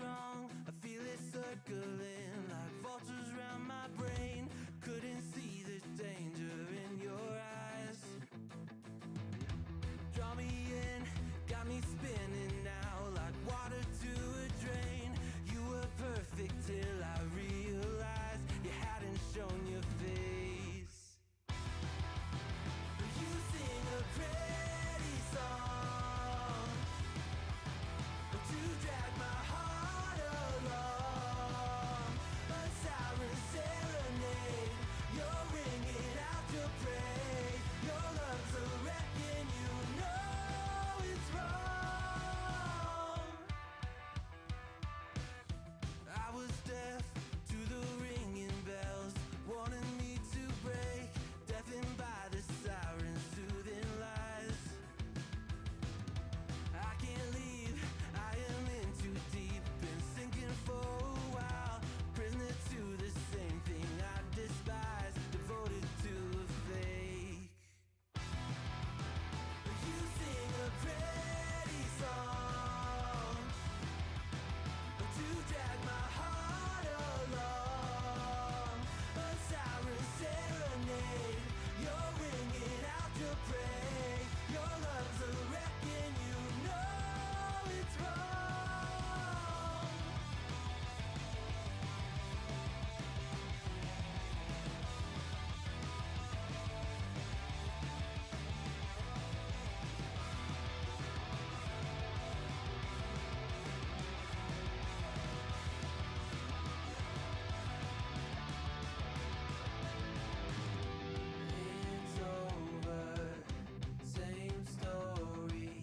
strong. I feel it circling like vultures round my brain. Couldn't see the danger in your eyes. Draw me in, got me spinning now like water to a drain. You were perfect till I realized you hadn't shown your face. You sing a pretty song to drag my heart along. A siren serenade, you're ringing out your prey. Your lungs are wrecking, you know it's wrong. I was deaf to the ringing bells, wanting me to break, deafened by the sirens' soothing lies. I can't leave, I am in too deep, been sinking for a while, prisoner to the same thing I despise, devoted to a fake. You sing a pretty song to drag my heart along. A siren serenade, you're ringing out your prey. Your lungs are wrecking, you know it's wrong. It's over, same story.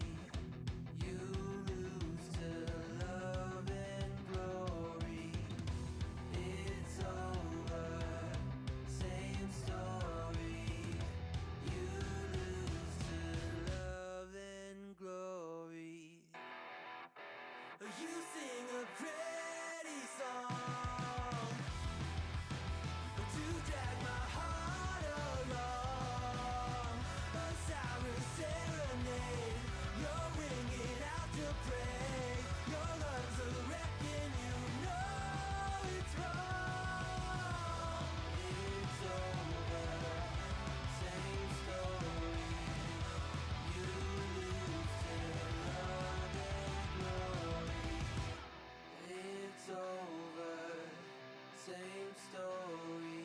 You lose to love and glory. It's over, same story. You lose to love and glory. You sing a pretty song to drag my heart along. A siren serenade, you're ringing out your prey. Your lungs are wrecking, you know it's wrong. It's over, same story. You lose to love and glory. It's over, same story.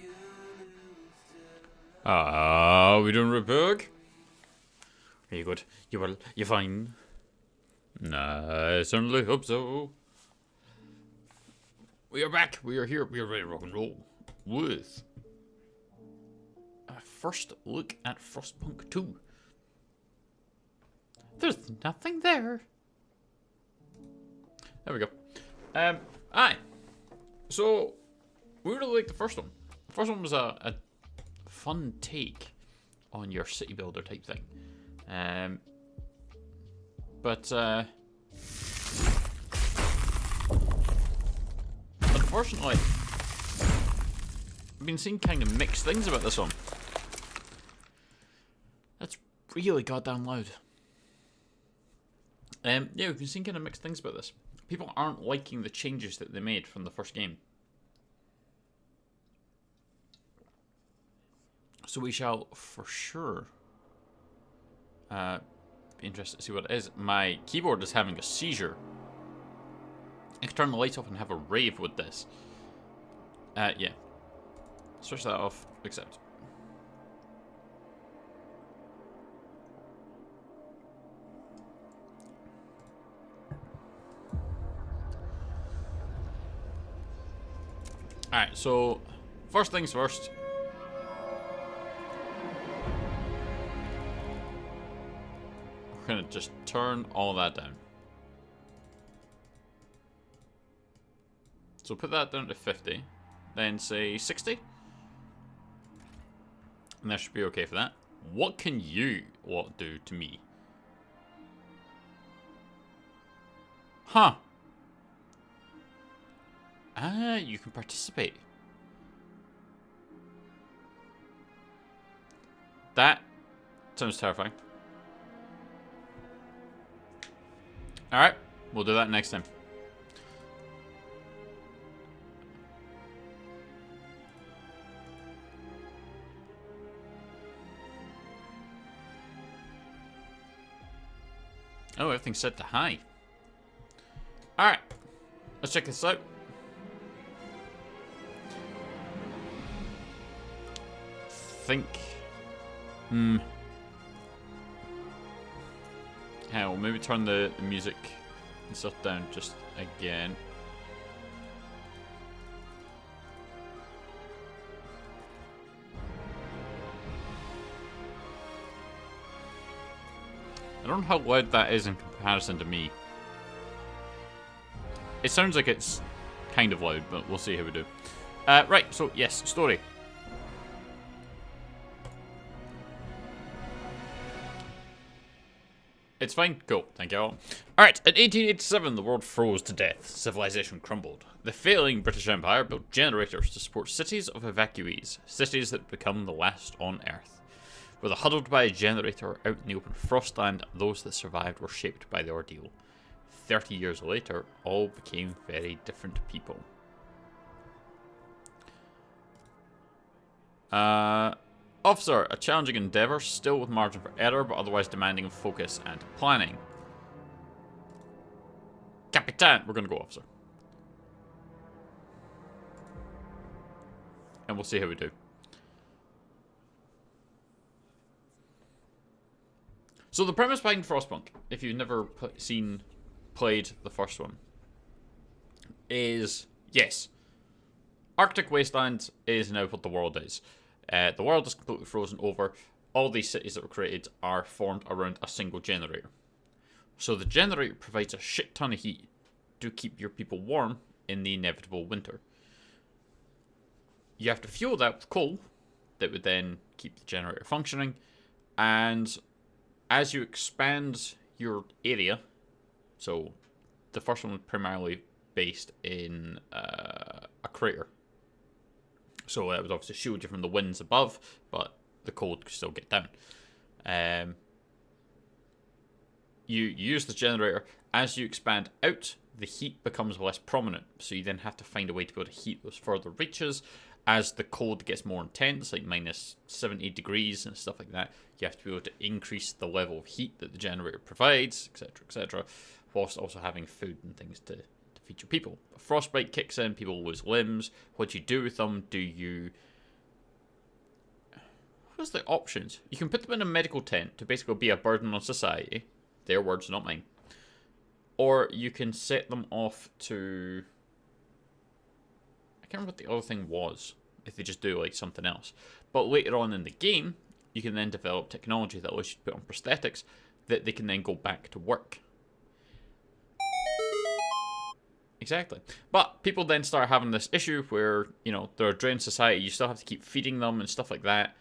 You lose to We doing Repug? Are you good? You well? You fine? Nah, I certainly hope so. We are back. We are here. We are ready to rock and roll with a first look at Frostpunk 2. There's nothing there. There we go. Aye. So, we really liked the first one. The first one was a fun take on your city builder type thing. But unfortunately, I've been seeing kind of mixed things about this one. That's really goddamn loud. Yeah, we've been seeing kind of mixed things about this. People aren't liking the changes that they made from the first game. So we shall, for sure, be interested to see what it is. My keyboard is having a seizure. I could turn the lights off and have a rave with this. Yeah. Switch that off. Accept. Alright, so first things first. We're gonna just turn all that down. So put that down to 50. Then say 60. And that should be okay for that. What can you lot do to me? Huh. Ah, you can participate. That sounds terrifying. Alright, we'll do that next time. Oh, everything's set to high. Alright. Let's check this out. Think. Hell, maybe turn the music and stuff down just again. I don't know how loud that is in comparison to me. It sounds like it's kind of loud, but we'll see how we do. Right, so yes, story. It's fine. Cool. Thank you all. Alright, in 1887, the world froze to death. Civilization crumbled. The failing British Empire built generators to support cities of evacuees, cities that become the last on Earth. Whether huddled by a generator out in the open frostland, those that survived were shaped by the ordeal. 30 years later, all became very different people. Officer, a challenging endeavour, still with margin for error, but otherwise demanding of focus and planning. Capitan, we're going to go officer. And we'll see how we do. So the premise behind Frostpunk, if you've never played the first one, is, yes, Arctic Wasteland is now what the world is. The world is completely frozen over. All these cities that were created are formed around a single generator. So the generator provides a shit ton of heat to keep your people warm in the inevitable winter. You have to fuel that with coal that would then keep the generator functioning. And as you expand your area, so the first one was primarily based in a crater. So it would obviously shield you from the winds above, but the cold could still get down. You use the generator. As you expand out, the heat becomes less prominent. So you then have to find a way to be able to heat those further reaches. As the cold gets more intense, like minus 70 degrees and stuff like that, you have to be able to increase the level of heat that the generator provides, etc., whilst also having food and things to feed your people. Frostbite kicks in, people lose limbs. What do you do with them? What's the options? You can put them in a medical tent to basically be a burden on society. Their words, not mine. Or you can set them off to... I can't remember what the other thing was, if they just do like something else. But later on in the game, you can then develop technology that allows you to put on prosthetics that they can then go back to work. Exactly. But people then start having this issue where, you know, they're a drained society, you still have to keep feeding them and stuff like that.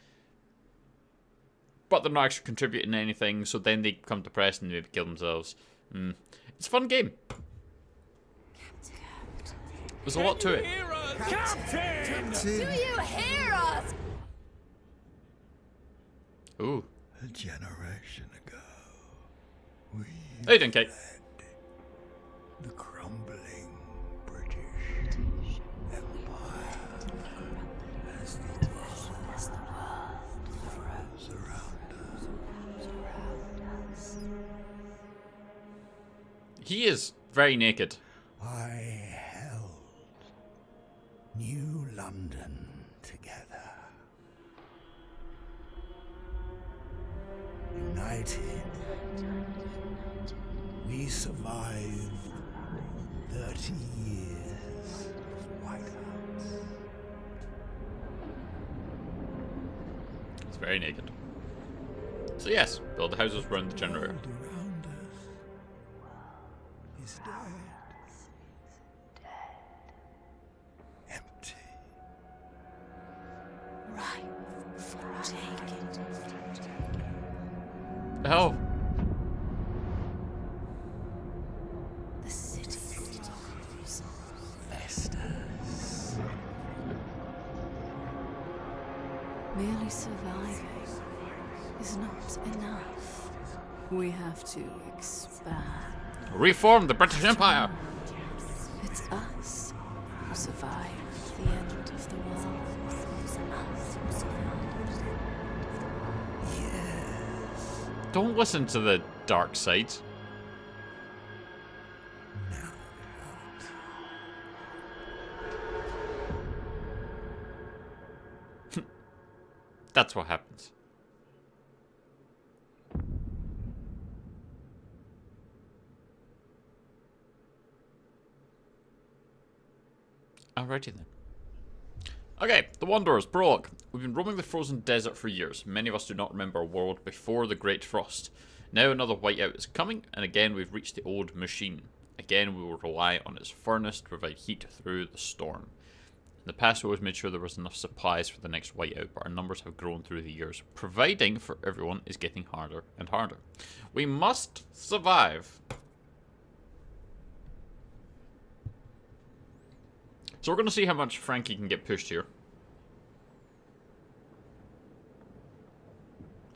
But they're not actually contributing anything, so then they become depressed and maybe kill themselves. It's a fun game. There's a lot to it. Captain! Do you hear us? Ooh. A generation ago, we Hey, Dinky. the crumbling British Empire as the world froze around us. He is very naked. I held New London together. United, we survived 30 years of whiteouts. He's very naked. So yes, build the houses around the generator. The world around us is dead. Empty. Right for taking. Oh. The city stories. Vestas. Merely surviving is not enough. We have to expand. Reform the British Empire. It's us who survived the end of the world. Don't listen to the dark side. That's what happens. Alrighty then. Okay, the Wanderers, prologue. We've been roaming the frozen desert for years. Many of us do not remember a world before the Great Frost. Now another whiteout is coming, and again we've reached the old machine. Again we will rely on its furnace to provide heat through the storm. In the past we always made sure there was enough supplies for the next whiteout, but our numbers have grown through the years. Providing for everyone is getting harder and harder. We must survive. So we're going to see how much Frankie can get pushed here.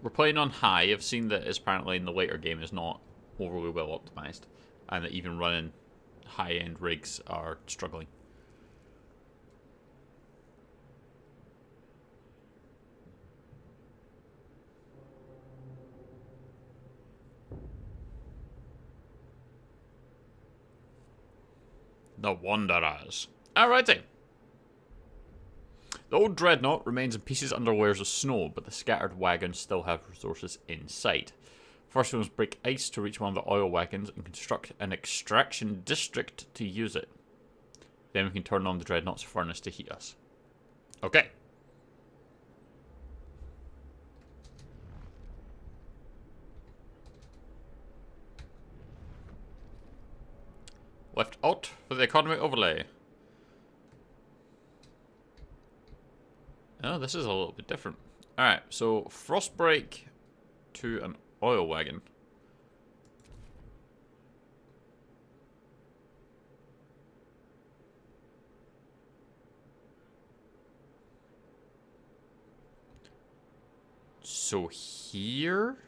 We're playing on high. I've seen that it's apparently in the later game is not overly well optimized. And that even running high-end rigs are struggling. The Wanderers. Alrighty. The old dreadnought remains in pieces under layers of snow, but the scattered wagons still have resources in sight. First we must break ice to reach one of the oil wagons and construct an extraction district to use it. Then we can turn on the dreadnought's furnace to heat us. Okay. Left Alt for the economy overlay. Oh, this is a little bit different. Alright, so Frostbreak to an oil wagon. So here?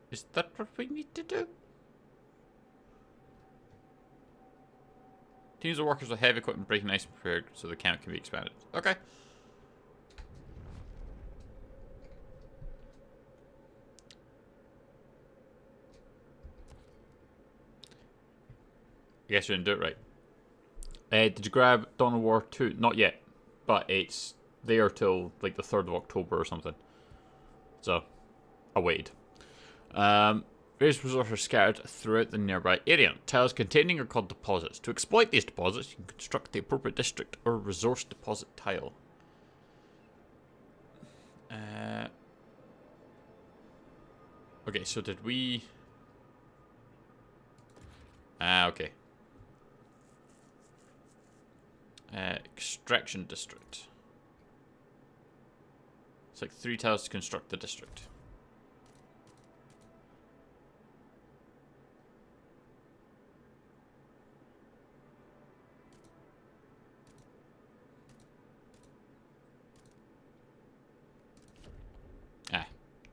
Is that what we need to do? Teams of workers with heavy equipment breaking ice and prepared so the camp can be expanded. Okay. I guess you didn't do it right. Did you grab Dawn of War 2? Not yet. But it's there till like the 3rd of October or something. So, I waited. Various resources are scattered throughout the nearby area. Tiles containing are called deposits. To exploit these deposits, you can construct the appropriate district or resource deposit tile. Okay, so did we... okay. Extraction district. It's like 3 tiles to construct the district.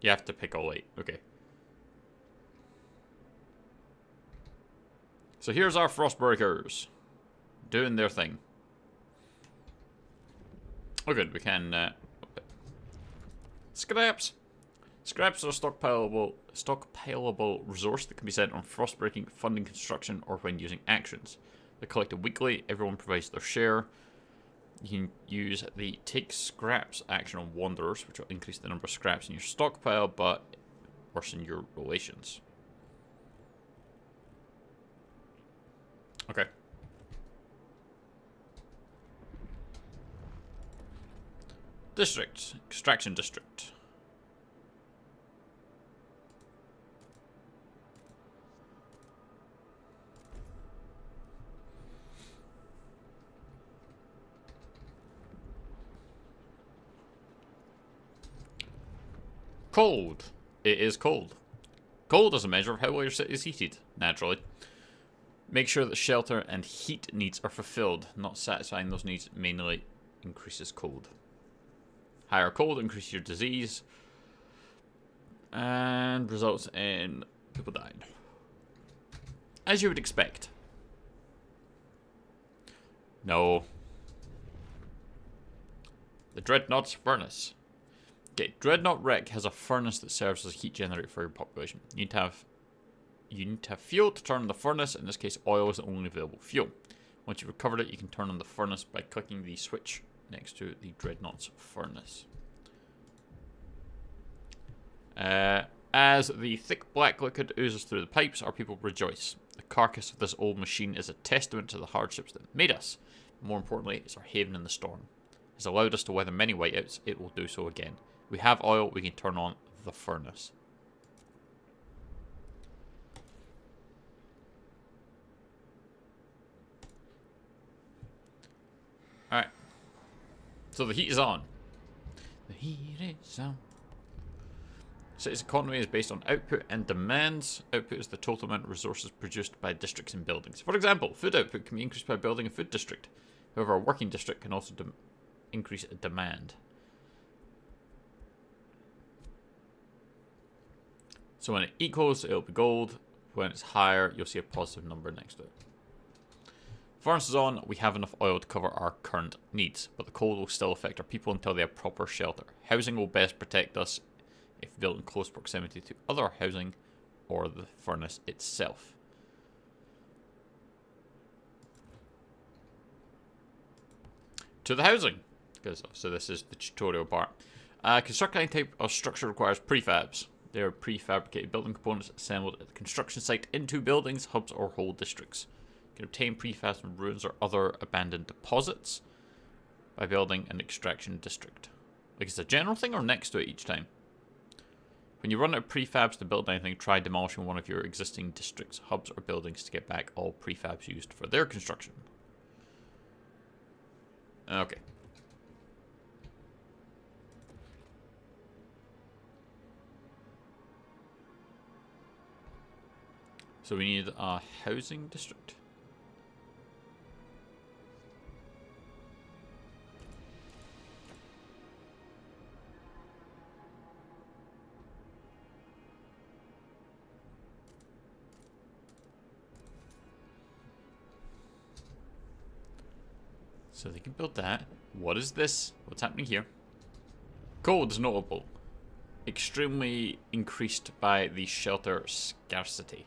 You have to pick all 8. Okay. So here's our Frostbreakers. Doing their thing. Oh good, we can... Scraps! Scraps are a stockpileable resource that can be sent on frostbreaking, funding construction, or when using actions. They're collected weekly, everyone provides their share. You can use the Take Scraps action on Wanderers, which will increase the number of scraps in your stockpile, but worsen your relations. Okay. District. Extraction District. Cold. It is cold. Cold is a measure of how well your city is heated, naturally. Make sure that shelter and heat needs are fulfilled. Not satisfying those needs mainly increases cold. Higher cold increases your disease and results in people dying. As you would expect. No. The Dreadnought's furnace. Okay, Dreadnought Wreck has a furnace that serves as a heat generator for your population. You need to have you need to have fuel to turn on the furnace. In this case, oil is the only available fuel. Once you've recovered it, you can turn on the furnace by clicking the switch next to the Dreadnought's furnace. As the thick black liquid oozes through the pipes, our people rejoice. The carcass of this old machine is a testament to the hardships that made us. More importantly, it's our haven in the storm. It's allowed us to weather many whiteouts. It will do so again. We have oil. We can turn on the furnace. Alright. So the heat is on. The heat is on. City's economy is based on output and demands. Output is the total amount of resources produced by districts and buildings. For example, food output can be increased by building a food district. However, a working district can also increase demand. So when it equals, it'll be gold. When it's higher, you'll see a positive number next to it. Furnace is on. We have enough oil to cover our current needs, but the cold will still affect our people until they have proper shelter. Housing will best protect us if built in close proximity to other housing or the furnace itself. To the housing, so this is the tutorial part. Construct any type of structure requires prefabs. They are prefabricated building components assembled at the construction site into buildings, hubs, or whole districts. You can obtain prefabs from ruins or other abandoned deposits by building an extraction district. Like, it's a general thing or next to it each time? When you run out of prefabs to build anything, try demolishing one of your existing districts, hubs, or buildings to get back all prefabs used for their construction. Okay. So we need a housing district. So they can build that. What is this? What's happening here? Cold is notable. Extremely increased by the shelter scarcity.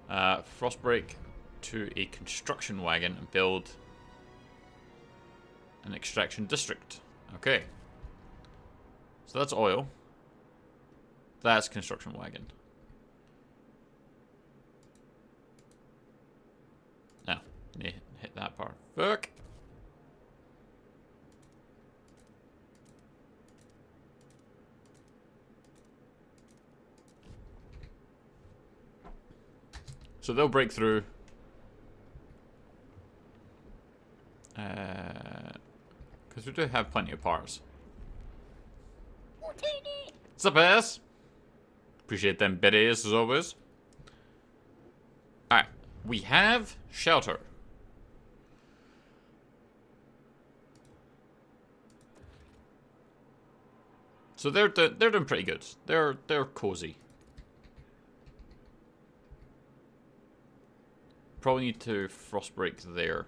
Frostbreak to a construction wagon and build an extraction district. Okay. So that's oil. That's construction wagon. Now, hit that part. Fuck. So they'll break through. Because we do have plenty of parts. What's up, ass? Appreciate them biddies as always. Alright. We have shelter. So they're doing pretty good. They're cozy. Probably need to frostbreak there.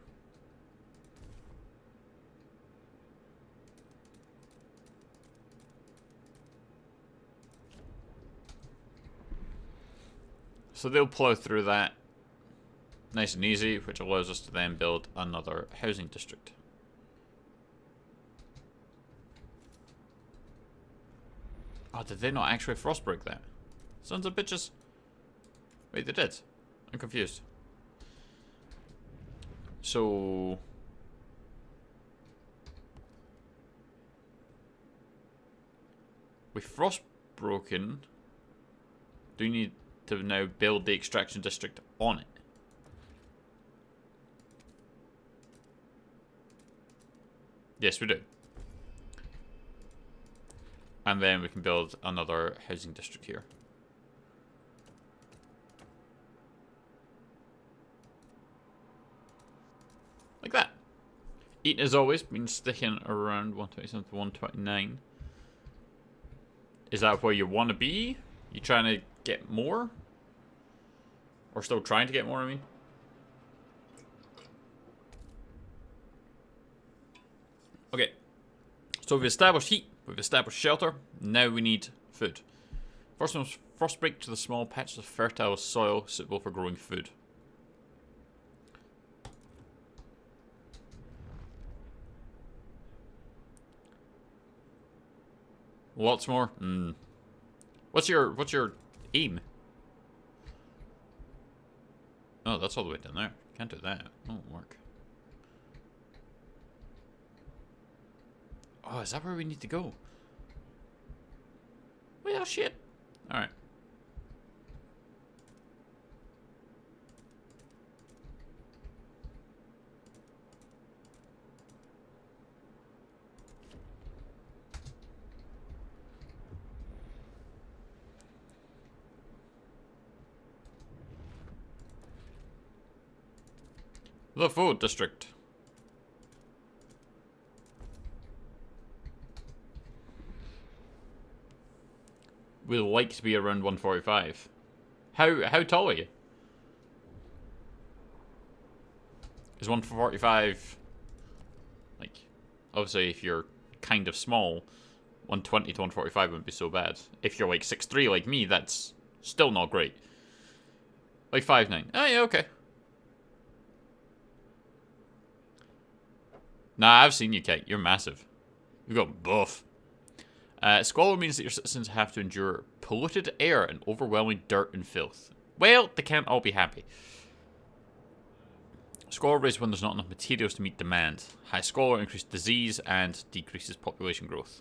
So they'll plow through that nice and easy, which allows us to then build another housing district. Oh, did they not actually frostbreak that? Sons of bitches. Wait, they did. I'm confused. So with frostbroken, do you need to now build the extraction district on it? Yes, we do. And then we can build another housing district here. Like that. Eating as always, been sticking around 127 to 129. Is that where you want to be? You trying to get more? Or still trying to get more, I mean? Okay. So we've established heat. We've established shelter. Now we need food. First one was frostbreak to the small patches of fertile soil suitable for growing food. Lots more. What's your aim? Oh, that's all the way down there. Can't do that. Won't work. Oh, is that where we need to go? Well, shit. Alright. The food district. We'd like to be around 145. How tall are you? Is 145 like, obviously if you're kind of small, 120 to 145 wouldn't be so bad. If you're like 6'3" like me, that's still not great. Like 5'9". Oh yeah, okay. Nah, I've seen you, Kate. You're massive. You've got buff. Squalor means that your citizens have to endure polluted air and overwhelming dirt and filth. Well, they can't all be happy. Squalor raises when there's not enough materials to meet demand. High squalor increases disease and decreases population growth.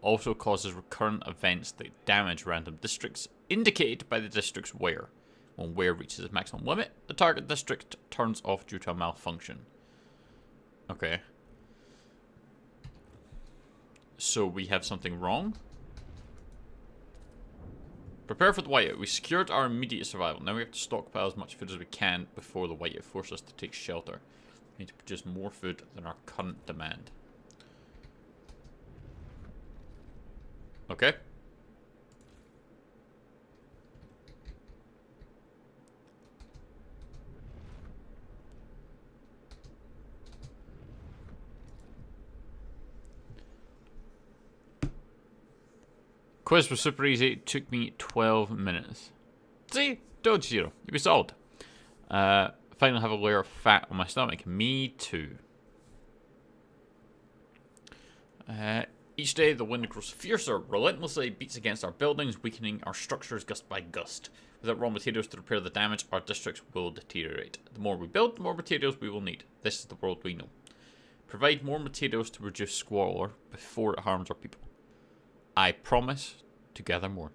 Also causes recurrent events that damage random districts, indicated by the district's wear. When wear reaches its maximum limit, the target district turns off due to a malfunction. Okay. So we have something wrong. Prepare for the whiteout. We secured our immediate survival. Now we have to stockpile as much food as we can before the whiteout forces us to take shelter. We need to produce more food than our current demand. Okay. Quiz was super easy. It took me 12 minutes. See? Told you, Zero. You be solved. Finally have a layer of fat on my stomach. Me too. Each day the wind grows fiercer, relentlessly beats against our buildings, weakening our structures gust by gust. Without raw materials to repair the damage, our districts will deteriorate. The more we build, the more materials we will need. This is the world we know. Provide more materials to reduce squalor before it harms our people. I promise to gather more.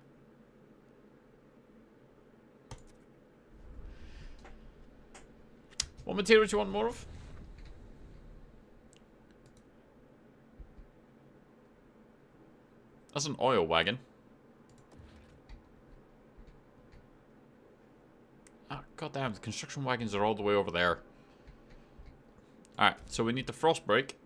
What materials do you want more of? That's an oil wagon. Ah, goddamn, the construction wagons are all the way over there. Alright, so we need the frost break.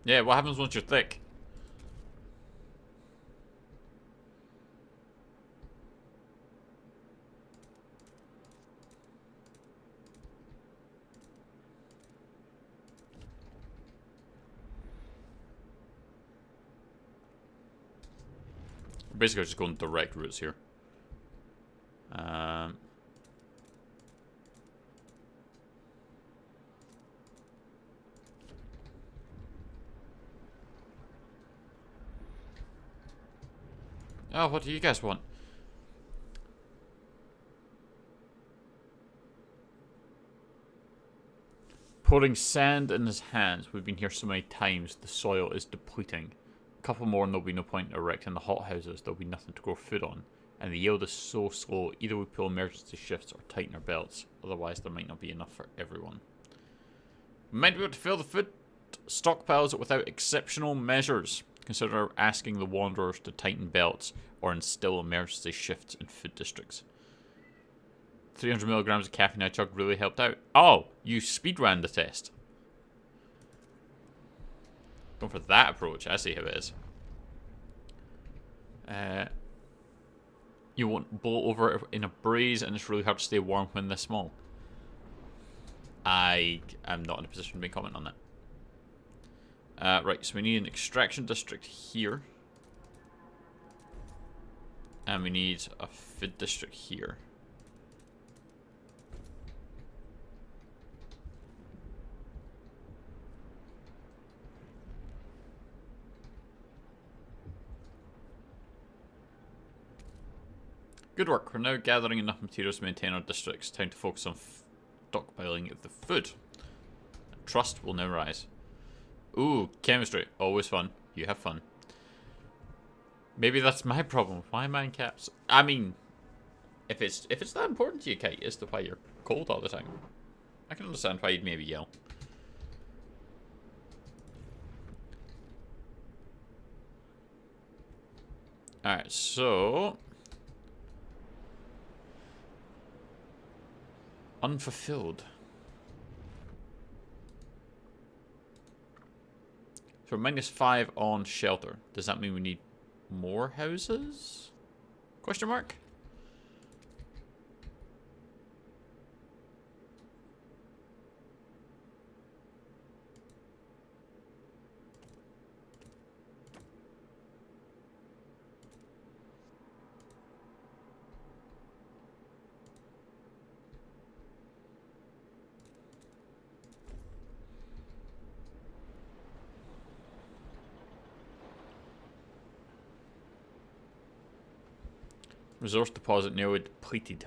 Yeah, what happens once you're thick? Basically, just going direct routes here. Oh, what do you guys want? Pouring sand in his hands. We've been here so many times, the soil is depleting. A couple more and there'll be no point in erecting the hothouses. There'll be nothing to grow food on. And the yield is so slow, either we pull emergency shifts or tighten our belts. Otherwise, there might not be enough for everyone. We might be able to fill the food stockpiles without exceptional measures. Consider asking the Wanderers to tighten belts or instill emergency shifts in food districts. 300 milligrams of caffeine I chugged really helped out. Oh, you speedran the test. Going for that approach. I see how it is. You won't blow over in a breeze, and it's really hard to stay warm when this small. I am not in a position to make a comment on that. Right, so we need an extraction district here. And we need a food district here. Good work. We're now gathering enough materials to maintain our districts. Time to focus on stockpiling of the food. Trust will now rise. Ooh, chemistry. Always fun. You have fun. Maybe that's my problem. Why am I in caps? I mean, if it's that important to you, Kate, as to why you're cold all the time, I can understand why you'd maybe yell. Alright, so... unfulfilled. So we're -5 on shelter. Does that mean we need more houses? Question mark? Resource deposit nearly depleted.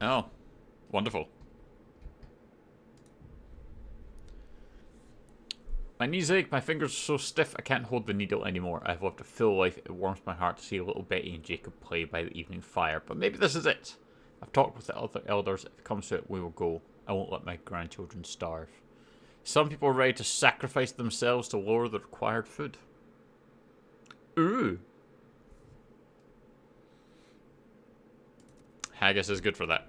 Oh, wonderful. My knees ache, my fingers are so stiff I can't hold the needle anymore. I've lived a full life. It warms my heart to see little Betty and Jacob play by the evening fire. But maybe this is it. I've talked with the other elders. If it comes to it, we will go. I won't let my grandchildren starve. Some people are ready to sacrifice themselves to lower the required food. Ooh. Haggis is good for that.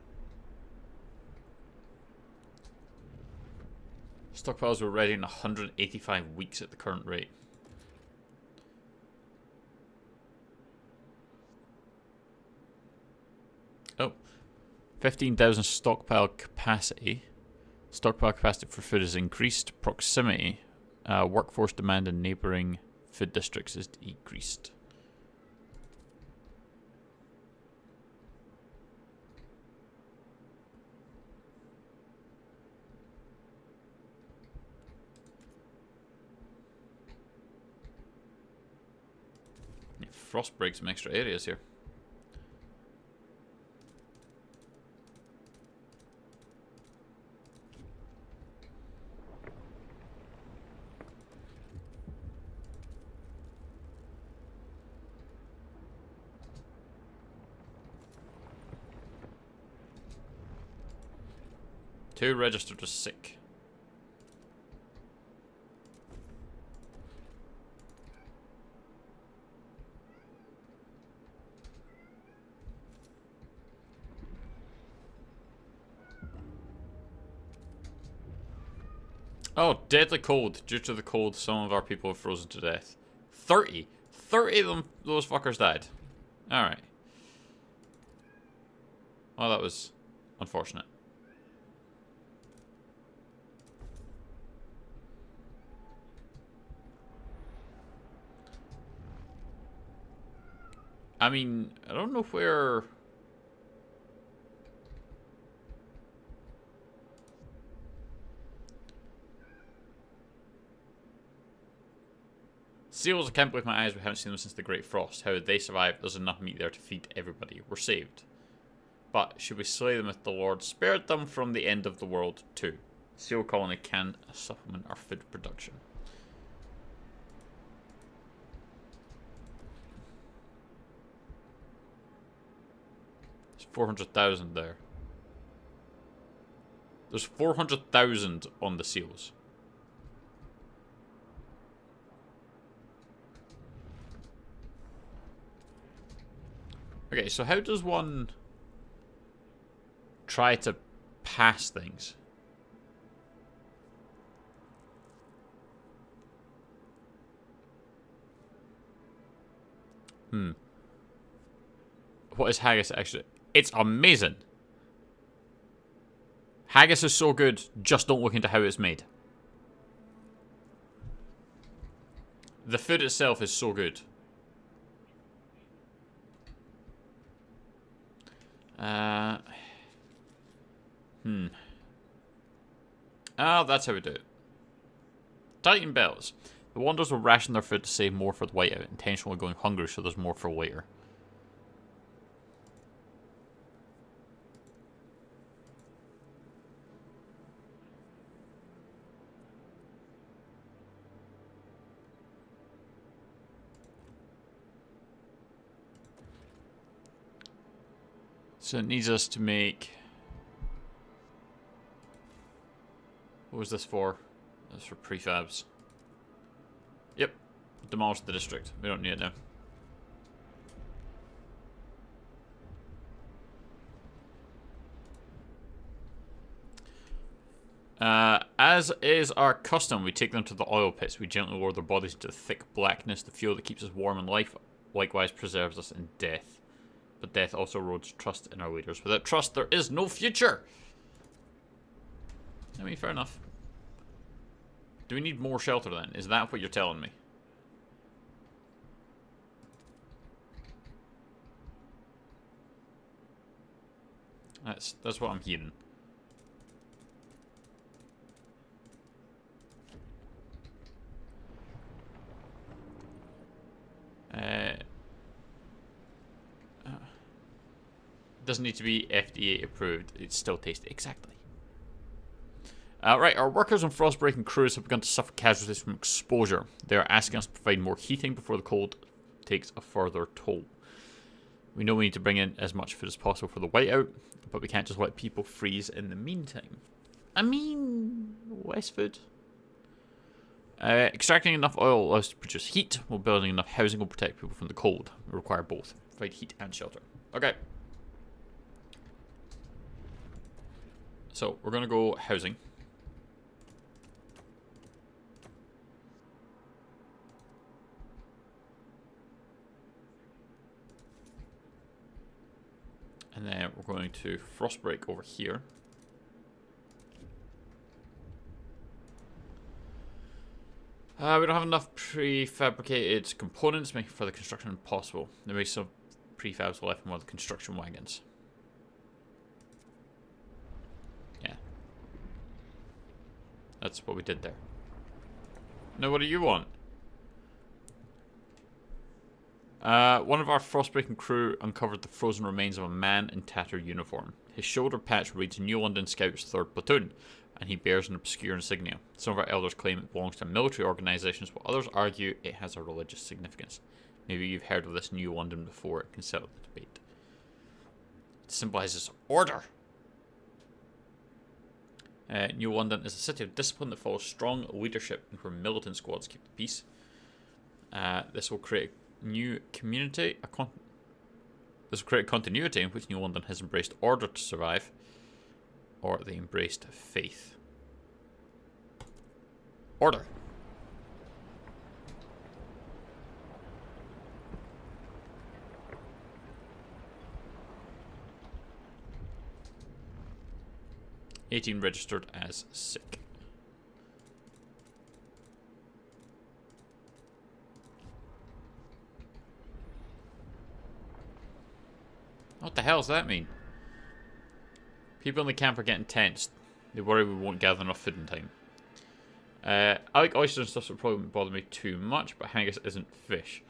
Stockpiles were ready in 185 weeks at the current rate. Oh. 15,000 stockpile capacity. Stockpile capacity for food is increased. Proximity. Workforce demand in neighbouring food districts is decreased. Frost breaks some extra areas here. Two registered as sick. Oh, deadly cold. Due to the cold, some of our people have frozen to death. 30. 30 of them, those fuckers died. Alright. Well, that was unfortunate. I mean, I don't know where... Seals, I can't believe my eyes. We haven't seen them since the Great Frost. How did they survive? There's enough meat there to feed everybody. We're saved. But should we slay them if the Lord spared them from the end of the world too? Seal colony can supplement our food production. There's 400,000 there. There's 400,000 on the seals. Okay, so how does one try to pass things? What is haggis actually? It's amazing. Haggis is so good, just don't look into how it's made. The food itself is so good. That's how we do it. Tighten belts. The Wanderers will ration their food to save more for the whiteout, intentionally going hungry so there's more for later. So it needs us to make... What was this for? That's for prefabs. Yep. Demolish the district. We don't need it now. As is our custom, we take them to the oil pits. We gently lower their bodies into the thick blackness, the fuel that keeps us warm in life, likewise preserves us in death. But death also erodes trust in our leaders. Without trust, there is no future! I mean, fair enough. Do we need more shelter then? Is that what you're telling me? That's what I'm hearing. Doesn't need to be FDA approved. It still tastes exactly. Right, our workers on Frostbreak and crews have begun to suffer casualties from exposure. They are asking us to provide more heating before the cold takes a further toll. We know we need to bring in as much food as possible for the whiteout, but we can't just let people freeze in the meantime. I mean, less food. Extracting enough oil allows us to produce heat, while building enough housing will protect people from the cold. We require both. Provide heat and shelter. Okay. So, we're going to go housing. And then we're going to Frostbreak over here. We don't have enough prefabricated components, making further construction impossible. There may be some prefabs left in one of the construction wagons. Yeah. That's what we did there. Now, what do you want? One of our Frostbreaking crew uncovered the frozen remains of a man in tattered uniform. His shoulder patch reads New London Scouts 3rd Platoon, and he bears an obscure insignia. Some of our elders claim it belongs to military organisations, while others argue it has a religious significance. Maybe you've heard of this New London before. It can settle the debate. It symbolises order. New London is a city of discipline that follows strong leadership and where militant squads keep the peace. This will create a new community. This will create a continuity in which New London has embraced order to survive, or they embraced faith. Order. $18 registered as sick. What the hell does that mean? People in the camp are getting tense. They worry we won't gather enough food in time. I like oysters and stuff, so it probably wouldn't bother me too much, but haggis isn't fish.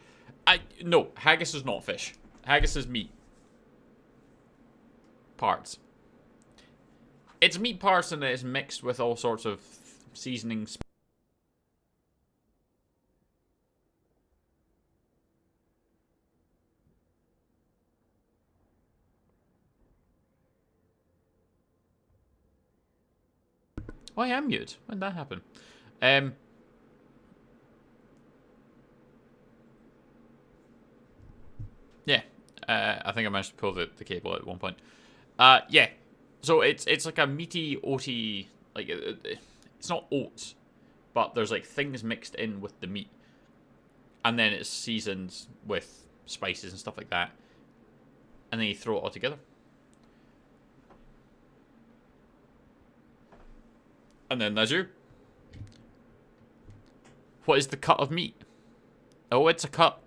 No, haggis is not fish. Haggis is meat. Parts. It's meat parts and it's mixed with all sorts of seasonings. Oh, I am mute. When did that happen? Yeah. I think I managed to pull the cable out at one point. Yeah. So it's like a meaty, oaty, like it's not oats, but there's like things mixed in with the meat, and then it's seasoned with spices and stuff like that. And then you throw it all together. And then there's you. What is the cut of meat? Oh, it's a cut.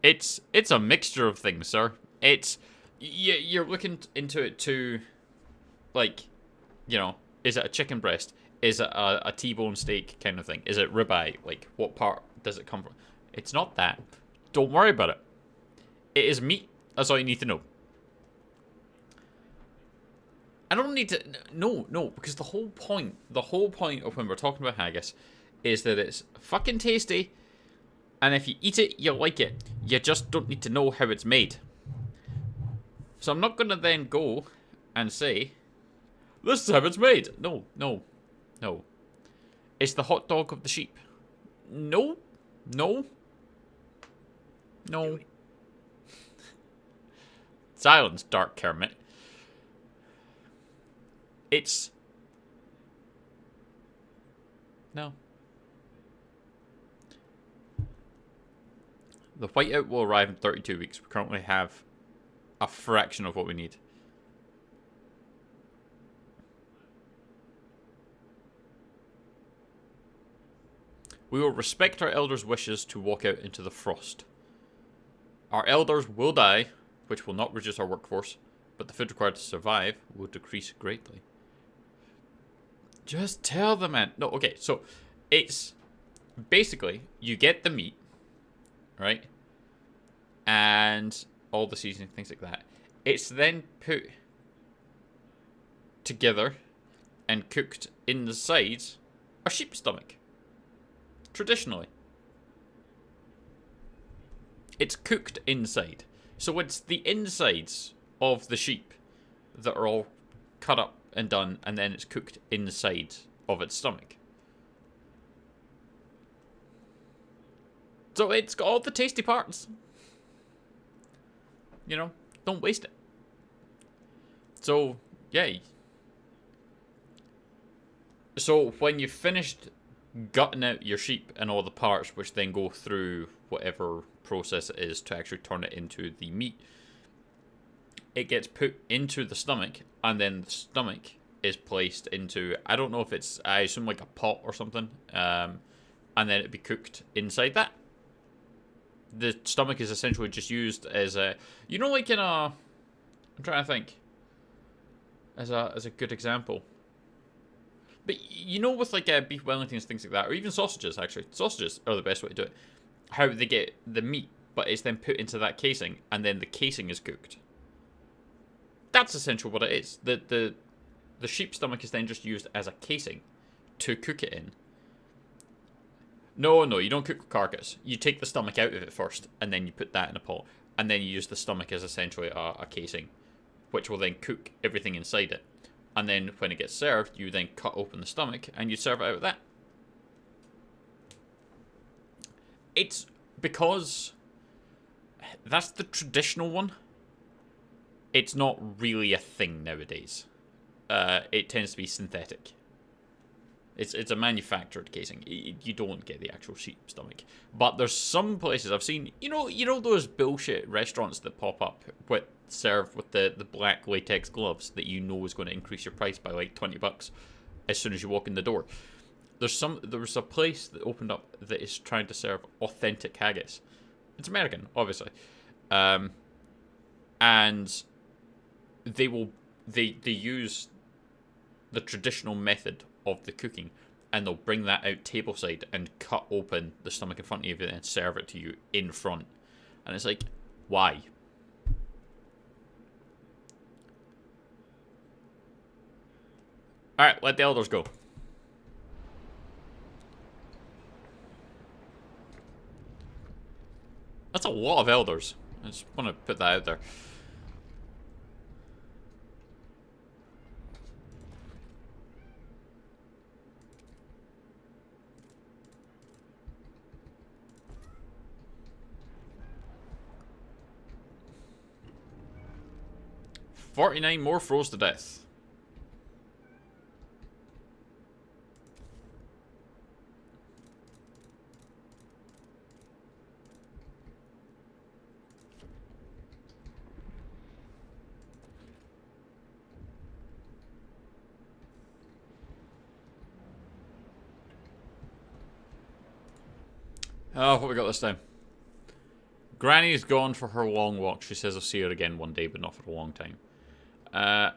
It's a mixture of things, sir. You're looking into it to, like, you know, is it a chicken breast? Is it a T-bone steak kind of thing? Is it ribeye? Like, what part does it come from? It's not that. Don't worry about it. It is meat. That's all you need to know. I don't need to... No, because the whole point of when we're talking about haggis is that it's fucking tasty, and if you eat it, you like it. You just don't need to know how it's made. So I'm not going to then go and say, this is how it's made. No. It's the hot dog of the sheep. No. Silence, Dark Kermit. It's... No. The whiteout will arrive in 32 weeks. We currently have a fraction of what we need. We will respect our elders' wishes to walk out into the frost. Our elders will die, which will not reduce our workforce, but the food required to survive will decrease greatly. Just tell them, man. No, okay, so it's basically you get the meat, right? And all the seasoning, things like that. It's then put together and cooked inside a sheep's stomach. Traditionally. It's cooked inside. So it's the insides of the sheep that are all cut up and done, and then it's cooked inside of its stomach. So it's got all the tasty parts. You know, don't waste it. So, yay. So when you've finished gutting out your sheep and all the parts, which then go through whatever process it is to actually turn it into the meat, it gets put into the stomach, and then the stomach is placed into, I don't know if it's, I assume like a pot or something, and then it'd be cooked inside that. The stomach is essentially just used as a, you know, like in a, I'm trying to think, as a good example. But you know, with like beef Wellingtons, things like that, or even sausages, actually. Sausages are the best way to do it. How they get the meat, but it's then put into that casing, and then the casing is cooked. That's essentially what it is. The sheep stomach is then just used as a casing to cook it in. No, you don't cook the carcass. You take the stomach out of it first, and then you put that in a pot, and then you use the stomach as essentially a casing, which will then cook everything inside it. And then when it gets served, you then cut open the stomach, and you serve it out of that. It's because that's the traditional one. It's not really a thing nowadays. It tends to be synthetic. It's a manufactured casing. You don't get the actual sheep stomach. But there's some places I've seen, you know those bullshit restaurants that pop up with serve with the black latex gloves that you know is going to increase your price by like $20 as soon as you walk in the door. There was a place that opened up that is trying to serve authentic haggis. It's American, obviously. And they use the traditional method of the cooking, and they'll bring that out tableside and cut open the stomach in front of you and serve it to you in front. And it's like, why? Alright, let the elders go. That's a lot of elders. I just want to put that out there. $49 more froze to death. Oh, what we got this time? Granny's gone for her long walk. She says I'll see her again one day, but not for a long time. No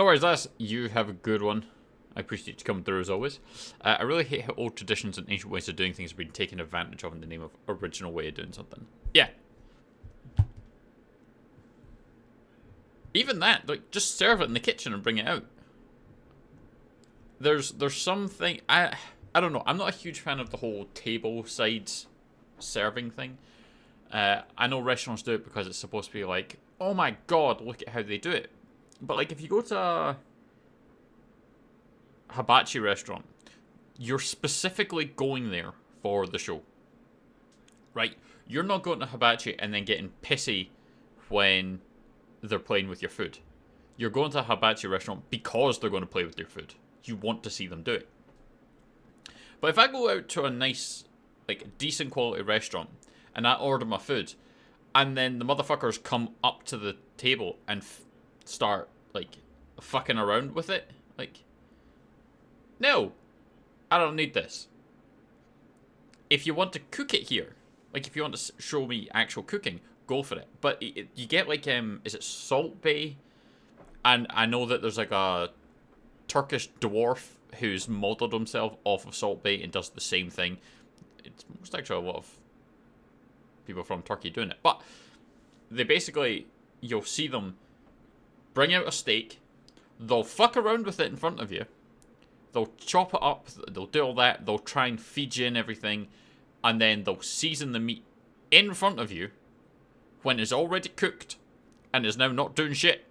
worries, lass. You have a good one. I appreciate you coming through as always. I really hate how old traditions and ancient ways of doing things have been taken advantage of in the name of original way of doing something. Yeah. Even that, like, just serve it in the kitchen and bring it out. There's something I don't know. I'm not a huge fan of the whole table sides serving thing. I know restaurants do it because it's supposed to be like, oh my god, look at how they do it. But like, if you go to a hibachi restaurant, you're specifically going there for the show, right? You're not going to hibachi and then getting pissy when they're playing with your food. You're going to a hibachi restaurant because they're going to play with your food. You want to see them do it. But if I go out to a nice, like, decent quality restaurant and I order my food, and then the motherfuckers come up to the table and start, like, fucking around with it, like, no, I don't need this. If you want to cook it here, like, if you want to show me actual cooking, go for it. But you get, like, is it Salt Bay? And I know that there's, like, a Turkish dwarf who's modeled himself off of Salt Bay and does the same thing. It's most actually a lot of people from Turkey doing it. But they basically, you'll see them bring out a steak, they'll fuck around with it in front of you, they'll chop it up, they'll do all that, they'll try and feed you in everything, and then they'll season the meat in front of you when it's already cooked and is now not doing shit.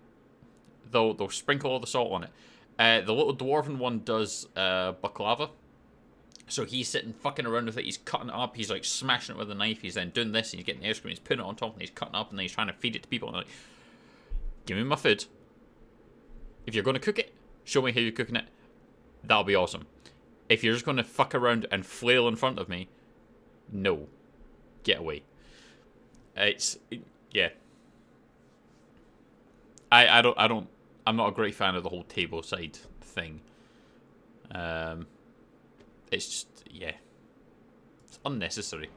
They'll sprinkle all the salt on it. The little dwarven one does baklava. So he's sitting fucking around with it, he's cutting it up, he's like smashing it with a knife, he's then doing this, and he's getting the ice cream, he's putting it on top, and he's cutting it up, and then he's trying to feed it to people, and I'm like, give me my food. If you're going to cook it, show me how you're cooking it. That'll be awesome. If you're just going to fuck around and flail in front of me, no. Get away. Yeah. I'm not a great fan of the whole table side thing. It's just, yeah. It's unnecessary.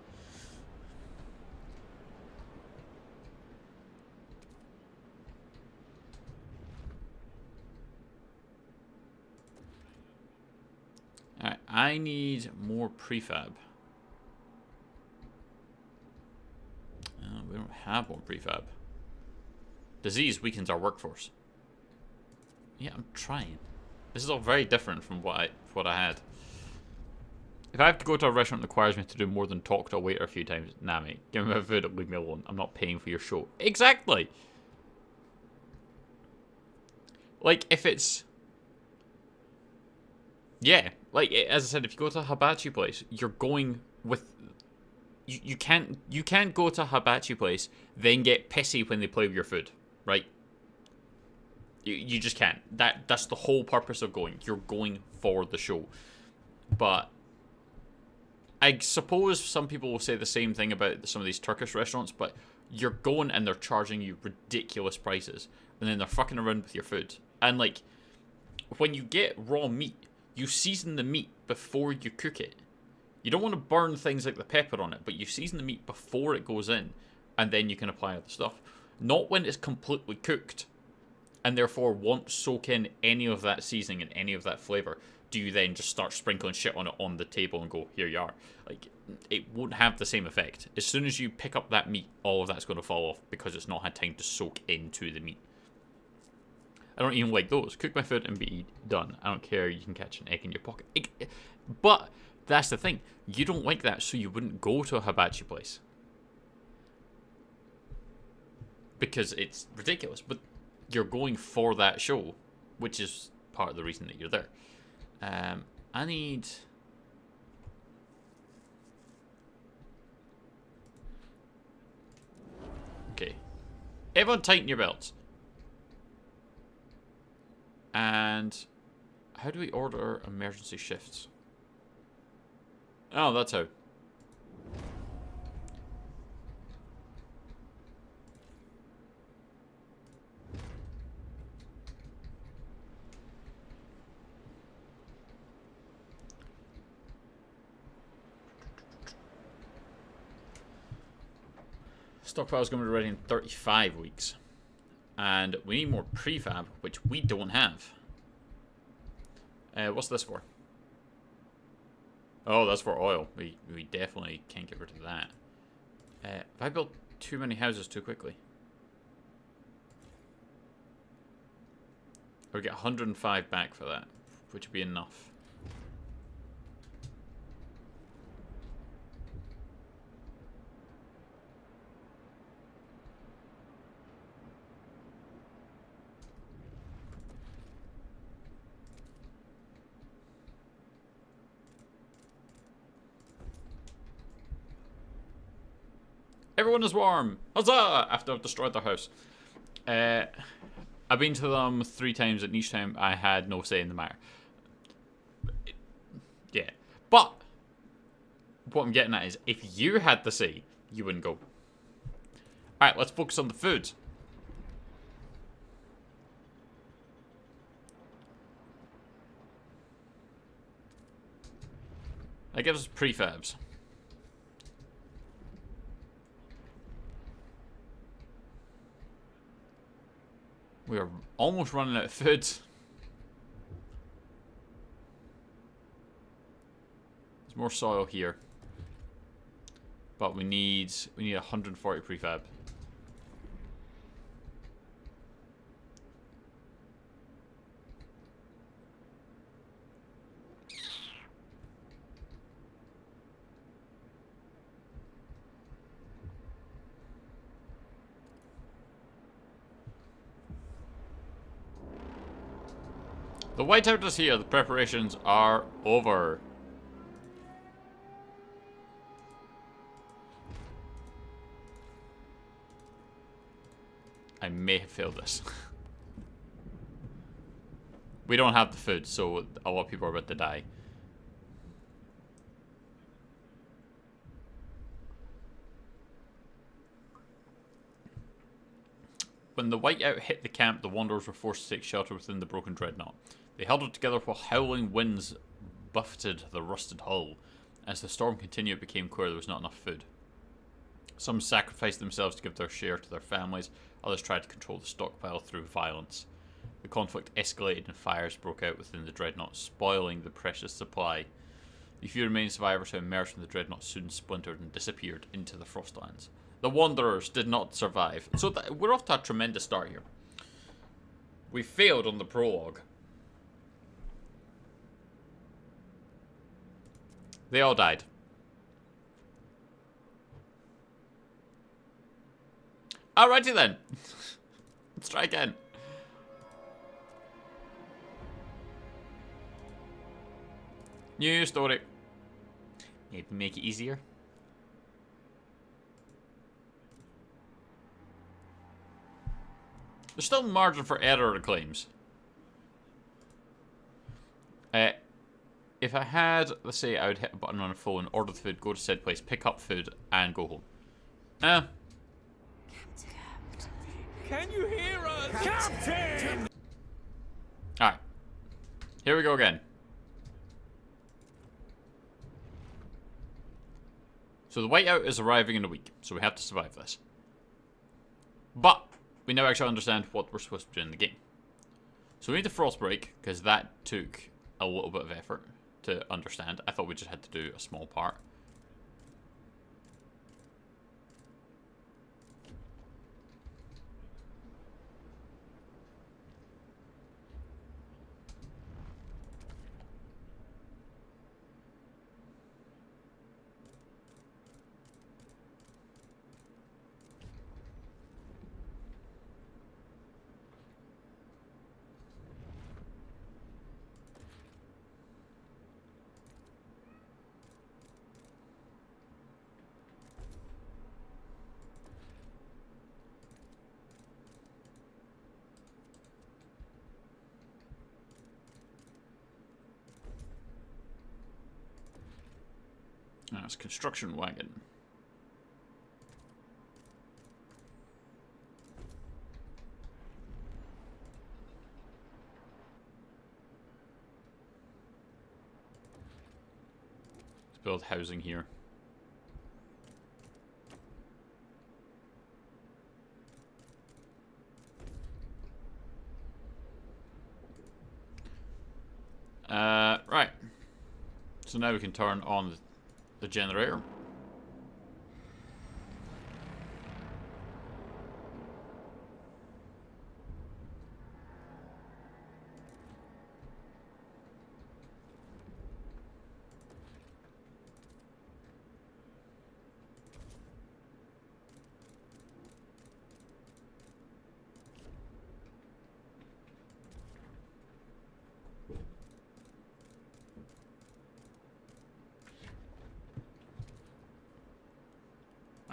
Alright, I need more prefab. We don't have more prefab. Disease weakens our workforce. Yeah, I'm trying. This is all very different from what I had. If I have to go to a restaurant that requires me to do more than talk to a waiter a few times, nah mate, give me my food and leave me alone. I'm not paying for your show. Exactly! Like, if it's... Yeah, like, as I said, if you go to a hibachi place, you're going with... You can't go to a hibachi place, then get pissy when they play with your food, right? You just can't. That's the whole purpose of going. You're going for the show. But I suppose some people will say the same thing about some of these Turkish restaurants, but you're going and they're charging you ridiculous prices, and then they're fucking around with your food. And like, when you get raw meat, you season the meat before you cook it. You don't want to burn things like the pepper on it, but you season the meat before it goes in, and then you can apply other stuff. Not when it's completely cooked, and therefore won't soak in any of that seasoning and any of that flavour. Do you then just start sprinkling shit on it on the table and go, here you are? Like, it won't have the same effect. As soon as you pick up that meat, all of that's going to fall off because it's not had time to soak into the meat. I don't even like those. Cook my food and be done. I don't care. You can catch an egg in your pocket. But that's the thing. You don't like that, so you wouldn't go to a hibachi place. Because it's ridiculous. But you're going for that show, which is part of the reason that you're there. I need... Okay. Everyone tighten your belts. And how do we order emergency shifts? Oh, that's how. Stockpile is going to be ready in 35 weeks. And we need more prefab, which we don't have. What's this for? Oh, that's for oil. We definitely can't get rid of that. Have I built too many houses too quickly? I would get 105 back for that, which would be enough. Everyone is warm! Huzzah! After I've destroyed their house. I've been to them 3 times, and each time I had no say in the matter. Yeah. But, what I'm getting at is, if you had the say, you wouldn't go. Alright, let's focus on the food. That gives us prefabs. We are almost running out of food. There's more soil here. But we need 140 prefab. The whiteout is here. The preparations are over. I may have failed this. We don't have the food, so a lot of people are about to die. When the whiteout hit the camp, the Wanderers were forced to take shelter within the broken dreadnought. They huddled together while howling winds buffeted the rusted hull. As the storm continued, it became clear there was not enough food. Some sacrificed themselves to give their share to their families, others tried to control the stockpile through violence. The conflict escalated and fires broke out within the dreadnought, spoiling the precious supply. The few remaining survivors who emerged from the dreadnought soon splintered and disappeared into the Frostlands. The Wanderers did not survive. So we're off to a tremendous start here. We failed on the prologue. They all died. Alrighty then. Let's try again. New story. Maybe make it easier. There's still margin for error, it claims. If I had, let's say I would hit a button on a phone, order the food, go to said place, pick up food, and go home. Can you hear us? Captain! Alright. Here we go again. So the whiteout is arriving in a week, so we have to survive this. But we now actually understand what we're supposed to do in the game. So we need the frost break, because that took a little bit of effort to understand. I thought we just had to do a small part. That's construction wagon. Let's build housing here. So now we can turn on the generator.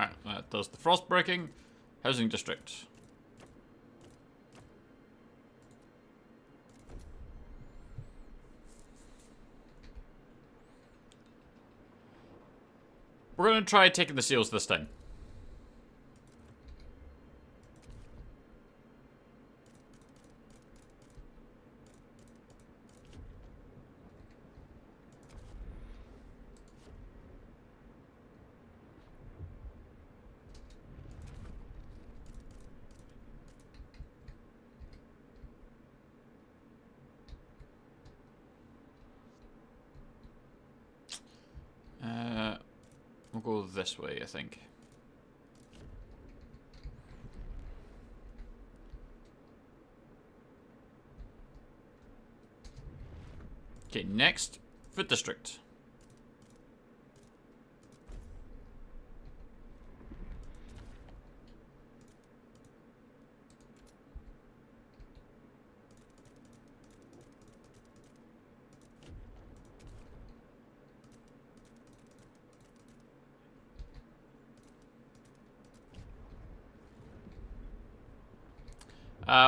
Alright, that does the frost breaking. Housing district. We're going to try taking the seals this time. We'll go this way, I think. Okay, next, food district.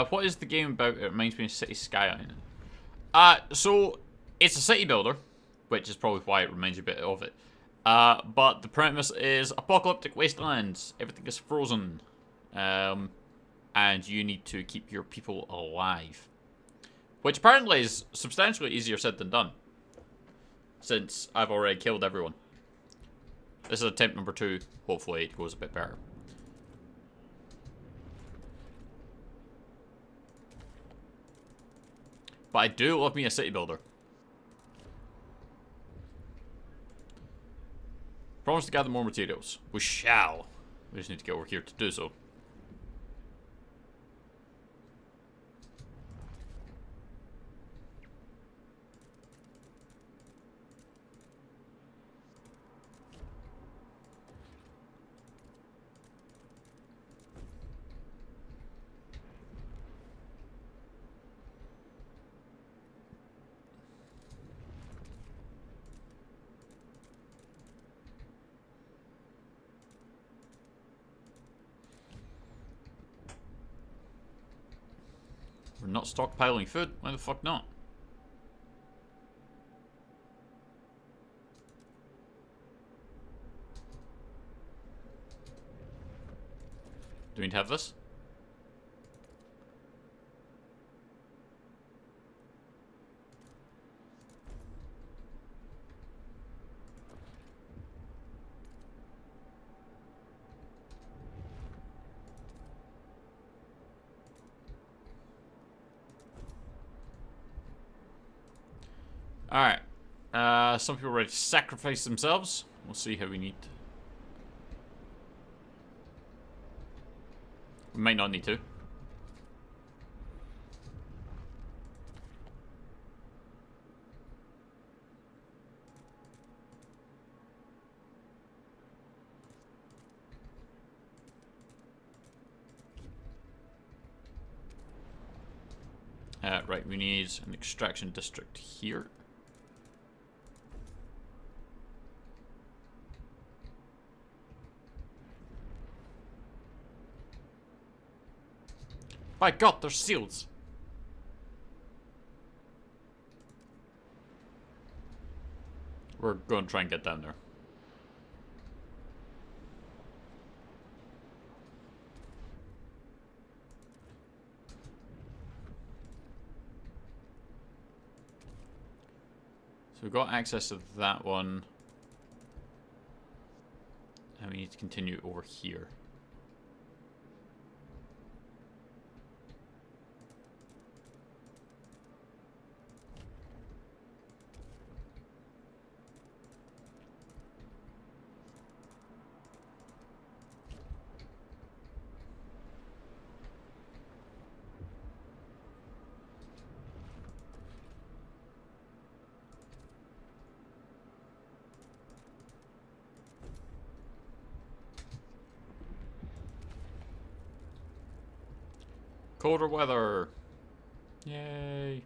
What is the game about? It reminds me of City Skyline. So it's a city builder, which is probably why it reminds you a bit of it. But the premise is apocalyptic wastelands. Everything is frozen. And you need to keep your people alive. Which apparently is substantially easier said than done. Since I've already killed everyone. This is attempt number 2. Hopefully it goes a bit better. But I do love me a city builder. Promise to gather more materials. We shall. We just need to get over here to do so. We're not stockpiling food? Why the fuck not? Do we need to have this? Alright. Some people are ready to sacrifice themselves. We'll see how we need. We might not need to. Right, we need an extraction district here. By God, there's seals. We're going to try and get down there. So we've got access to that one. And we need to continue over here. Colder weather. Yay.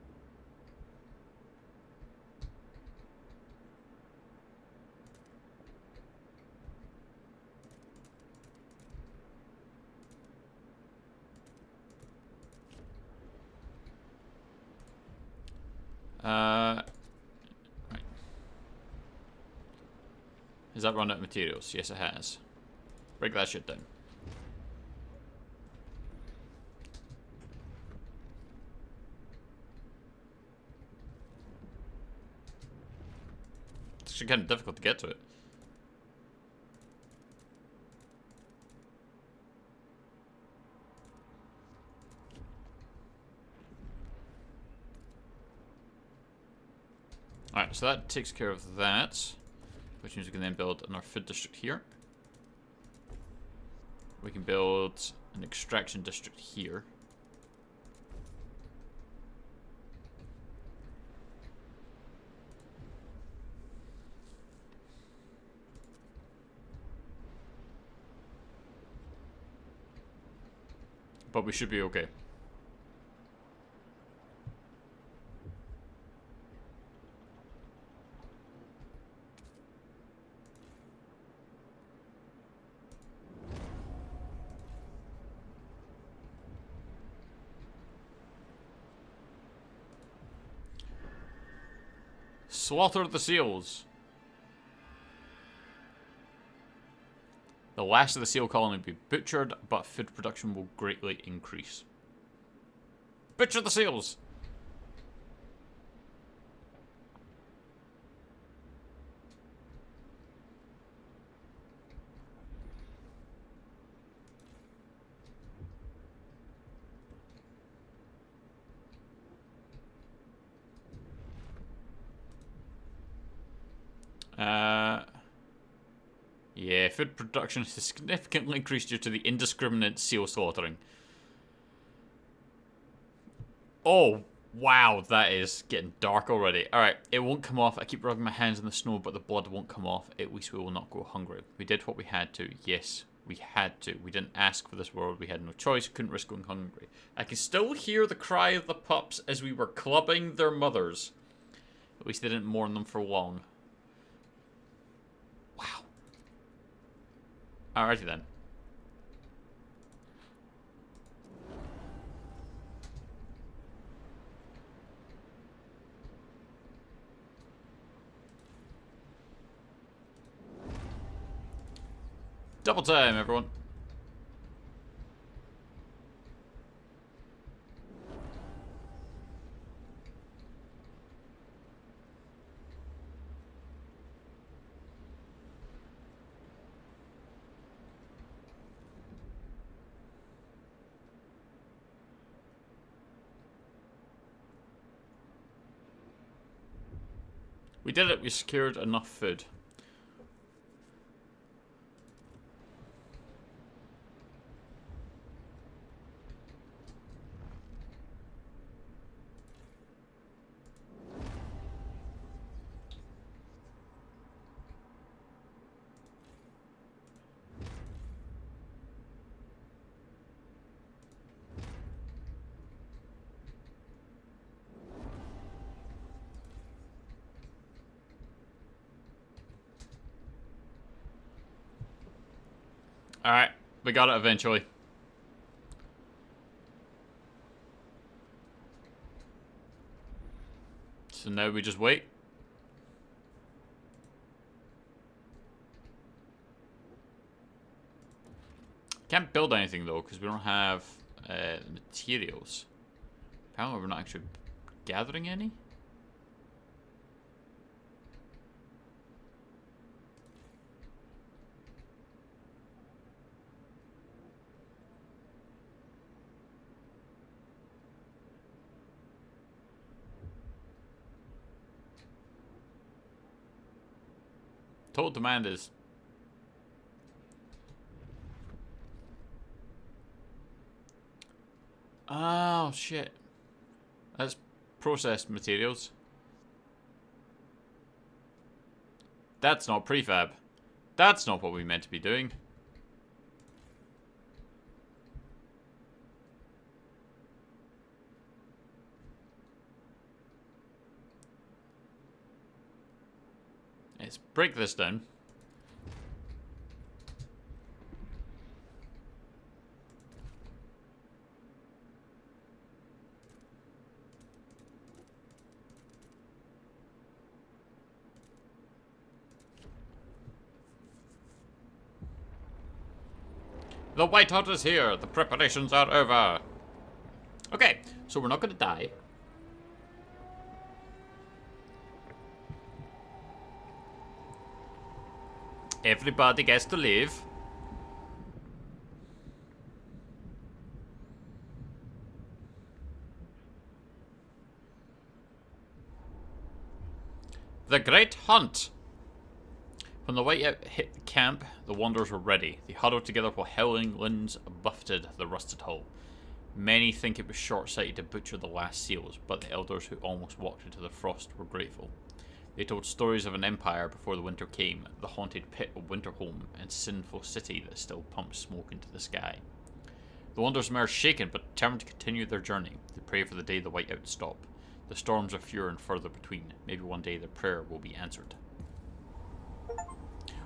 Right. Has that run out of materials? Yes, it has. Break that shit down. It's actually kind of difficult to get to it. Alright, so that takes care of that. Which means we can then build another food district here. We can build an extraction district here. But we should be okay. Slaughter the seals. The last of the seal colony will be butchered, but food production will greatly increase. Butcher the seals! Yeah, food production has significantly increased due to the indiscriminate seal slaughtering. Oh, wow, that is getting dark already. Alright, it won't come off. I keep rubbing my hands in the snow, but the blood won't come off. At least we will not go hungry. We did what we had to. Yes, we had to. We didn't ask for this world. We had no choice. We couldn't risk going hungry. I can still hear the cry of the pups as we were clubbing their mothers. At least they didn't mourn them for long. Wow. Alrighty then. Double time, everyone. We did it. We secured enough food. Alright, we got it eventually. So now we just wait. Can't build anything though, because we don't have materials. Apparently we're not actually gathering any. Total demand is... Oh, shit. That's processed materials. That's not prefab. That's not what we meant to be doing. Let's break this down. The White Hunt is here. The preparations are over. Okay, so we're not going to die. Everybody gets to live. The Great Hunt. When the whiteout hit the camp, the Wanderers were ready. They huddled together while howling winds buffeted the rusted hull. Many think it was short-sighted to butcher the last seals, but the elders who almost walked into the frost were grateful. They told stories of an empire before the winter came, the haunted pit of Winterholm, and sinful city that still pumped smoke into the sky. The Wanderers emerged shaken, but determined to continue their journey. They pray for the day the whiteout stop. The storms are fewer and further between. Maybe one day their prayer will be answered.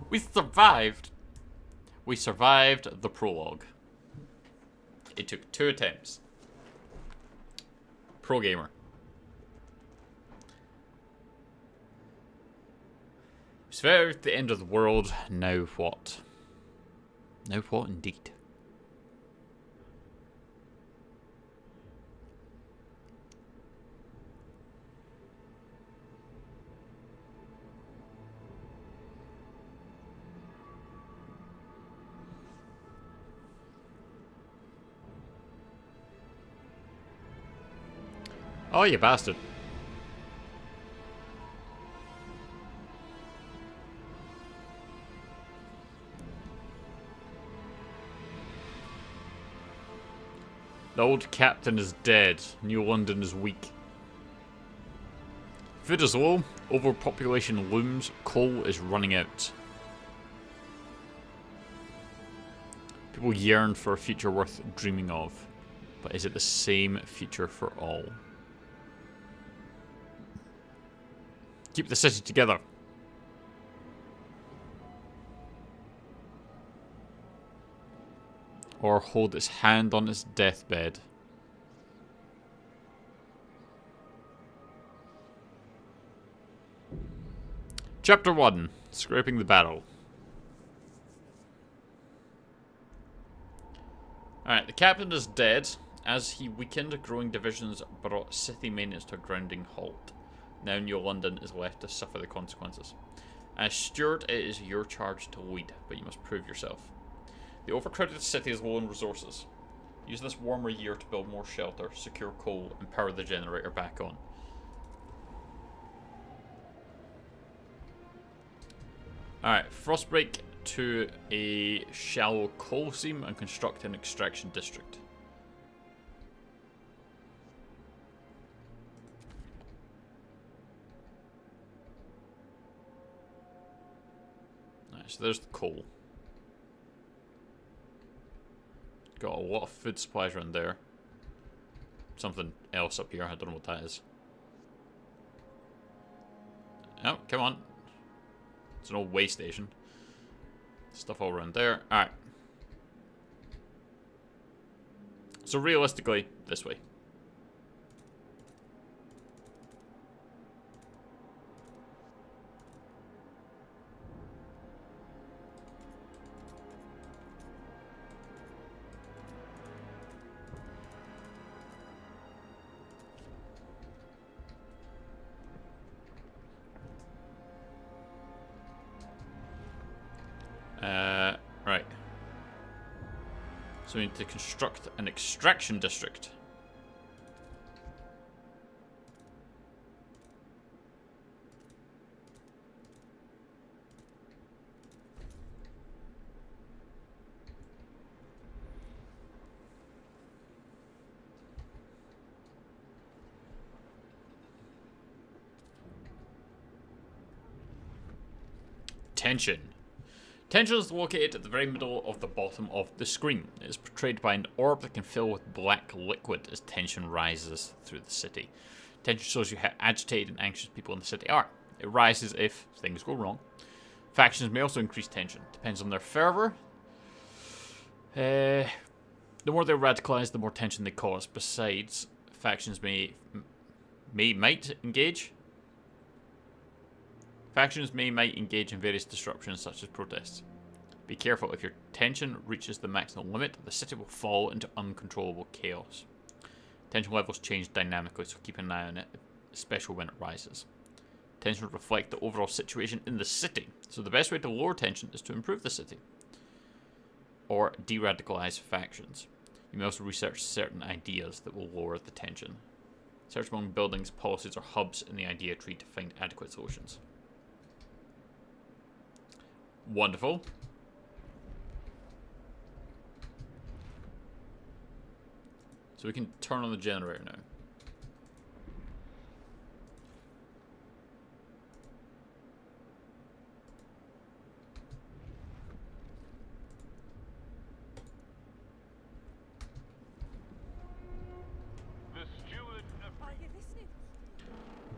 We survived! We survived the prologue. It took 2 attempts. Pro gamer. We survived the end of the world. Now what? Now what indeed? Oh, you bastard. The old captain is dead. New London is weak. Food is low. Overpopulation looms. Coal is running out. People yearn for a future worth dreaming of. But is it the same future for all? Keep the city together. Or hold its hand on its deathbed. Chapter 1. Scraping the Barrel. Alright, the captain is dead. As he weakened, growing divisions brought city maintenance to a grounding halt. Now New London is left to suffer the consequences. As steward, it is your charge to lead, but you must prove yourself. The overcrowded city is low on resources. Use this warmer year to build more shelter, secure coal, and power the generator back on. Alright, Frostbreak to a shallow coal seam and construct an extraction district. So there's the coal. Got a lot of food supplies around there. Something else up here, I don't know what that is. Oh, come on. It's an old way station. Stuff all around there. Alright. So realistically, this way. Right. So we need to construct an extraction district. Tension. Tension is located at the very middle of the bottom of the screen. It is portrayed by an orb that can fill with black liquid as tension rises through the city. Tension shows you how agitated and anxious people in the city are. It rises if things go wrong. Factions may also increase tension. Depends on their fervor. The more they radicalize, the more tension they cause. Besides, factions might engage. Factions might engage in various disruptions such as protests. Be careful, if your tension reaches the maximum limit, the city will fall into uncontrollable chaos. Tension levels change dynamically, so keep an eye on it, especially when it rises. Tension will reflect the overall situation in the city, so the best way to lower tension is to improve the city. Or de-radicalize factions. You may also research certain ideas that will lower the tension. Search among buildings, policies, or hubs in the idea tree to find adequate solutions. Wonderful. So we can turn on the generator now.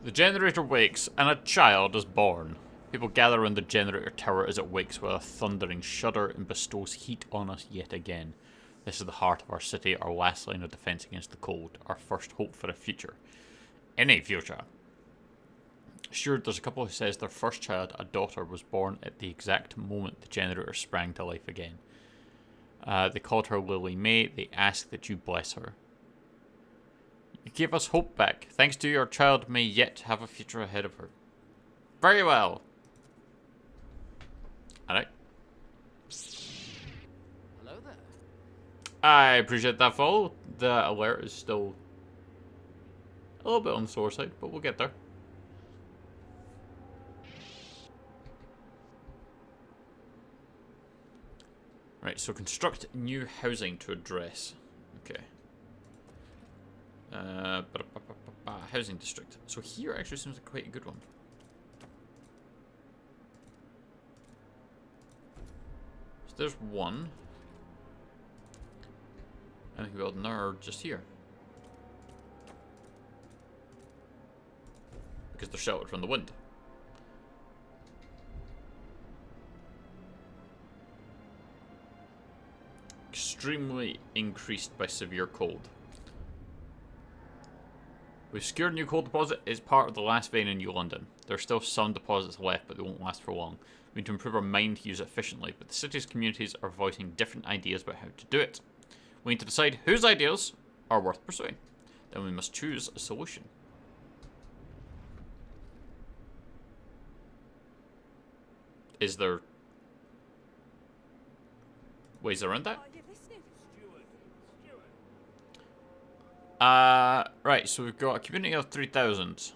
The generator wakes, and a child is born. People gather around the generator tower as it wakes with a thundering shudder and bestows heat on us yet again. This is the heart of our city, our last line of defense against the cold, our first hope for a future. Any future. Sure, there's a couple who says their first child, a daughter, was born at the exact moment the generator sprang to life again. They called her Lily May. They ask that you bless her. You gave us hope back. Thanks to you, our child may yet have a future ahead of her. Very well. Alright. Hello there. I appreciate that follow. The alert is still a little bit on the sore side, but we'll get there. Right, so construct new housing to address. Okay. Housing district. So here actually seems like quite a good one. So there's one. And we can build another just here. Because they're sheltered from the wind. Extremely increased by severe cold. We've secured a new coal deposit. It's part of the last vein in New London. There are still some deposits left, but they won't last for long. We need to improve our mine to use it efficiently, but the city's communities are voicing different ideas about how to do it. We need to decide whose ideas are worth pursuing. Then we must choose a solution. Is there ways around that? Right, so we've got a community of 3,000.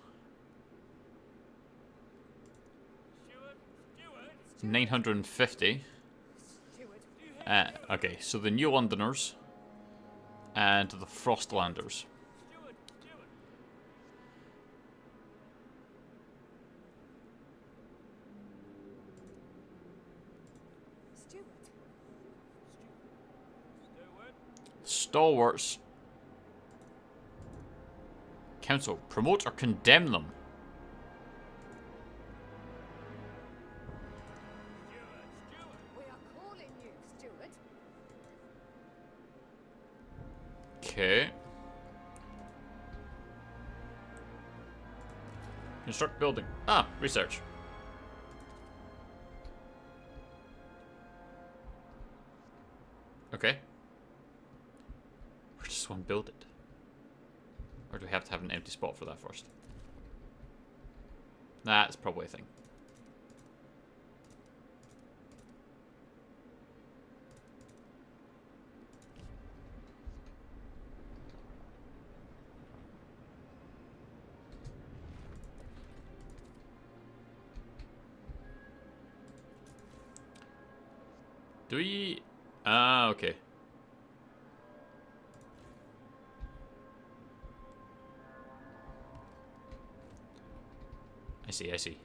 950. Okay, so the New Londoners and the Frostlanders. Stalwarts. Council, promote or condemn them. We are calling you, Stuart. Okay. Construct building. Ah, research. Okay. Where does one build it? Or do we have to have an empty spot for that first? That's probably a thing. Do we... Ah, okay. I see.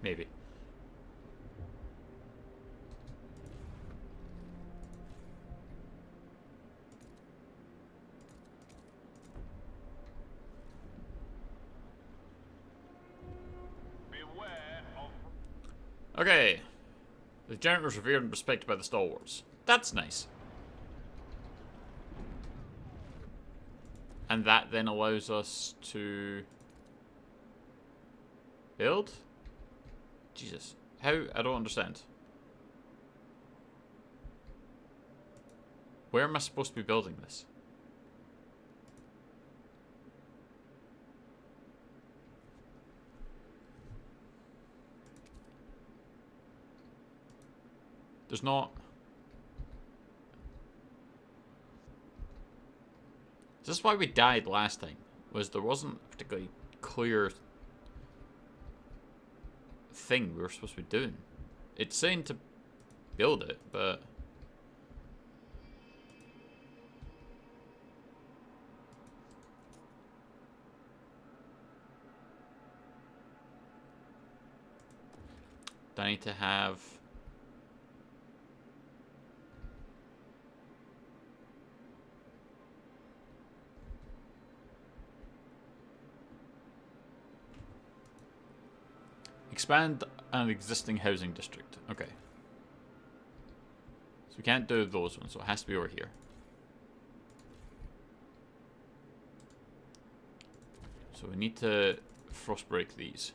Maybe. Okay. The generator is revered and respected by the stalwarts. That's nice. And that then allows us to build? Jesus. How? I don't understand. Where am I supposed to be building this? There's not... This is why we died last time, was there wasn't a particularly clear thing we were supposed to be doing. It's saying to build it, but... Do I need to have... Expand an existing housing district. Okay. So we can't do those ones, so it has to be over here. So we need to frost break these.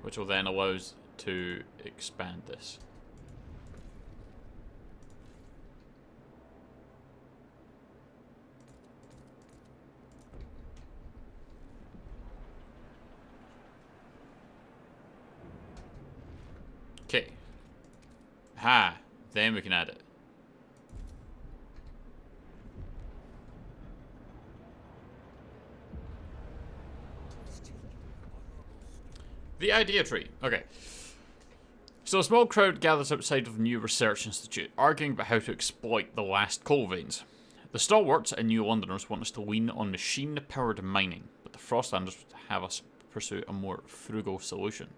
Which will then allow us to expand this. Okay. Ha! Then we can add it. The idea tree. Okay. So a small crowd gathers outside of the new research institute, arguing about how to exploit the last coal veins. The stalwarts and New Londoners want us to lean on machine-powered mining, but the Frostlanders have us pursue a more frugal solution.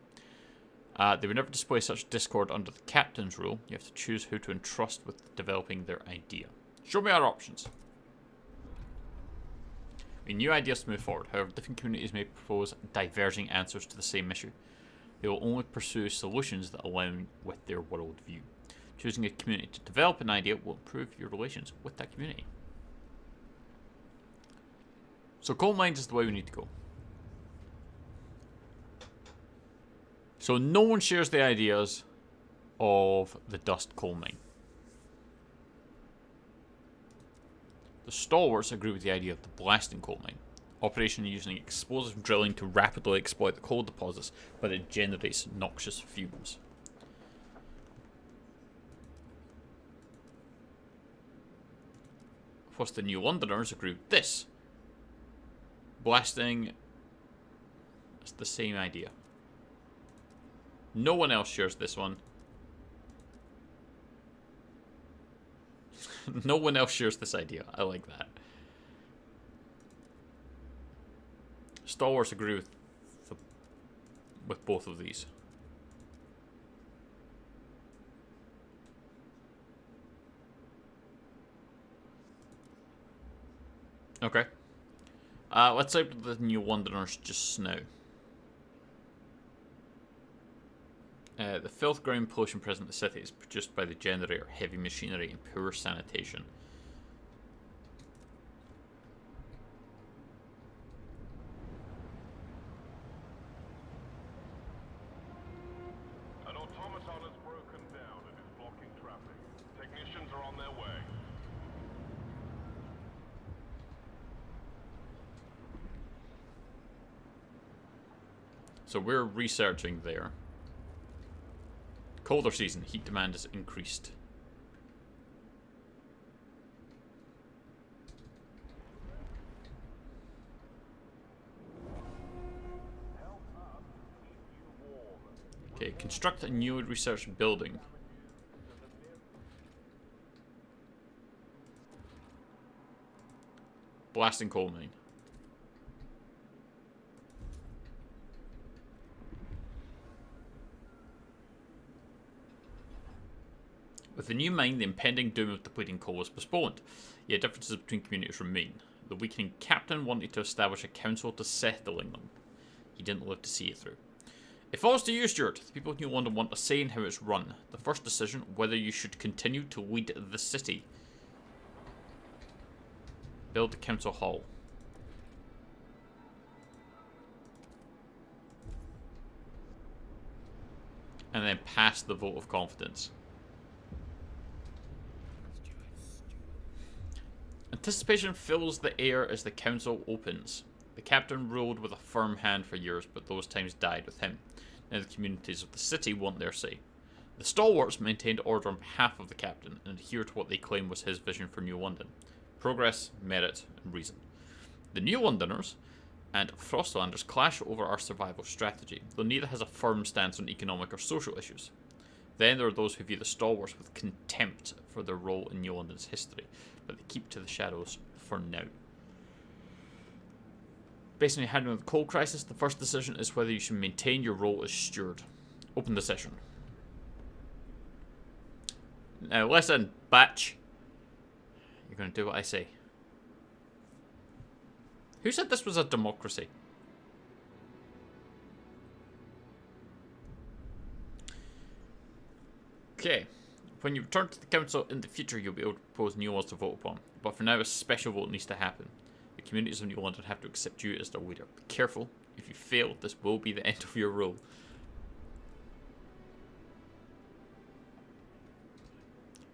They would never display such discord under the captain's rule. You have to choose who to entrust with developing their idea. Show me our options. We need new ideas to move forward. However, different communities may propose diverging answers to the same issue. They will only pursue solutions that align with their worldview. Choosing a community to develop an idea will improve your relations with that community. So coal mines is the way we need to go. So no one shares the ideas of the dust coal mine. The stalwarts agree with the idea of the blasting coal mine. Operation using explosive drilling to rapidly exploit the coal deposits, but it generates noxious fumes. Plus the New Londoners agree with this. Blasting is the same idea. No one else shares this one. No one else shares this idea. I like that. Stalwarts agree with both of these. Okay. Let's open the New Londoners just now. The filth, ground pollution present in the city is produced by the generator, heavy machinery, and poor sanitation. An automaton has broken down and is blocking traffic. Technicians are on their way. So we're researching there. Colder season, heat demand is increased. Okay, construct a new research building. Blasting coal mine. With the new mine, the impending doom of depleting coal was postponed, yet differences between communities remain. The weakening captain wanted to establish a council to settling them. He didn't live to see it through. It falls to you, Stuart. The people of New London want a say in how it's run. The first decision, whether you should continue to lead the city. Build the council hall. And then pass the vote of confidence. Anticipation fills the air as the council opens. The captain ruled with a firm hand for years, but those times died with him. Now the communities of the city want their say. The stalwarts maintained order on behalf of the captain and adhered to what they claimed was his vision for New London. Progress, merit, and reason. The New Londoners and Frostlanders clash over our survival strategy, though neither has a firm stance on economic or social issues. Then there are those who view the stalwarts with contempt for their role in New London's history, but they keep to the shadows for now. Based on your handling of the coal crisis, the first decision is whether you should maintain your role as steward. Open the session. Now listen, batch. You're going to do what I say. Who said this was a democracy? Okay. When you return to the council in the future, you'll be able to propose new laws to vote upon. But for now, a special vote needs to happen. The communities of New London have to accept you as their leader. Be careful. If you fail, this will be the end of your rule.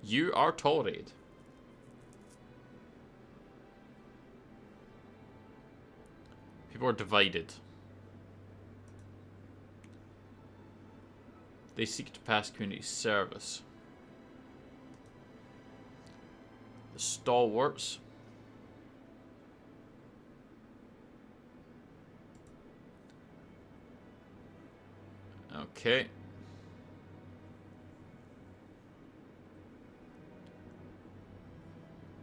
You are tolerated. People are divided. They seek to pass community service. The stalwarts. Okay.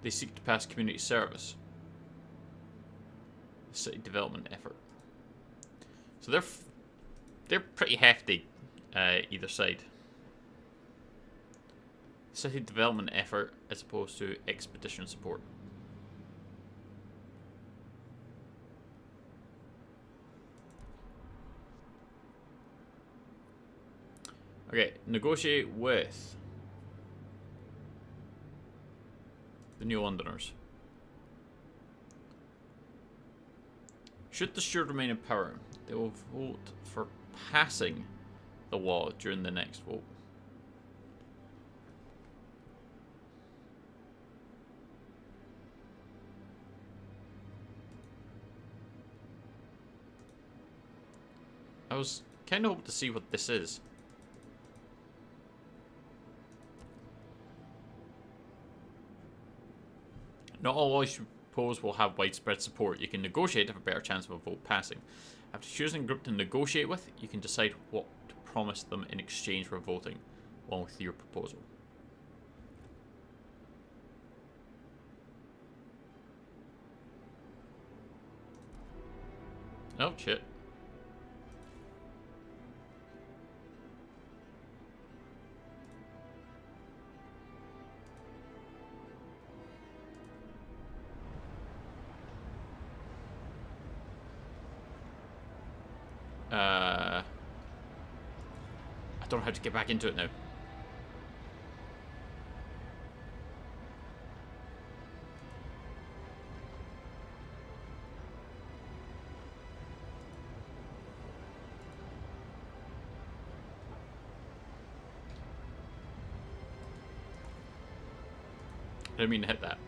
They seek to pass community service. The city development effort. So they're pretty hefty, either side. City development effort as opposed to expedition support. Okay, negotiate with the New Londoners. Should the steward remain in power, they will vote for passing the law during the next vote. I was kind of hoping to see what this is. Not all laws you propose will have widespread support. You can negotiate to have a better chance of a vote passing. After choosing a group to negotiate with, you can decide what to promise them in exchange for voting, along with your proposal. Oh, shit. I don't know how to get back into it now. I didn't mean to hit that.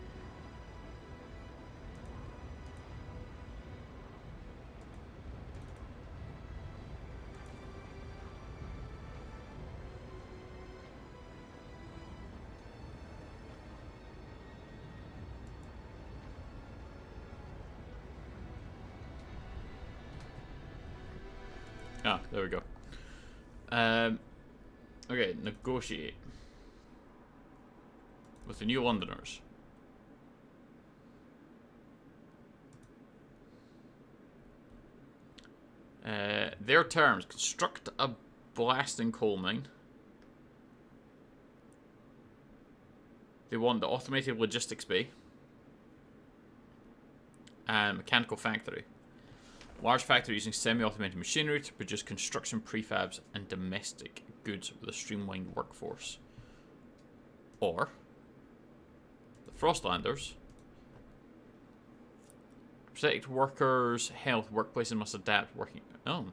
Ah, there we go. Okay, negotiate with the New Londoners. Their terms: construct a blasting coal mine. They want the automated logistics bay. and mechanical factory. Large factory using semi-automated machinery to produce construction prefabs and domestic goods with a streamlined workforce. Or the Frostlanders. Protect workers' health. Workplaces must adapt working. Oh.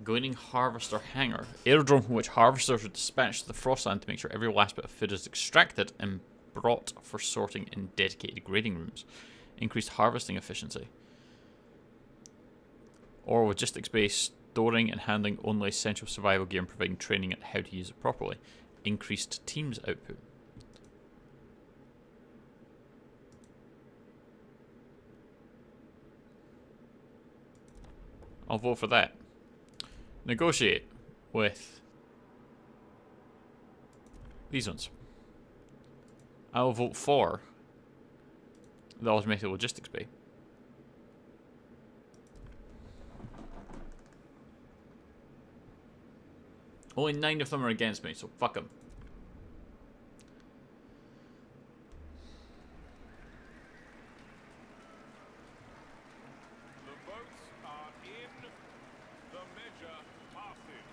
Gleaning harvester hangar. Aerodrome from which harvesters are dispatched to the Frostland to make sure every last bit of food is extracted and brought for sorting in dedicated grading rooms. Increased harvesting efficiency. Or logistics base, storing and handling only essential survival gear and providing training on how to use it properly. Increased teams output. I'll vote for that. Negotiate with these ones. I'll vote for the automated logistics bay. Only 9 of them are against me, so fuck them. The votes are in. The measure passes.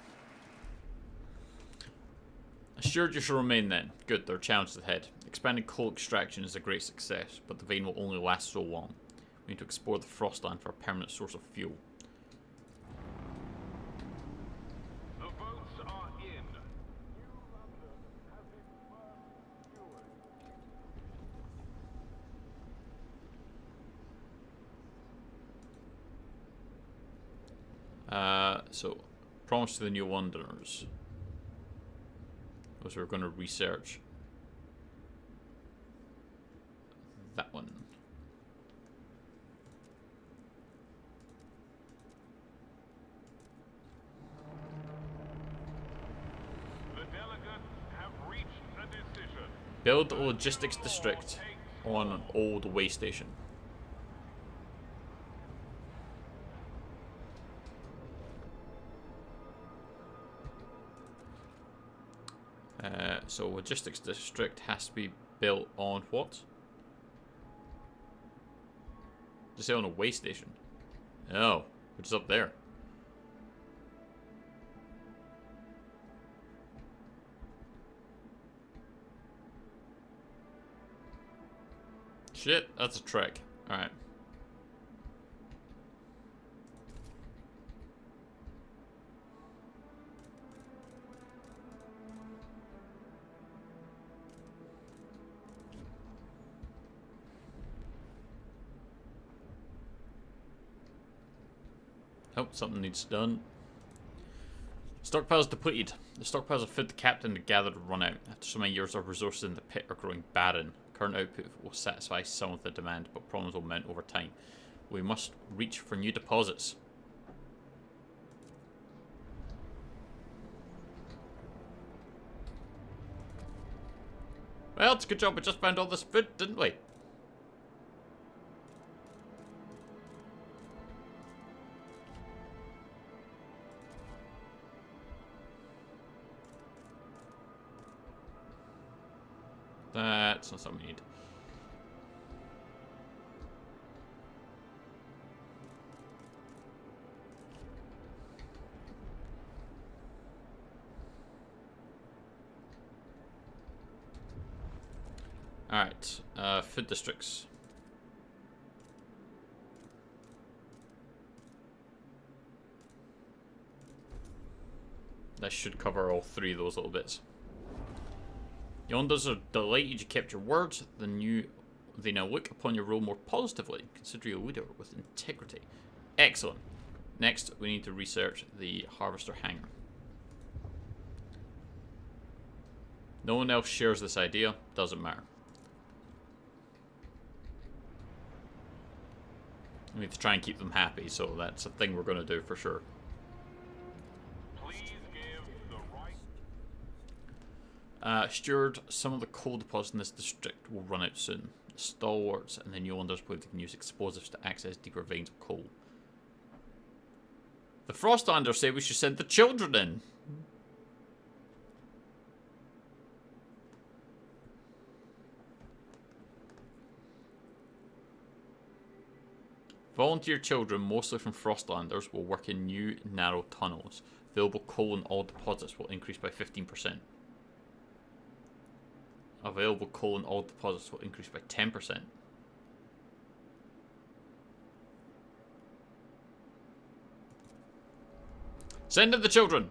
Assured you shall remain then. Good, there are challenges ahead. Expanding coal extraction is a great success, but the vein will only last so long. We need to explore the Frostland for a permanent source of fuel. The votes are in. New London has its first steward. So, promise to the New Londoners. Those we're going to research. That one. The delegates have reached a decision. Build a logistics district on an old way station. So logistics district has to be built on what? Just say on a way station. Oh, which is up there. Shit, that's a trek. Alright. Oh, something needs done. Stockpiles depleted. The stockpiles of food the captain had gathered have run out. After so many years, our resources in the pit are growing barren. Current output will satisfy some of the demand, but problems will mount over time. We must reach for new deposits. Well, it's a good job we just found all this food, didn't we? That's not something we need. Alright, food districts. That should cover all 3 of those little bits. Yonders are delighted you kept your words. They now look upon your role more positively. Consider you a leader with integrity. Excellent. Next, we need to research the harvester hangar. No one else shares this idea. Doesn't matter. We need to try and keep them happy, so that's a thing we're going to do for sure. Please give the right. Steward, some of the coal deposits in this district will run out soon. The stalwarts and the New Londoners believe they can use explosives to access deeper veins of coal. The Frostlanders say we should send the children in. Volunteer children, mostly from Frostlanders, will work in new, narrow tunnels. Available coal in all deposits will increase by 15%. Available coal in all deposits will increase by 10%. Send in the children!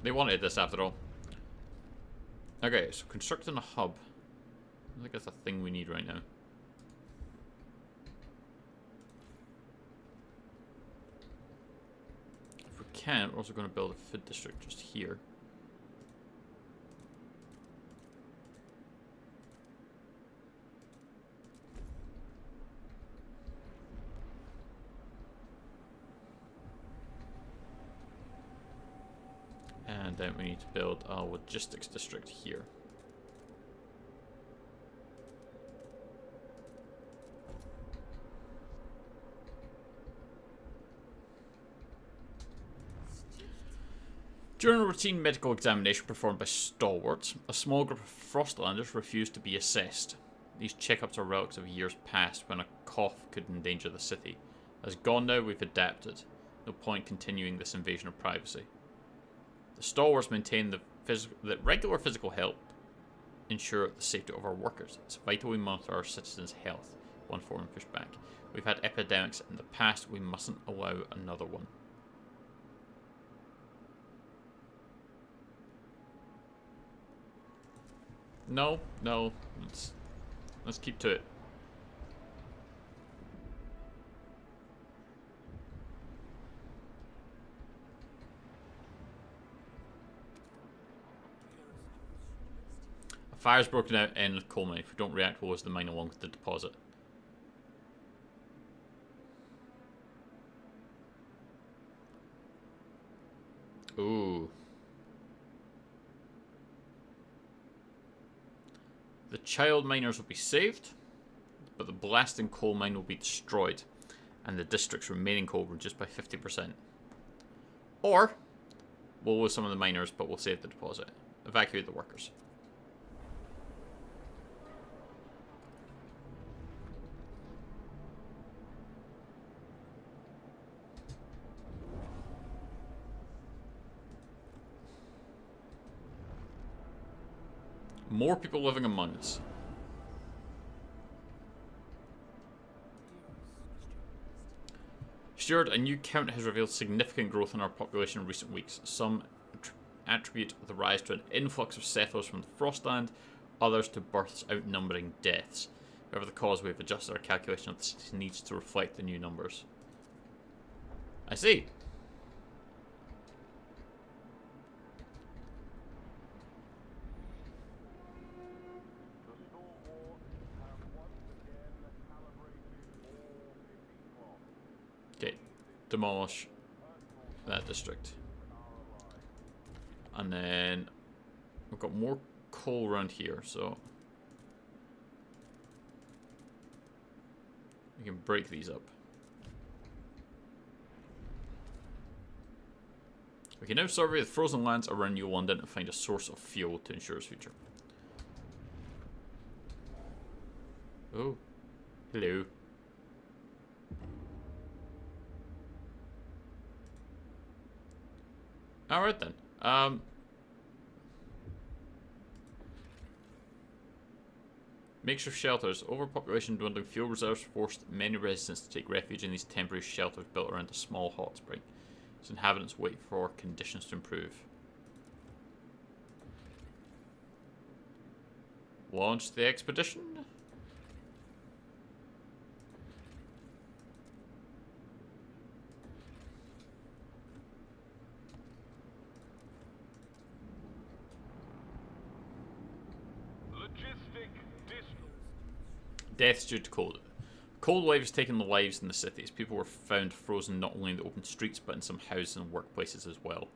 They wanted this after all. Okay, so constructing a hub. I think that's a thing we need right now. If we can, we're also going to build a food district just here. And then we need to build a logistics district here. During a routine medical examination performed by stalwarts, a small group of Frostlanders refused to be assessed. These checkups are relics of years past when a cough could endanger the city. As gone now, we've adapted. No point continuing this invasion of privacy. The stalwarts maintain that regular physical help ensure the safety of our workers. It's vital we monitor our citizens' health. One foreman pushed back. We've had epidemics in the past. We mustn't allow another one. No. Let's keep to it. A fire's broken out in the coal mine. If we don't react, we'll lose the mine along with the deposit. Ooh. The child miners will be saved, but the blasting coal mine will be destroyed, and the district's remaining coal reduced by 50%. Or, we'll lose some of the miners, but we'll save the deposit. Evacuate the workers. More people living among us. Steward, a new count has revealed significant growth in our population in recent weeks. Some attribute the rise to an influx of settlers from the Frostland, others to births outnumbering deaths. Whatever the cause, we've adjusted our calculation of the city's needs to reflect the new numbers. I see. Okay, demolish that district. And then we've got more coal around here, so we can break these up. We can now survey the frozen lands around New London and find a source of fuel to ensure its future. Oh, hello. Alright then. Makeshift shelters. Overpopulation, dwindling fuel reserves forced many residents to take refuge in these temporary shelters built around a small hot spring. Its inhabitants wait for conditions to improve. Launch the expedition. Deaths due to cold. Cold wave has taken the lives in the cities. People were found frozen not only in the open streets but in some houses and workplaces as well.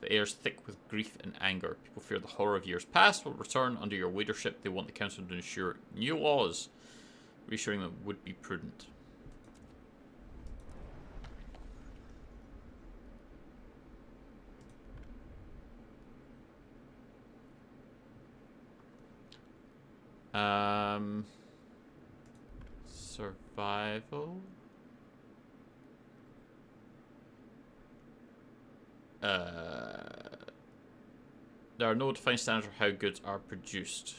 The air is thick with grief and anger. People fear the horror of years past will return under your leadership. They want the council to ensure new laws, reassuring them would be prudent. Survival. There are no defined standards for how goods are produced.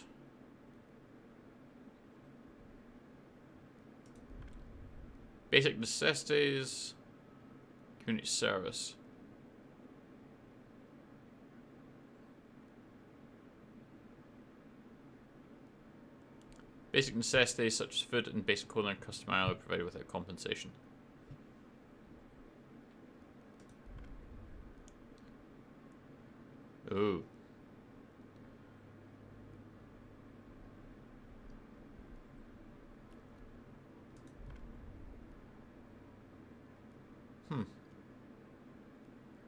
Basic necessities. Community service. Basic necessities such as food and basic clothing are customarily provided without compensation. Ooh.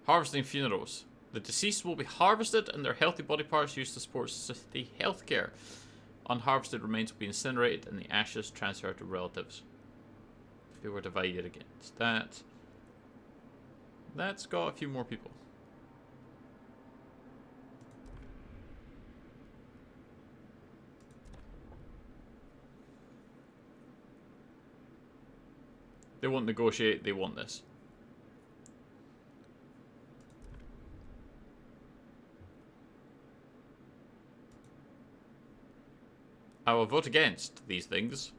Harvesting funerals. The deceased will be harvested and their healthy body parts used to support city healthcare. Unharvested remains will be incinerated and the ashes transferred to relatives. They were divided against that. That's got a few more people. They won't negotiate, they want this. I will vote against these things.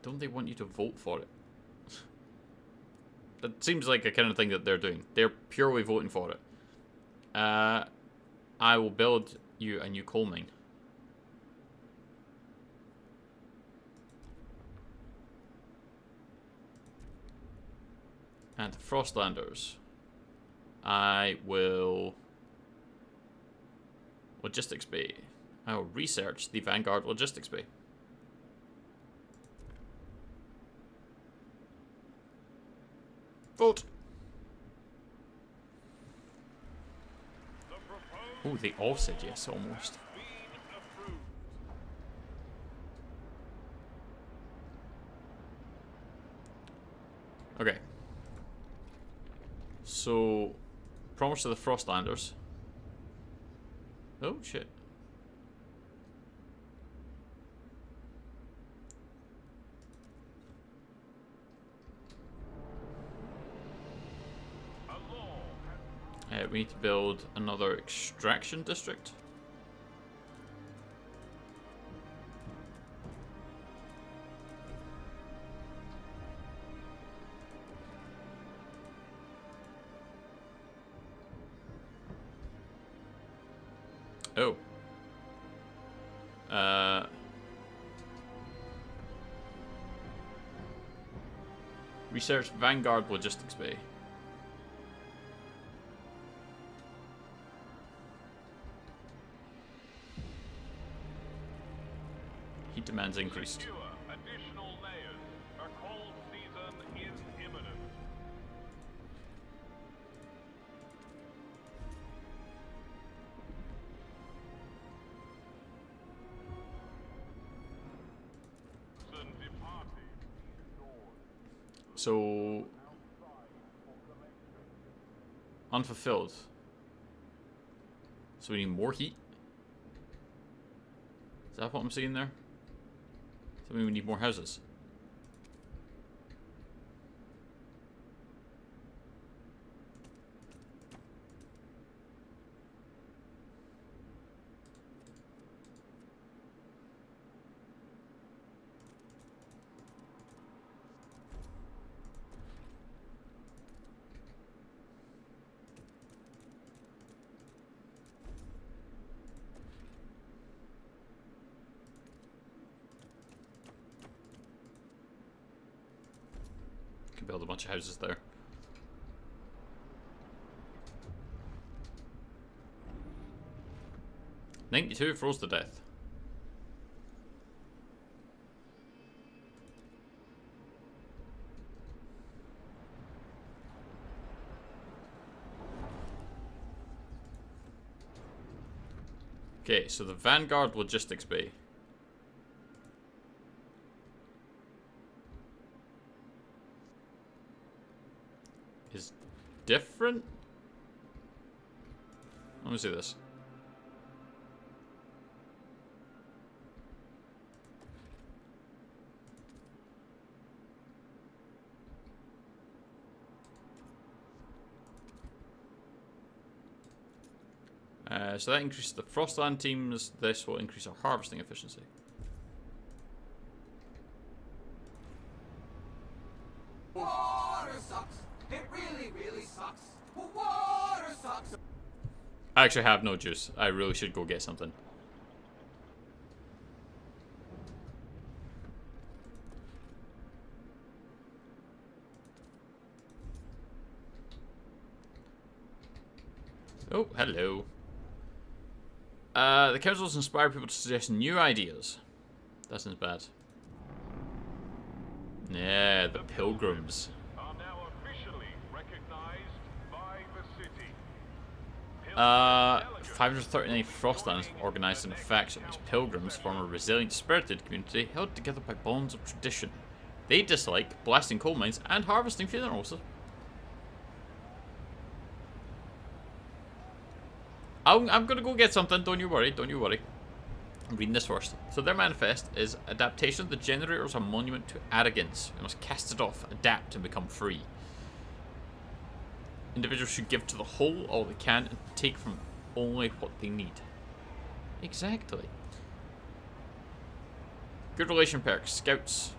Don't they want you to vote for it? That seems like a kind of thing that they're doing. They're purely voting for it. I will build you a new coal mine. And Frostlanders. I will... Logistics Bay. I will research the Vanguard Logistics Bay. Vote! Oh, they all said yes, almost. Okay. So, promise to the Frostlanders. Oh, shit. We need to build another extraction district. Oh. Research Vanguard Logistics Bay. Heat demands increased. Additional layers. A cold season is imminent. So unfulfilled. So we need more heat. Is that what I'm seeing there? Does that mean we need more houses? Can build a bunch of houses there. "92 froze to death." Okay, so the Vanguard Logistics Bay. Is different? Let me see this. So that increases the Frostland teams. This will increase our harvesting efficiency. Water sucks. It really, really sucks. Water sucks. I actually have no juice. I really should go get something. Oh, hello. The council's inspired people to suggest new ideas. That sounds bad. Yeah, the pilgrims. Are now officially recognized by the city. 539 Frostlands organized in a faction. These pilgrims form a resilient, spirited community held together by bonds of tradition. They dislike blasting coal mines and harvesting funerals. I'm gonna go get something, don't you worry, don't you worry. I'm reading this first. So their manifest is adaptation. The generator is a monument to arrogance. We must cast it off, adapt, and become free. Individuals should give to the whole all they can and take from only what they need. Exactly. Good relation perks. Scouts.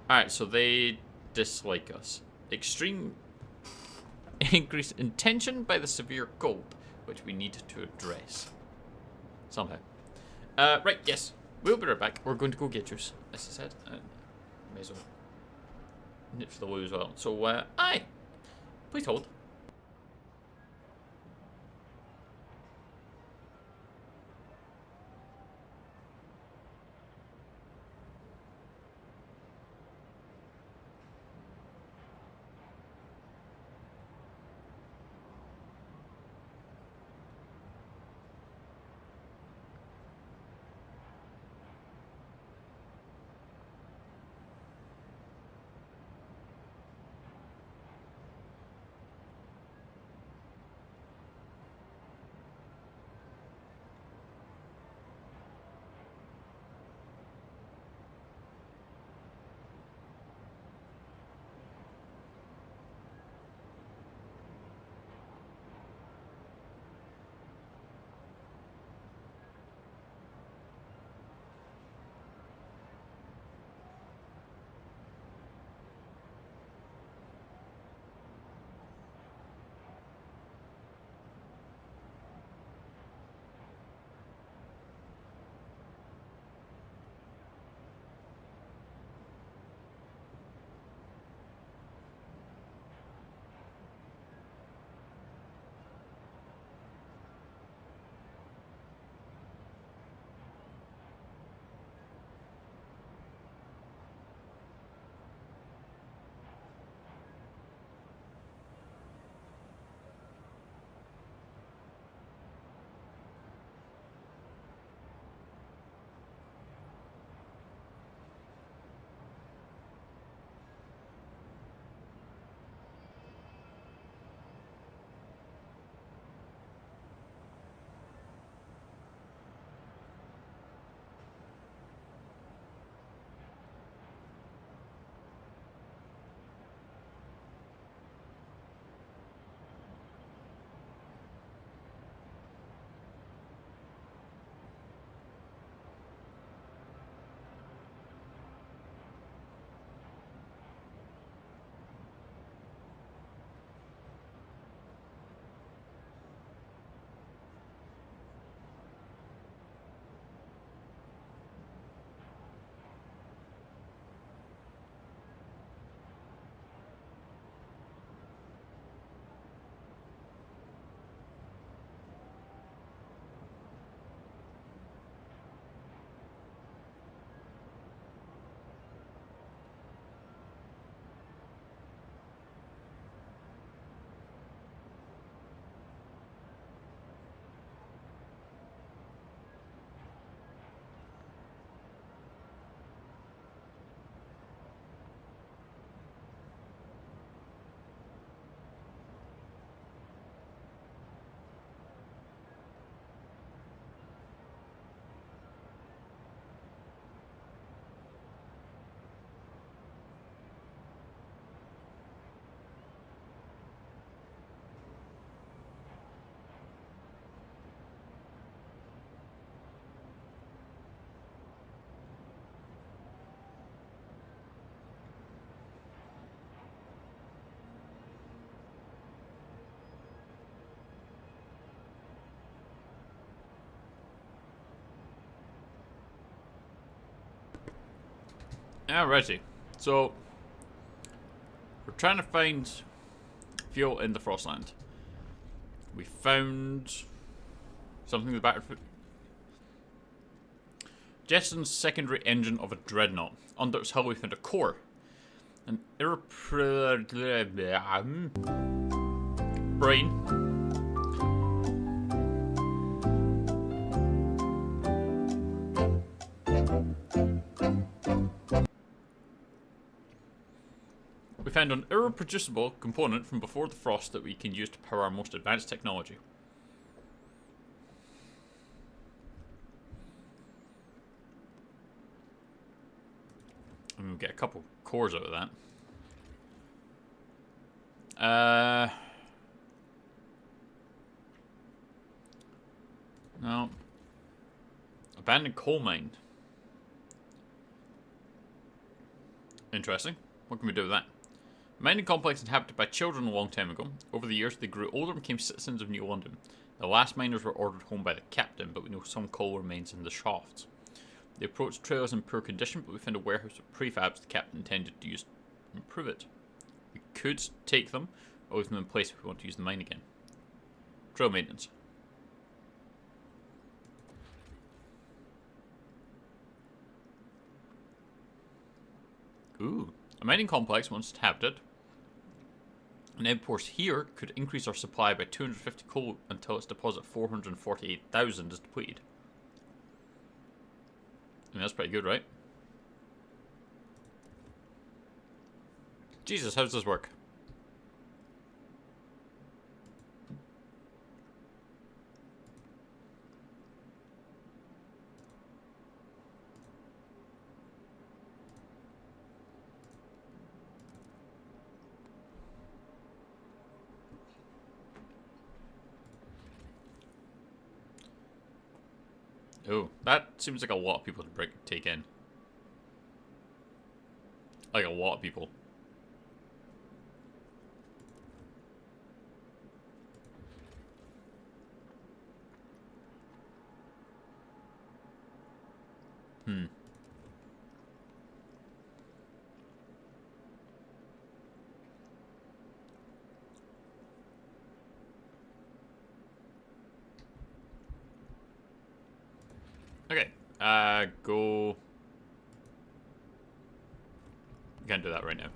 Alright, so they dislike us. Extreme increase in tension by the severe cold, which we need to address. Somehow. Right, yes. We'll be right back. We're going to go get juice, as I said. May as well nip for the loo as well. So, aye. Please hold. Alrighty. So, we're trying to find fuel in the Frostland. We found something in the back. Jetson's secondary engine of a dreadnought. Under its hull we found a core. An brain. We found an irreproducible component from before the frost that we can use to power our most advanced technology. And we'll get a couple cores out of that. No. Abandoned coal mine. Interesting. What can we do with that? A mining complex inhabited by children a long time ago. Over the years, they grew older and became citizens of New London. The last miners were ordered home by the captain, but we know some coal remains in the shafts. The approach trail is in poor condition, but we found a warehouse of prefabs the captain intended to use to improve it. We could take them, or leave them in place if we want to use the mine again. Trail maintenance. Ooh. A mining complex, once inhabited, an outpost here could increase our supply by 250 coal until its deposit 448,000 is depleted. I mean, that's pretty good, right? Jesus, how does this work? Oh, that seems like a lot of people to take in. Like a lot of people. Okay, go. We can't do that right now.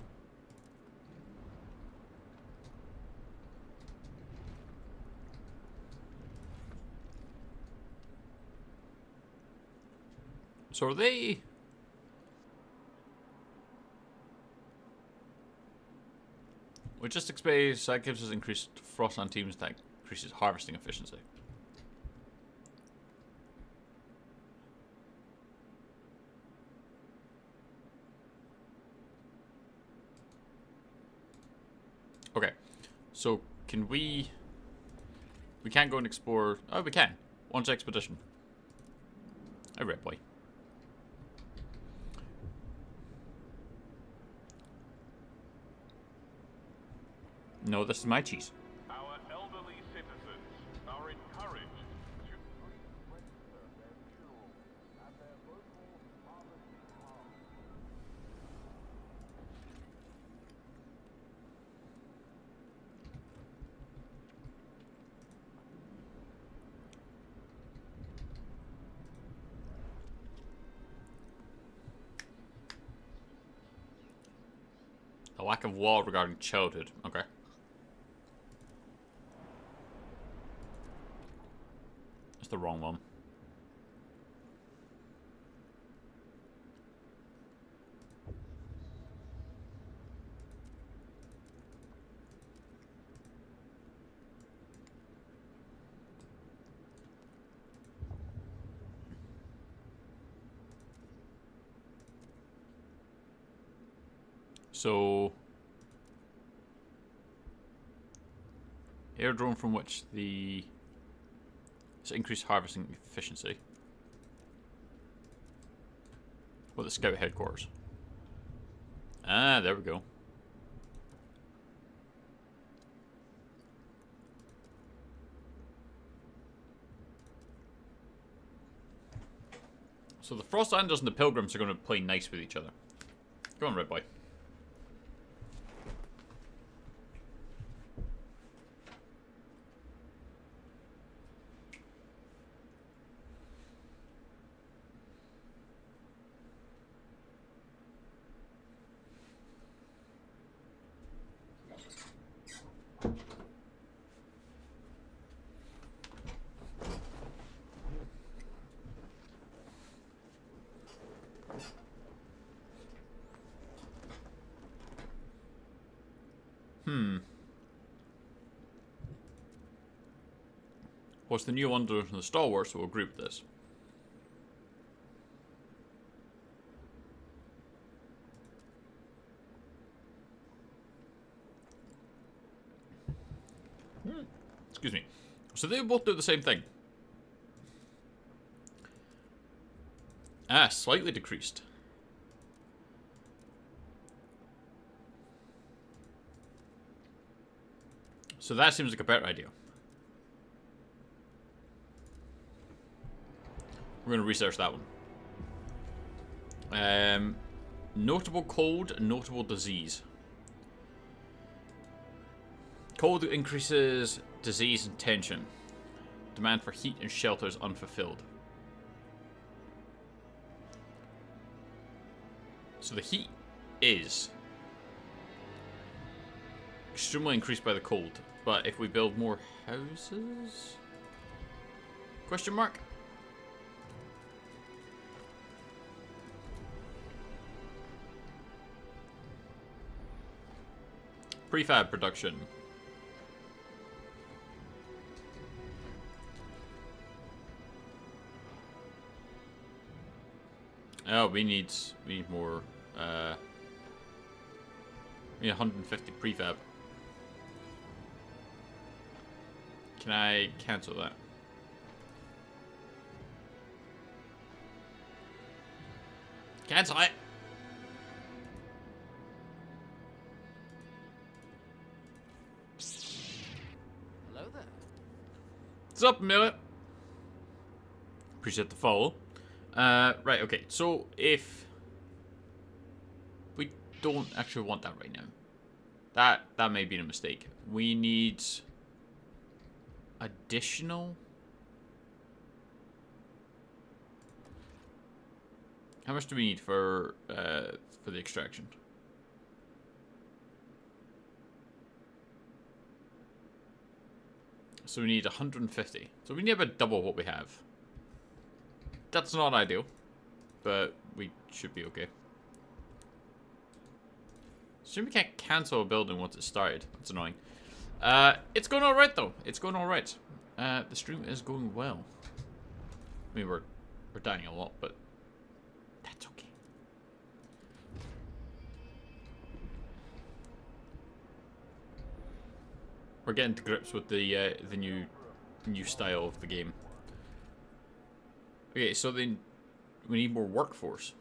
So are they? Logistics base, that gives us increased frost on teams, that increases harvesting efficiency. Okay, so can we can't go and explore. Oh, we can. Launch expedition. A red boy. No, this is my cheese. Our elderly citizens are encouraged to pre-register their fuel at their local pharmacy farm. A lack of law regarding childhood. Okay. That's the wrong one. So, air drone from which the increased harvesting efficiency. What, the scout headquarters? Ah, there we go. So the Frostlanders and the Pilgrims are going to play nice with each other. Go on, red boy. What's the new wonder in the stalwarts will agree with this? Excuse me. So they both do the same thing. Ah, slightly decreased. So that seems like a better idea. We're going to research that one. Notable cold, notable disease. Cold increases disease and tension. Demand for heat and shelter is unfulfilled. So the heat is extremely increased by the cold. But if we build more houses? Question mark? Prefab production. Oh, we need more. We need 150 prefab. Can I cancel that? Cancel it. Hello there. What's up, Millet? Appreciate the follow. Right, okay. So if we don't actually want that right now, that may be a mistake. We need additional. How much do we need for the extraction? So we need 150. So we need about double what we have. That's not ideal, but we should be okay. Assume we can't cancel a building once it's started. That's annoying. It's going alright though. It's going alright. The stream is going well. I mean, we're dying a lot, but that's okay. We're getting to grips with the new style of the game. Okay, so then we need more workforce.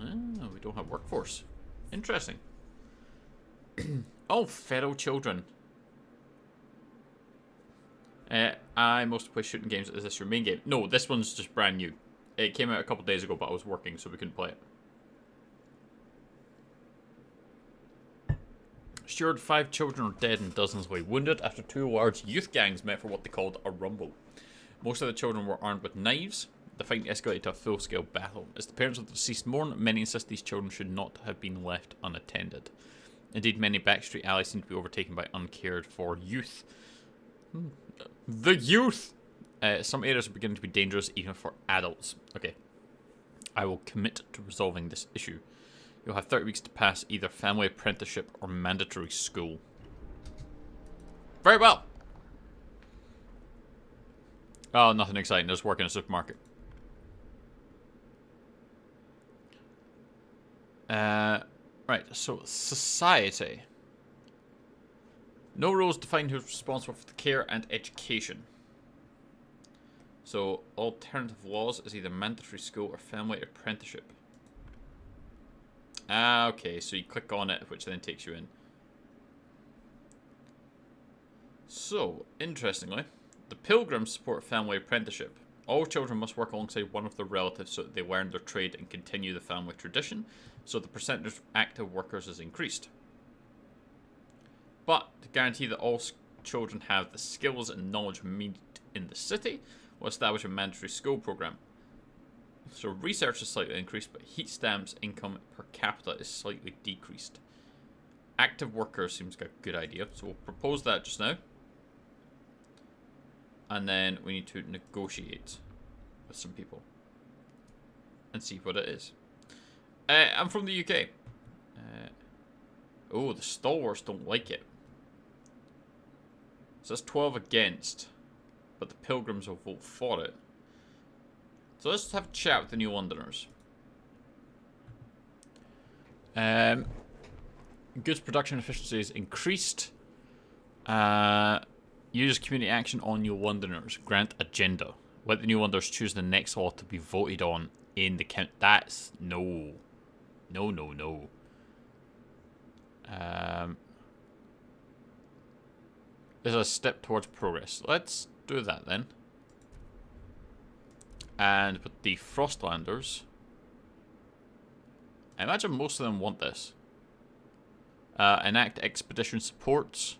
Ah, we don't have workforce. Interesting. Oh, feral children. I mostly play shooting games. Is this your main game? No, this one's just brand new. It came out a couple days ago, but I was working, so we couldn't play it. Assured 5 children are dead and dozens lay wounded after 2 large youth gangs met for what they called a rumble. Most of the children were armed with knives. The fight escalated to a full-scale battle. As the parents of the deceased mourn, many insist these children should not have been left unattended. Indeed, many backstreet alleys seem to be overtaken by uncared-for youth. The youth! Some areas are beginning to be dangerous even for adults. Okay. I will commit to resolving this issue. You'll have 30 weeks to pass either family apprenticeship or mandatory school. Very well! Oh, nothing exciting. Just work in a supermarket. Right, so society. No rules define who's responsible for the care and education. So, alternative laws is either mandatory school or family apprenticeship. Ah, okay, so you click on it, which then takes you in. So, interestingly, the Pilgrims support family apprenticeship. All children must work alongside one of their relatives so that they learn their trade and continue the family tradition, so the percentage of active workers is increased. But to guarantee that all children have the skills and knowledge needed in the city, we'll establish a mandatory school program. So research is slightly increased, but heat stamps income per capita is slightly decreased. Active workers seems like a good idea, so we'll propose that just now. And then we need to negotiate with some people and see what it is. I'm from the UK. Oh, the stalwarts don't like it. So that's 12 against, but the pilgrims will vote for it. So let's have a chat with the New Londoners. Goods production efficiency is increased. Use community action on New Londoners. Grant agenda. Let the New Londoners choose the next law to be voted on in the count. That's no. No, no, no. There's a step towards progress. Let's do that then. And with the Frostlanders, I imagine most of them want this. Enact expedition supports.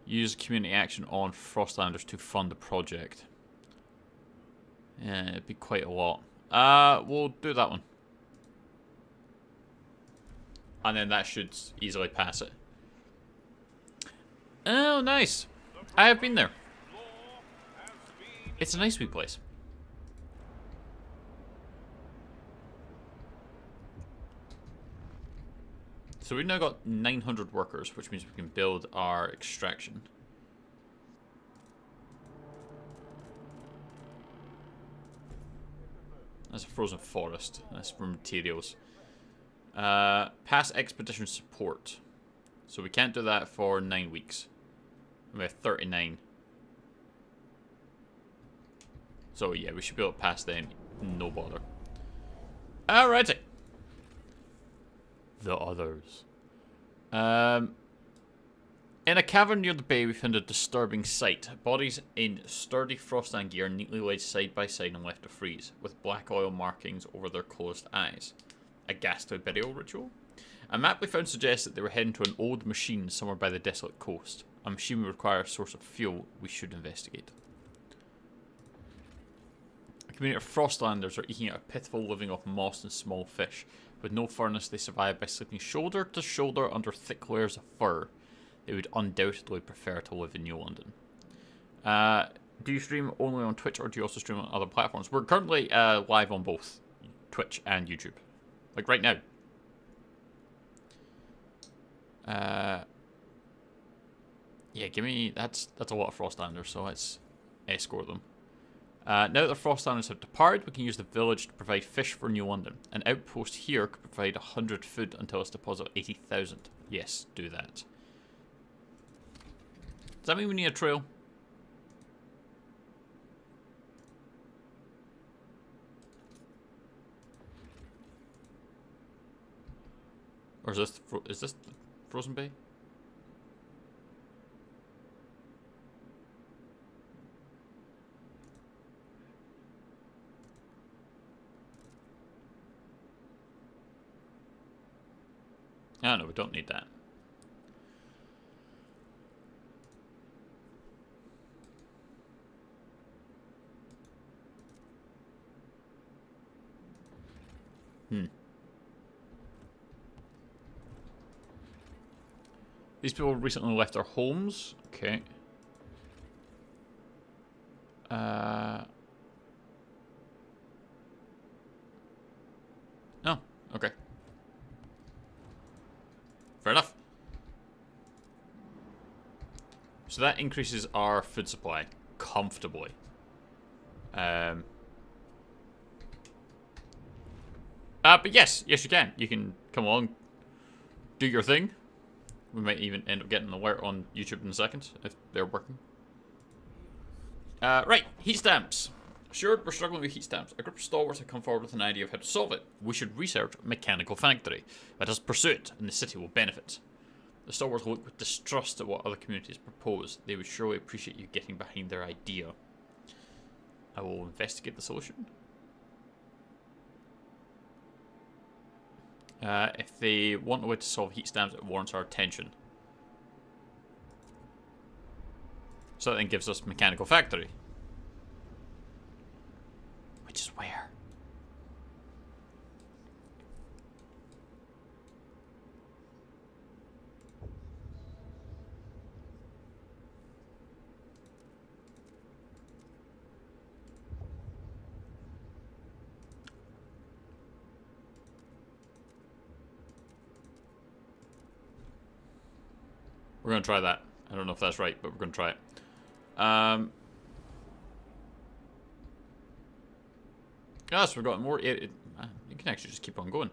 Use community action on Frostlanders to fund the project. Yeah, it'd be quite a lot. We'll do that one. And then that should easily pass it. Oh, nice. I have been there. It's a nice wee place. So we've now got 900 workers, which means we can build our extraction. That's a frozen forest. That's for materials. Pass expedition support. So we can't do that for 9 weeks. We have 39. So yeah, we should be able to pass then. No bother. Alrighty. The others. In a cavern near the bay, we found a disturbing sight. Bodies in sturdy frostland gear neatly laid side by side and left to freeze, with black oil markings over their closed eyes. A ghastly burial ritual? A map we found suggests that they were heading to an old machine somewhere by the desolate coast. A machine would require a source of fuel we should investigate. A community of Frostlanders are eking out a pitiful living off moss and small fish. With no furnace, they survive by sleeping shoulder to shoulder under thick layers of fur. They would undoubtedly prefer to live in New London. Do you stream only on Twitch or do you also stream on other platforms? We're currently live on both Twitch and YouTube. Like right now. Yeah, give me... That's a lot of Frostlanders, so let's escort them. Now that the Frostlanders have departed, we can use the village to provide fish for New London. An outpost here could provide 100 food until its deposit of 80,000. Yes, do that. Does that mean we need a trail? Or is this the Frozen Bay? Oh no, we don't need that. These people recently left their homes. Okay. Oh, okay. Fair enough. So that increases our food supply comfortably. But yes, you can. You can come along, do your thing. We might even end up getting an alert on YouTube in a second if they're working. Right, heat stamps. Sure, we're struggling with heat stamps. A group of stalwarts have come forward with an idea of how to solve it. We should research a mechanical factory. Let us pursue it, and the city will benefit. The Star Wars look with distrust at what other communities propose. They would surely appreciate you getting behind their idea. I will investigate the solution. If they want a way to solve heat stamps, it warrants our attention. So that then gives us Mechanical Factory. Which is where? We're going to try that. I don't know if that's right, but we're going to try it. Yes, we've got more. You can actually just keep on going.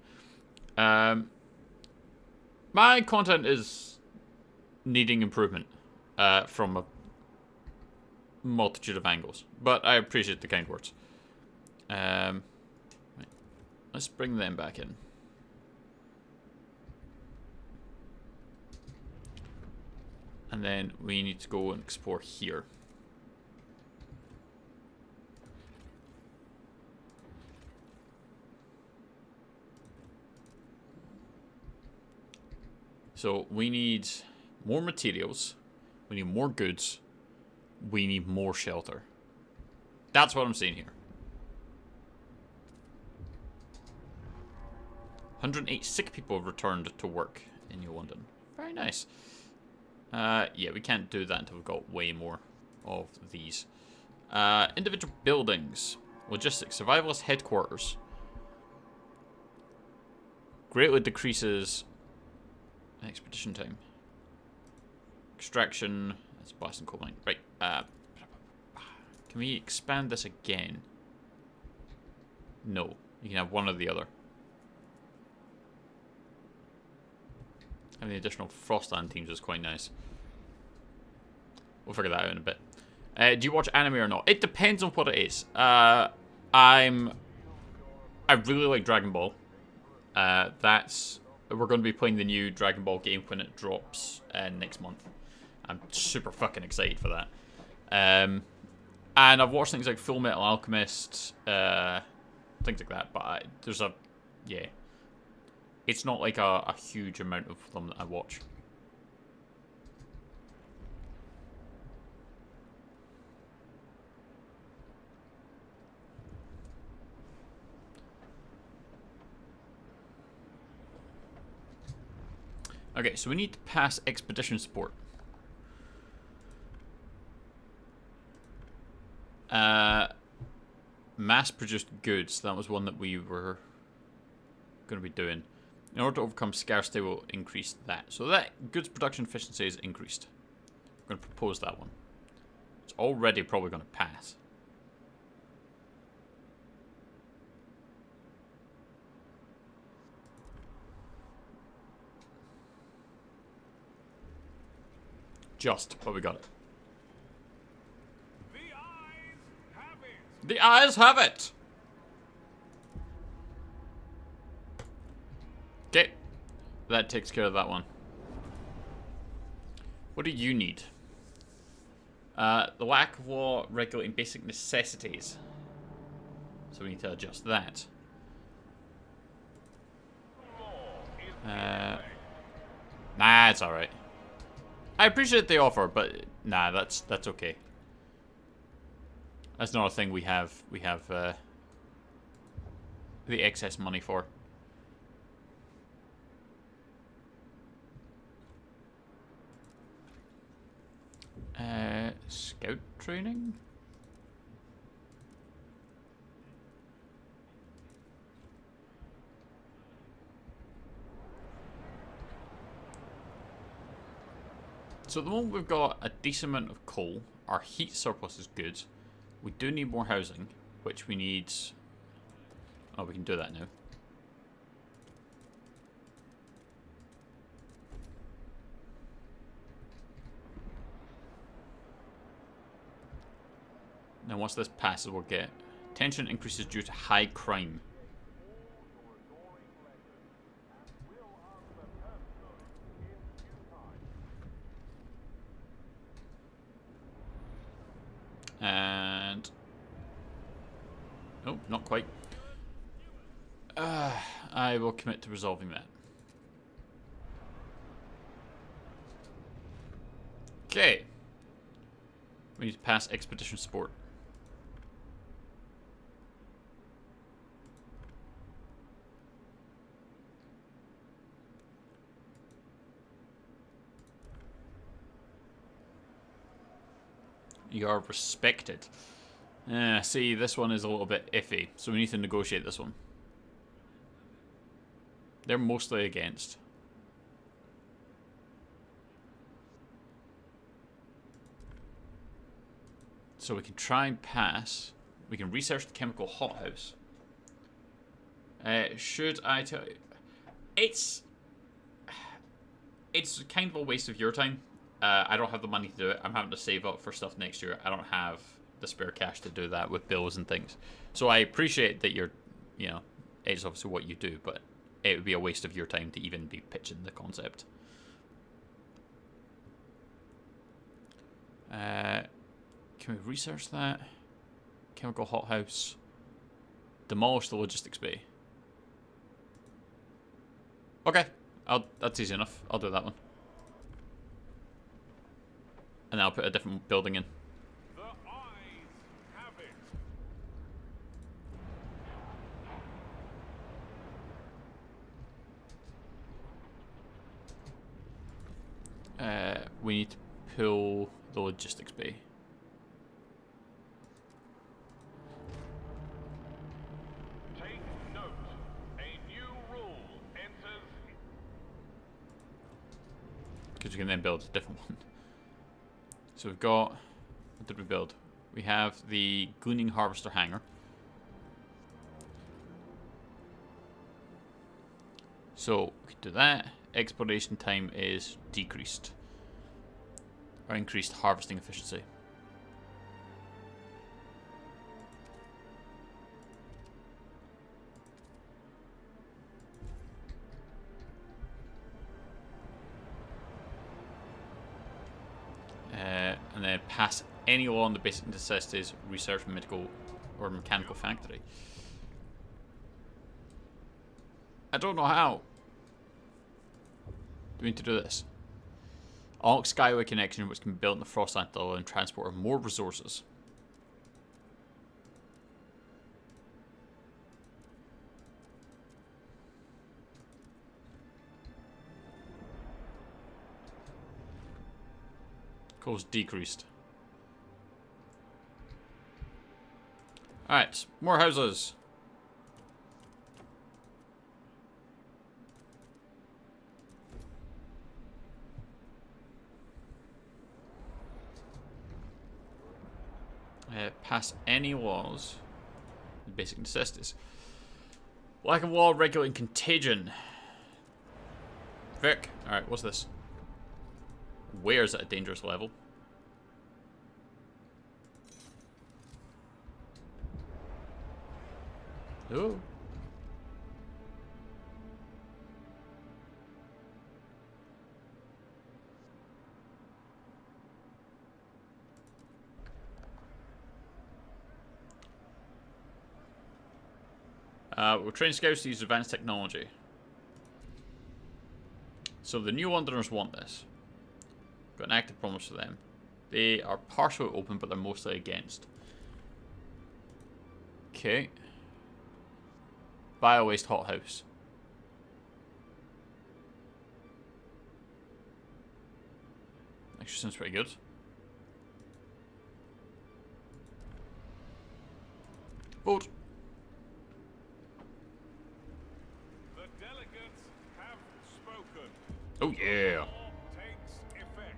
My content is needing improvement from a multitude of angles, but I appreciate the kind words. Right. Let's bring them back in. And then we need to go and explore here. So we need more materials, we need more goods, we need more shelter. That's what I'm saying here. 108 sick people returned to work in New London. Very nice. Yeah, we can't do that until we've got way more of these. Individual buildings. Logistics. Survivalist headquarters. Greatly decreases expedition time. Extraction. That's blasting coal mine. Right. Can we expand this again? No. You can have one or the other. Having the additional Frostland teams is quite nice. We'll figure that out in a bit. Do you watch anime or not? It depends on what it is. I really like Dragon Ball. We're going to be playing the new Dragon Ball game when it drops next month. I'm super fucking excited for that. And I've watched things like Full Metal Alchemist, things like that. But yeah. It's not like a huge amount of them that I watch. Okay, so we need to pass expedition support. Mass-produced goods. That was one that we were going to be doing. In order to overcome scarcity, we'll increase that. So that goods production efficiency is increased. I'm going to propose that one. It's already probably going to pass. Just, but we got it. The eyes have it. The eyes have it! Okay. That takes care of that one. What do you need? The lack of law regulating basic necessities. So we need to adjust that. Nah, it's alright. I appreciate the offer, but nah, that's okay. That's not a thing we have the excess money for. Scout training? So at the moment we've got a decent amount of coal. Our heat surplus is good. We do need more housing, which we need... Oh, we can do that now. Now once this passes, we'll get... Tension increases due to high crime. Oh, not quite. I will commit to resolving that. Okay. We need to pass expedition support. You are respected. See, this one is a little bit iffy, so we need to negotiate this one. They're mostly against. So we can try and pass. We can research the chemical hothouse. Should I tell you? It's kind of a waste of your time. I don't have the money to do it. I'm having to save up for stuff next year. I don't have the spare cash to do that with bills and things. So I appreciate that you're, you know, it's obviously what you do, but it would be a waste of your time to even be pitching the concept. Can we research that? Chemical hothouse. Demolish the logistics bay. Okay, that's easy enough. I'll do that one. And then I'll put a different building in. The eyes have it. We need to pull the logistics bay. Take note. A new rule enters. Because we can then build a different one. So we've got, what did we build? We have the Gleaning Harvester hangar. So we can do that. Exploration time is decreased. Or increased harvesting efficiency. And then pass any law on the basic necessities, research, medical, or mechanical factory. I don't know how. Do we need to do this? Unlock Skyway connection, which can be built in the Frostland to allow and transport more resources. Cost decreased. Alright, more houses. Pass any laws. Basic necessities. Lack of law regulating contagion. Vic. Alright, what's this? Where is it a dangerous level? Oh. We're training scouts to use advanced technology. So the New Londoners want this. Got an active promise for them. They are partially open, but they're mostly against. Okay. Bio-waste hothouse. Actually sounds pretty good. Vote. The delegates have spoken. Oh yeah. Law takes effect.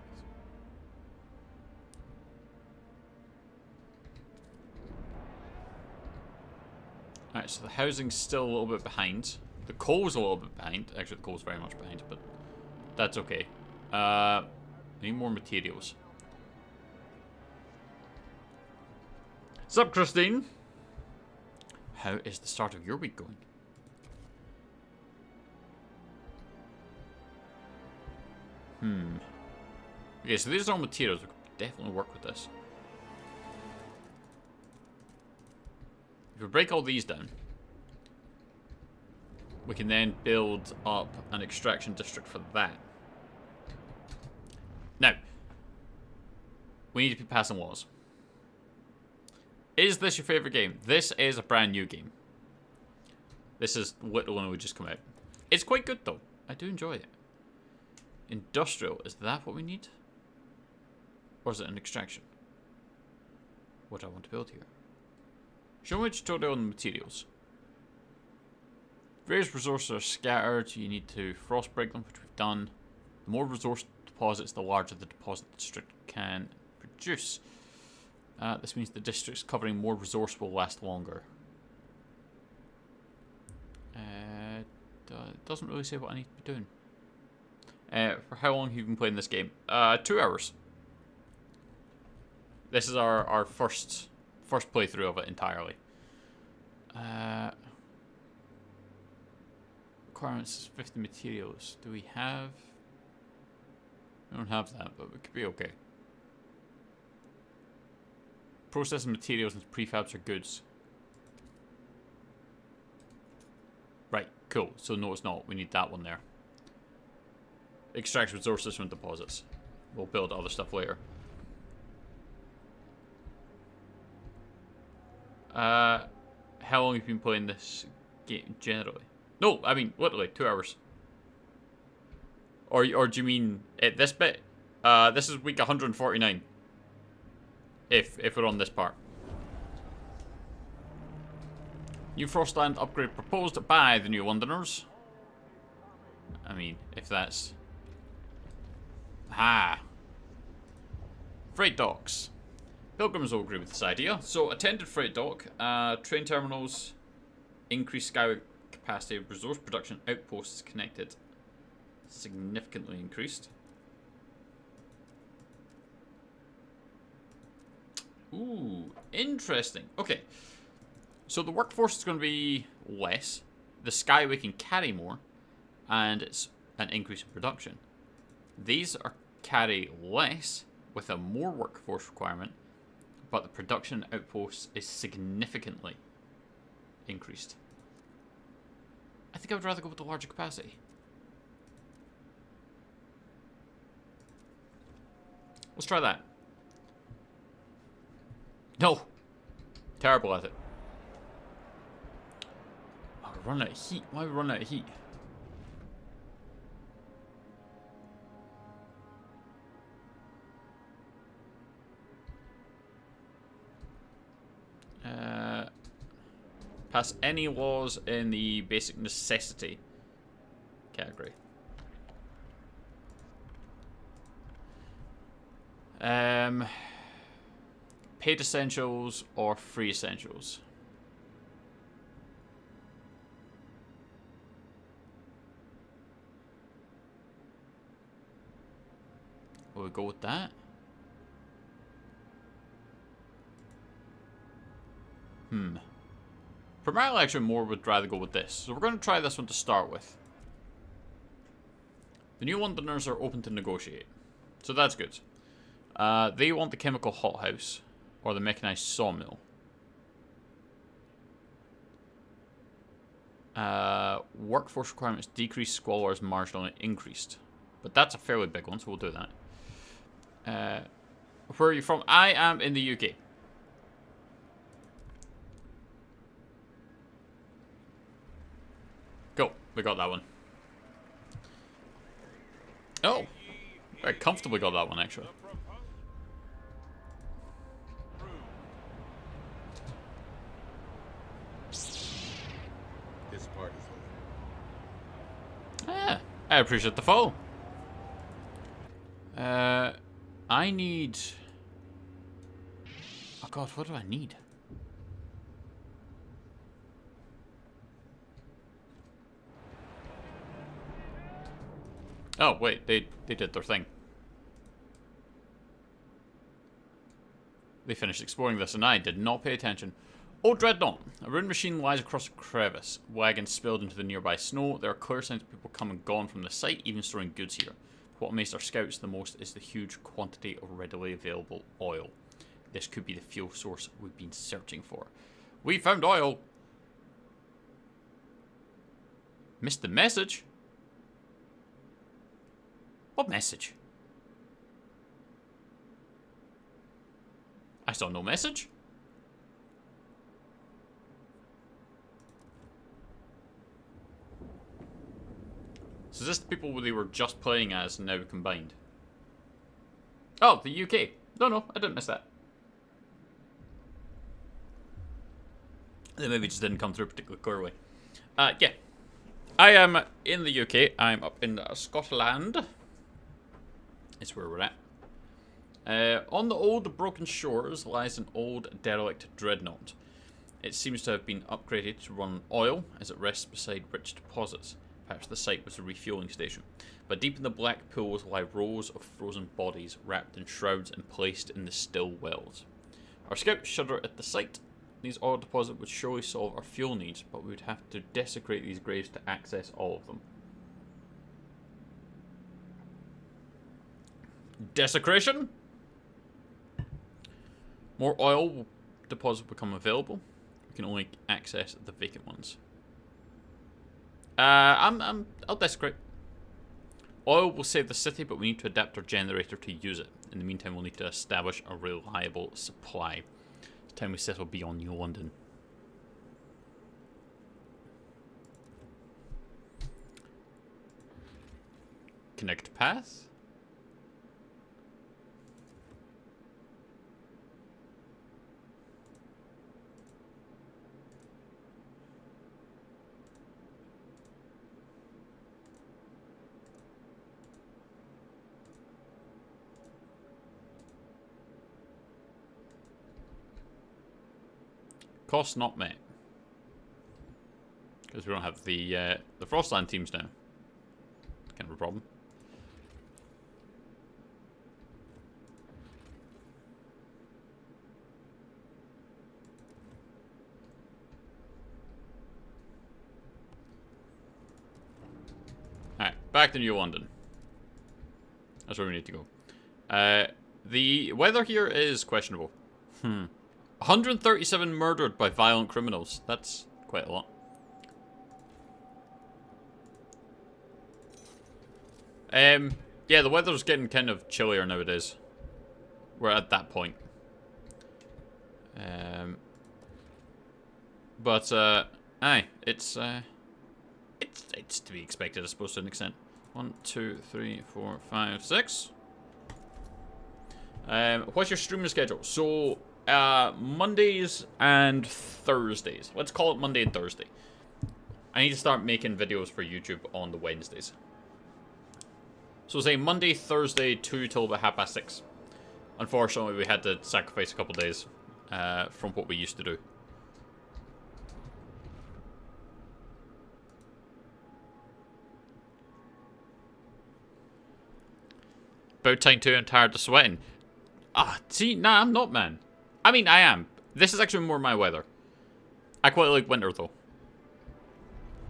Alright, so the housing's still a little bit behind. The coal's a little bit behind. Actually, the coal's very much behind, but that's okay. Need more materials. Sup, Christine? How is the start of your week going? Okay, so these are all materials. We could definitely work with this. If we break all these down, we can then build up an extraction district for that. Now, we need to be passing laws. Is this your favourite game? This is a brand new game. This is literally only just come out. It's quite good though. I do enjoy it. Industrial, is that what we need? Or is it an extraction? What do I want to build here? Show me a tutorial on the materials. Various resources are scattered, you need to frost break them, which we've done. The more resource deposits, the larger the deposit district can produce. This means the districts covering more resource will last longer. It doesn't really say what I need to be doing. For how long have you been playing this game? 2 hours. This is our first playthrough of it entirely. Requirements is 50 materials. Do we have... We don't have that, but we could be okay. Processing materials into prefabs or goods. Right, cool. So no, it's not. We need that one there. Extract resources from deposits. We'll build other stuff later. How long have you been playing this game generally? No, I mean literally 2 hours. Or do you mean at this bit? This is week 149. If we're on this part. New Frostland upgrade proposed by the New Londoners. I mean, if that's... Ah. Freight docks. Pilgrims will agree with this idea. So, attended freight dock, train terminals, increased skyway capacity, resource production outposts connected. Significantly increased. Ooh, interesting. Okay. So the workforce is going to be less. The skyway can carry more. And it's an increase in production. These are carry less with a more workforce requirement. But the production outpost is significantly increased. I think I would rather go with the larger capacity. Let's try that. No! Terrible at it. Oh, we're running out of heat. Why are we running out of heat? Pass any laws in the basic necessity category. Paid essentials or free essentials? Will we go with that? Primarily, actually, more would rather go with this. So we're going to try this one to start with. The New Londoners are open to negotiate. So that's good. They want the chemical hothouse or the mechanized sawmill. Workforce requirements decreased, squalor is marginally increased. But that's a fairly big one, so we'll do that. Where are you from? I am in the UK. Go. We got that one. Oh. Very comfortably got that one, actually. This part is over. Ah, I appreciate the follow. I need... Oh god, what do I need? Oh, wait, they did their thing. They finished exploring this and I did not pay attention. Oh, Dreadnought. A ruined machine lies across a crevice. Wagons spilled into the nearby snow. There are clear signs of people come and gone from the site, even storing goods here. What amazed our scouts the most is the huge quantity of readily available oil. This could be the fuel source we've been searching for. We found oil. Missed the message? What message? I saw no message. So is this the people they were just playing as now combined? Oh, the UK. No, I didn't miss that. They maybe just didn't come through particularly clearly. Yeah. I am in the UK. I'm up in Scotland. It's where we're at. On the old broken shores lies an old derelict dreadnought. It seems to have been upgraded to run oil as it rests beside rich deposits. Perhaps the site was a refueling station. But deep in the black pools lie rows of frozen bodies wrapped in shrouds and placed in the still wells. Our scouts shudder at the sight. These oil deposits would surely solve our fuel needs, but we would have to desecrate these graves to access all of them. Desecration? More oil deposits will become available. We can only access the vacant ones. I'll desecrate. Oil will save the city, but we need to adapt our generator to use it. In the meantime, we'll need to establish a reliable supply. It's time we settle beyond New London. Connect path. Cost not met. Because we don't have the Frostland teams now. Kind of a problem. Alright, back to New London. That's where we need to go. The weather here is questionable. 137 murdered by violent criminals. That's quite a lot. Yeah, the weather's getting kind of chillier nowadays. We're at that point. It's to be expected, I suppose, to an extent. 1, 2, 3, 4, 5, 6. What's your streaming schedule? So, Mondays and Thursdays. Let's call it Monday and Thursday. I need to start making videos for YouTube on the Wednesdays. So say Monday, Thursday, 2 till about 6:30. Unfortunately, we had to sacrifice a couple days from what we used to do. About time too, I'm tired of sweating. See, nah, I'm not, man. I mean, I am. This is actually more my weather. I quite like winter, though.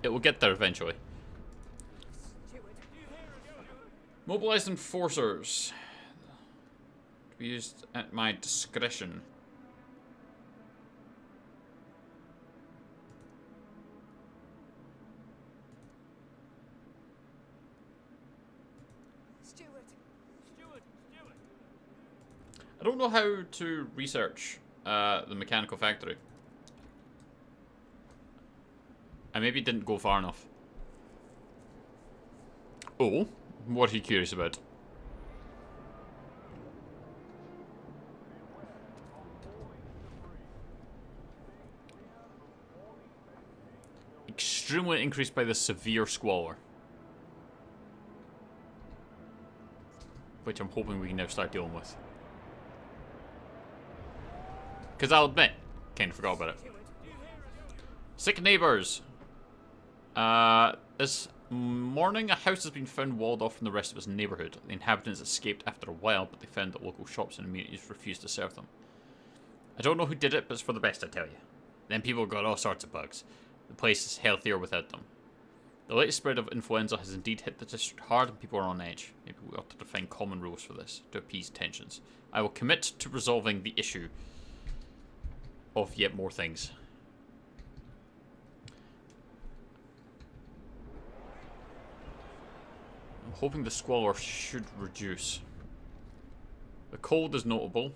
It will get there eventually. Mobilized enforcers. To be used at my discretion. I don't know how to research the mechanical factory. I maybe didn't go far enough. Oh, what are you curious about? Extremely increased by the severe squalor. Which I'm hoping we can now start dealing with. Because I'll admit, kind of forgot about it. Sick neighbours. This morning, a house has been found walled off from the rest of its neighbourhood. The inhabitants escaped after a while, but they found that local shops and communities refused to serve them. I don't know who did it, but it's for the best, I tell you. Then people got all sorts of bugs. The place is healthier without them. The latest spread of influenza has indeed hit the district hard, and people are on edge. Maybe we ought to define common rules for this, to appease tensions. I will commit to resolving the issue of yet more things. hoping the squalor should reduce. The cold is notable.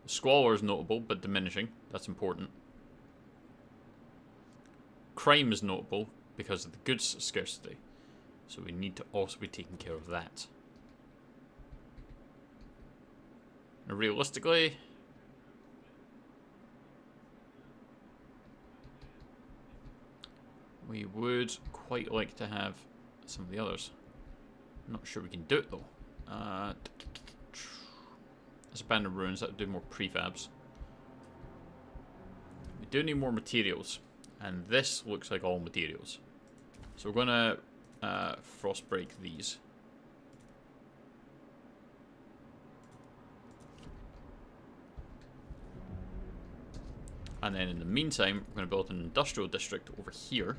The squalor is notable, but diminishing. That's important. Crime is notable because of the goods scarcity. So we need to also be taking care of that. Now, realistically, we would quite like to have some of the others. I'm not sure we can do it though. There's abandoned ruins that would do more prefabs. We do need more materials, and this looks like all materials. So we're gonna frost break these. And then in the meantime, we're going to build an industrial district over here.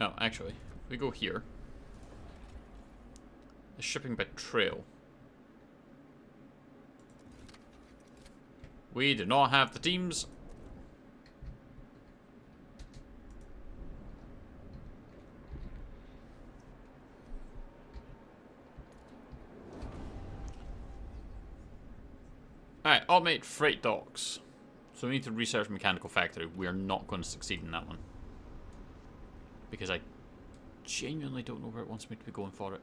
Oh, actually, if we go here, the shipping by trail. We do not have the teams. Alright, automate freight docks. So we need to research mechanical factory. We are not going to succeed in that one. Because I genuinely don't know where it wants me to be going for it.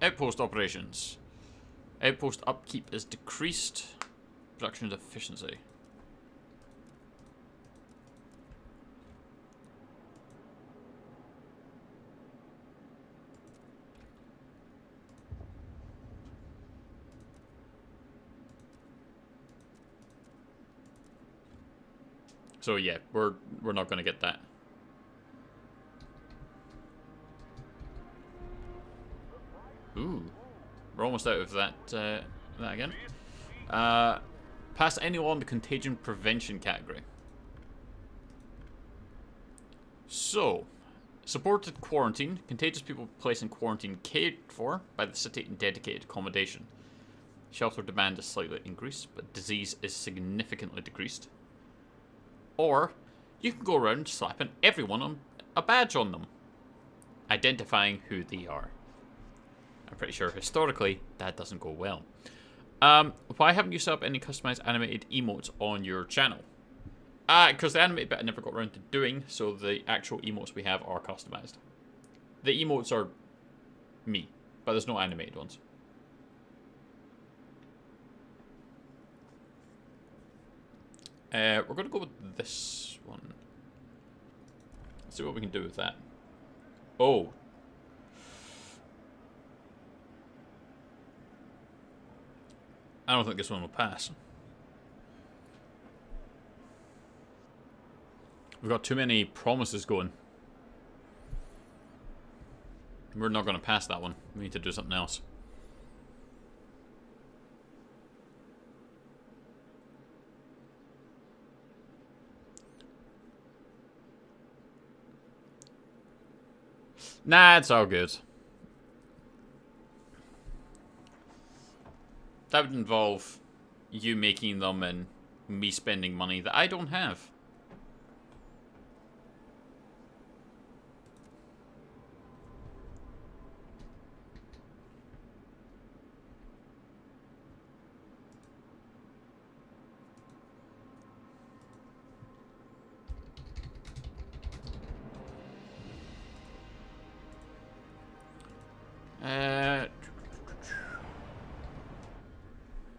Outpost operations. Outpost upkeep is decreased. Production efficiency. So yeah, we're not going to get that. Ooh, we're almost out of that that again. Pass anyone in the contagion prevention category. So, supported quarantine. Contagious people placed in quarantine cared for by the city in dedicated accommodation. Shelter demand is slightly increased, but disease is significantly decreased. Or, you can go around slapping everyone on a badge on them, identifying who they are. I'm pretty sure historically that doesn't go well. Why haven't you set up any customized animated emotes on your channel? Because the animated bit I never got around to doing, so the actual emotes we have are customized. The emotes are me, but there's no animated ones. We're going to go with this one. Let's see what we can do with that. Oh. I don't think this one will pass. We've got too many promises going. We're not going to pass that one. We need to do something else. Nah, it's all good. That would involve you making them and me spending money that I don't have.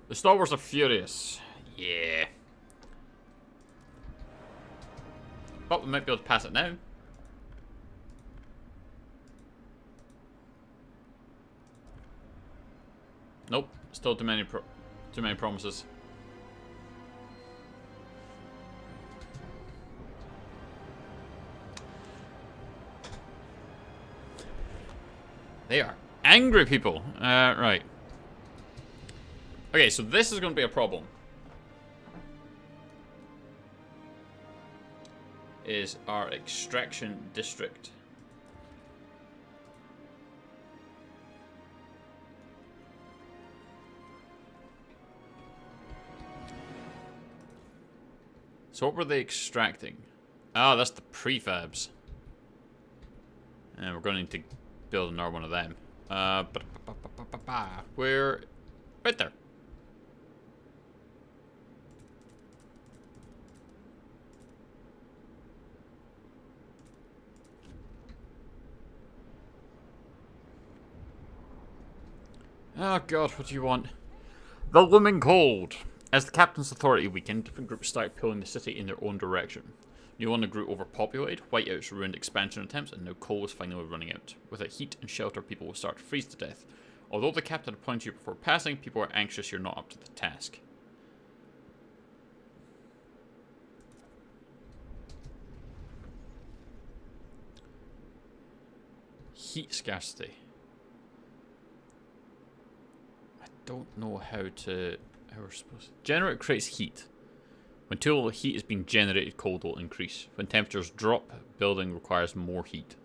The Star Wars are furious. Yeah. But we might be able to pass it now. Nope. Still too many promises. They are angry people. Right. Okay, so this is going to be a problem. Is our extraction district. So what were they extracting? Oh, that's the prefabs. And we're going to need to build another one of them. Where? Right there. Oh god, what do you want? The looming cold. As the captain's authority weakened, different groups started pulling the city in their own direction. New London grew overpopulated, whiteouts ruined expansion attempts, and now coal was finally running out. Without heat and shelter, people will start to freeze to death. Although the captain appointed you before passing, people are anxious you're not up to the task. Heat scarcity. I don't know how we're supposed to... Generator creates heat. When too little heat is being generated, cold will increase. When temperatures drop, building requires more heat.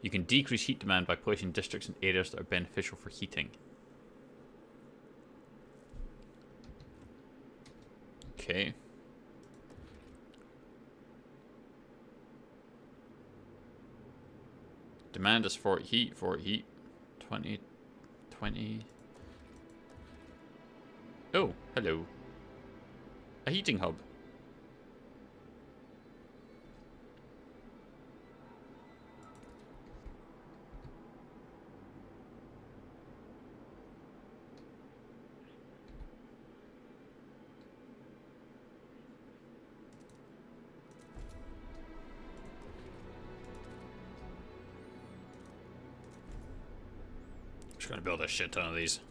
You can decrease heat demand by placing districts in areas that are beneficial for heating. Okay. Demand is for heat, 20, 20. Oh, hello. A heating hub. Just gonna build a shit ton of these.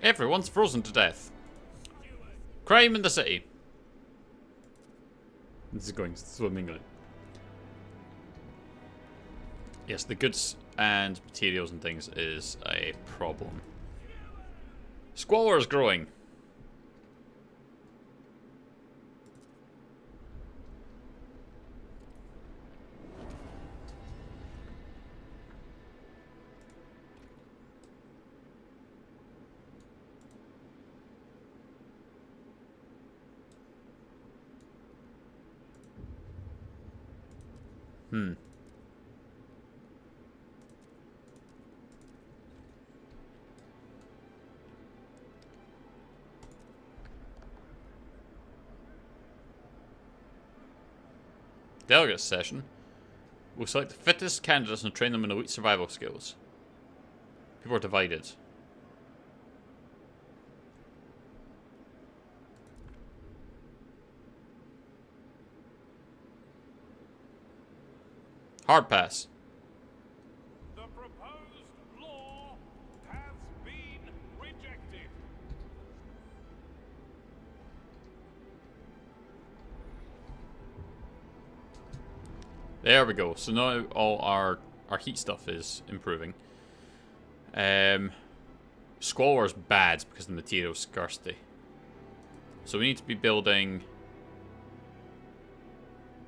Everyone's frozen to death. Crime in the city. This is going swimmingly. Yes, the goods and materials and things is a problem. Squalor is growing. Delegate session. We'll select the fittest candidates and train them in elite survival skills. People are divided. Hard pass. The proposed law has been rejected. There we go. So now all our heat stuff is improving. Squalor is bad because of the material scarcity. So we need to be building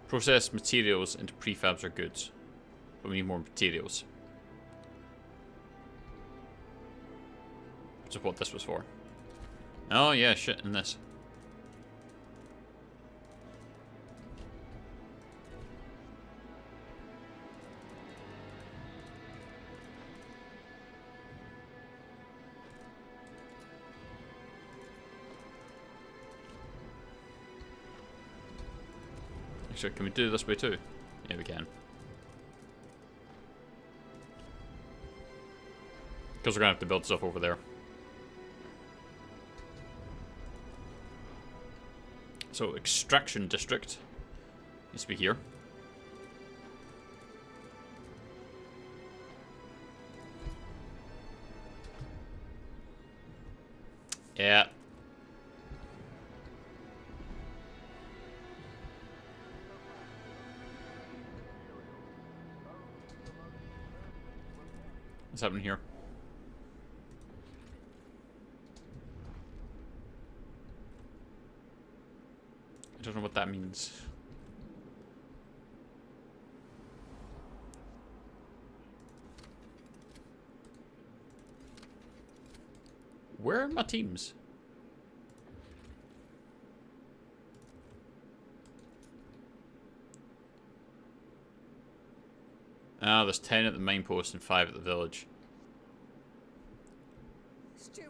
processed materials into prefabs or goods. But we need more materials. Which is what this was for. Oh yeah, shit, in this. Actually, can we do it this way too? Yeah, we can. Because we're going to have to build stuff over there. So, extraction district needs to be here. Yeah. What's happening here? I don't know what that means. Where are my teams? Ah, there's 10 at the main post and 5 at the village. Steward.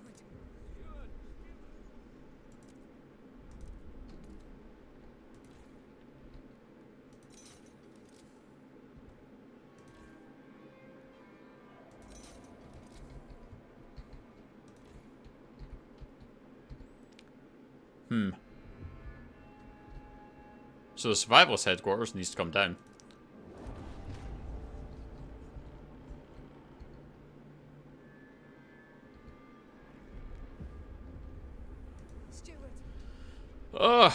So the survivalist headquarters needs to come down. Steward. Ugh.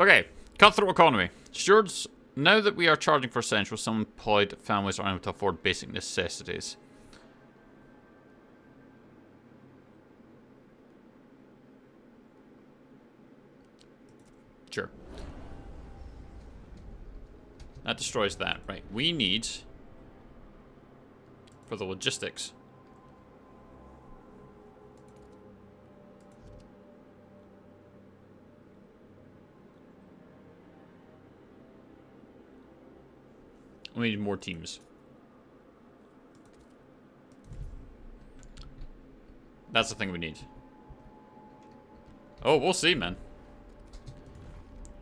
Okay. Cutthroat economy. Stewards, now that we are charging for essentials, some employed families are unable to afford basic necessities. Sure. That destroys that. Right. We need... for the logistics. We need more teams. That's the thing we need. Oh, we'll see, man.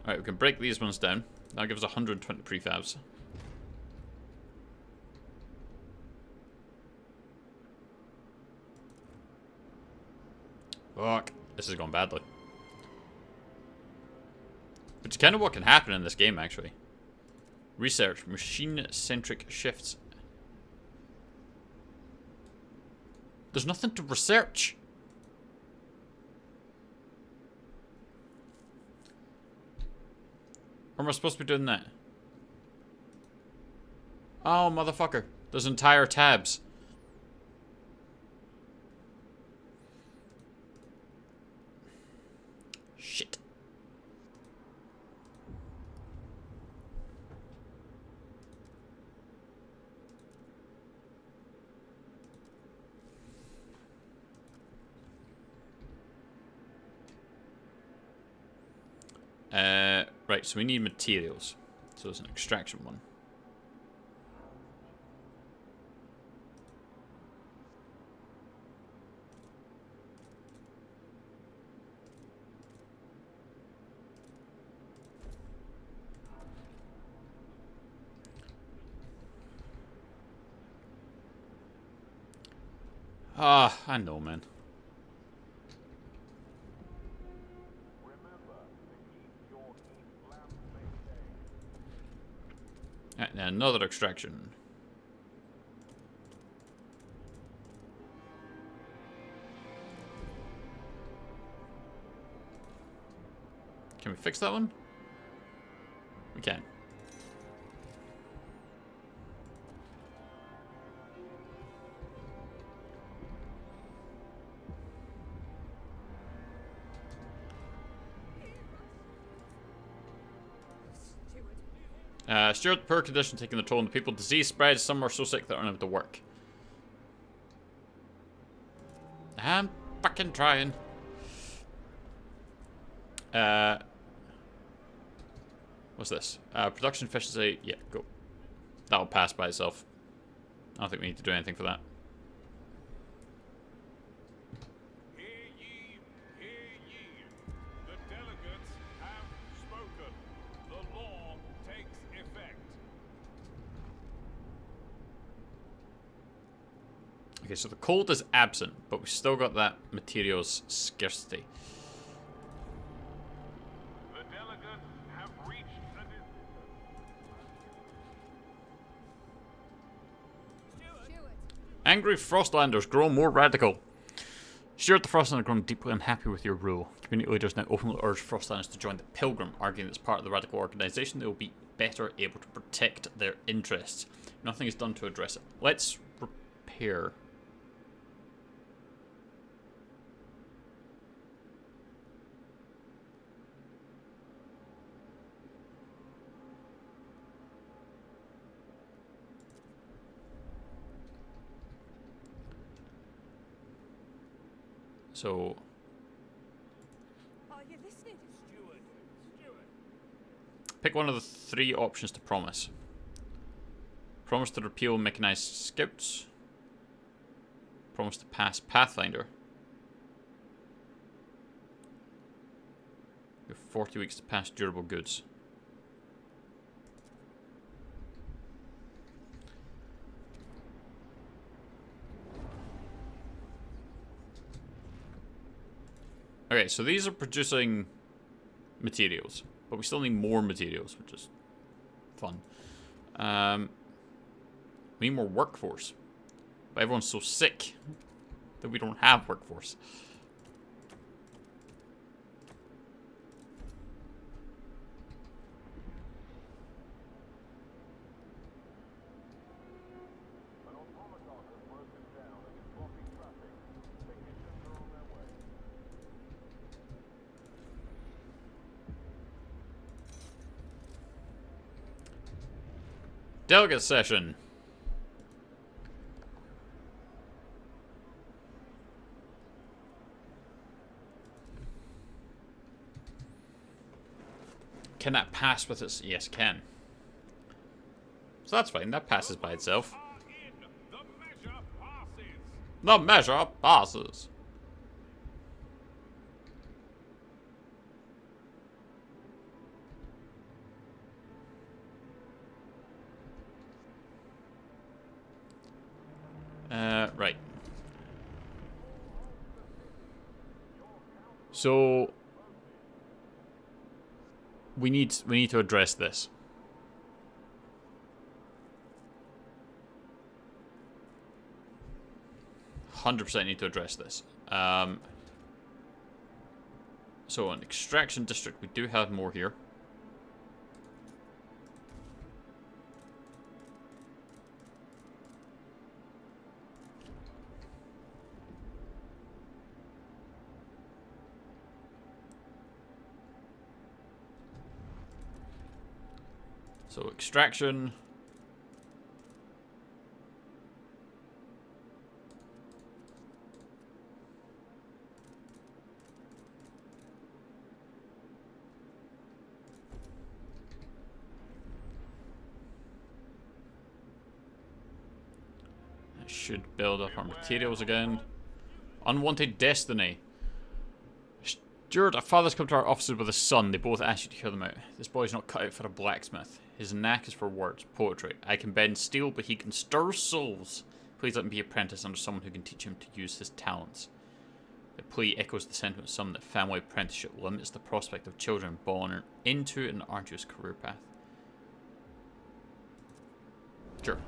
Alright, we can break these ones down. That'll give us 120 prefabs. Fuck. This is going badly. Which is kind of what can happen in this game, actually. Research. Machine-centric shifts. There's nothing to research. Or am I supposed to be doing that? Oh, motherfucker. There's entire tabs. Shit. Right, so we need materials. So there's an extraction one. Ah, I know, man. Right, now another extraction. Can we fix that one? We can. Steward, the poor condition taking the toll on the people. Disease spreads. Some are so sick that are unable to work. I'm fucking trying. What's this? Production efficiency. Yeah, go. That'll pass by itself. I don't think we need to do anything for that. Hear ye, hear ye. The delegates have spoken. The law takes effect. Okay, so the cold is absent, but we've still got that materials scarcity. The delegates have reached a decision. Steward. Angry Frostlanders grow more radical. Steward, the Frostlanders have grown deeply unhappy with your rule. Community leaders now openly urge Frostlanders to join the Pilgrim, arguing that as part of the radical organization they will be better able to protect their interests. Nothing is done to address it. Let's repair So Are you listening? pick one of the 3 options to promise. Promise to repeal mechanized scouts. Promise to pass Pathfinder. You have 40 weeks to pass durable goods. Okay, so these are producing materials, but we still need more materials, which is fun. We need more workforce, but everyone's so sick that we don't have workforce. An automaton has broken down and is blocking traffic. Technicians are on their way. Delegate session. Can that pass with its... Yes, can. So that's fine. That passes by itself. The measure passes. The measure passes. Right. So we need to address this. %100% need to address this. So an extraction district, we do have more here. So extraction. That should build up our materials again. Unwanted destiny. Stuart, a father's come to our offices with a son. They both asked you to hear them out. This boy's not cut out for a blacksmith. His knack is for words, poetry. I can bend steel, but he can stir souls. Please let him be apprentice under someone who can teach him to use his talents. The plea echoes the sentiment of some that family apprenticeship limits the prospect of children born into an arduous career path. Sure.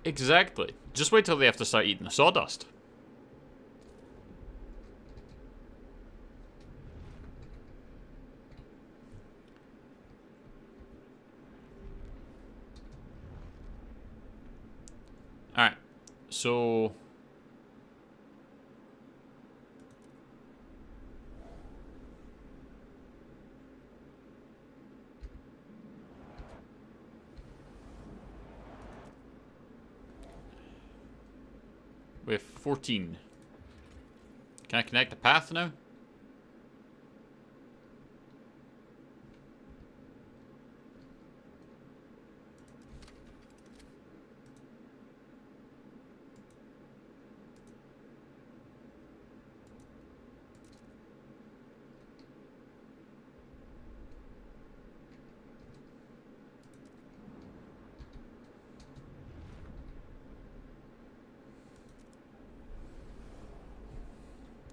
Exactly. Just wait till they have to start eating the sawdust. Alright. So... we have 14. Can I connect the path now?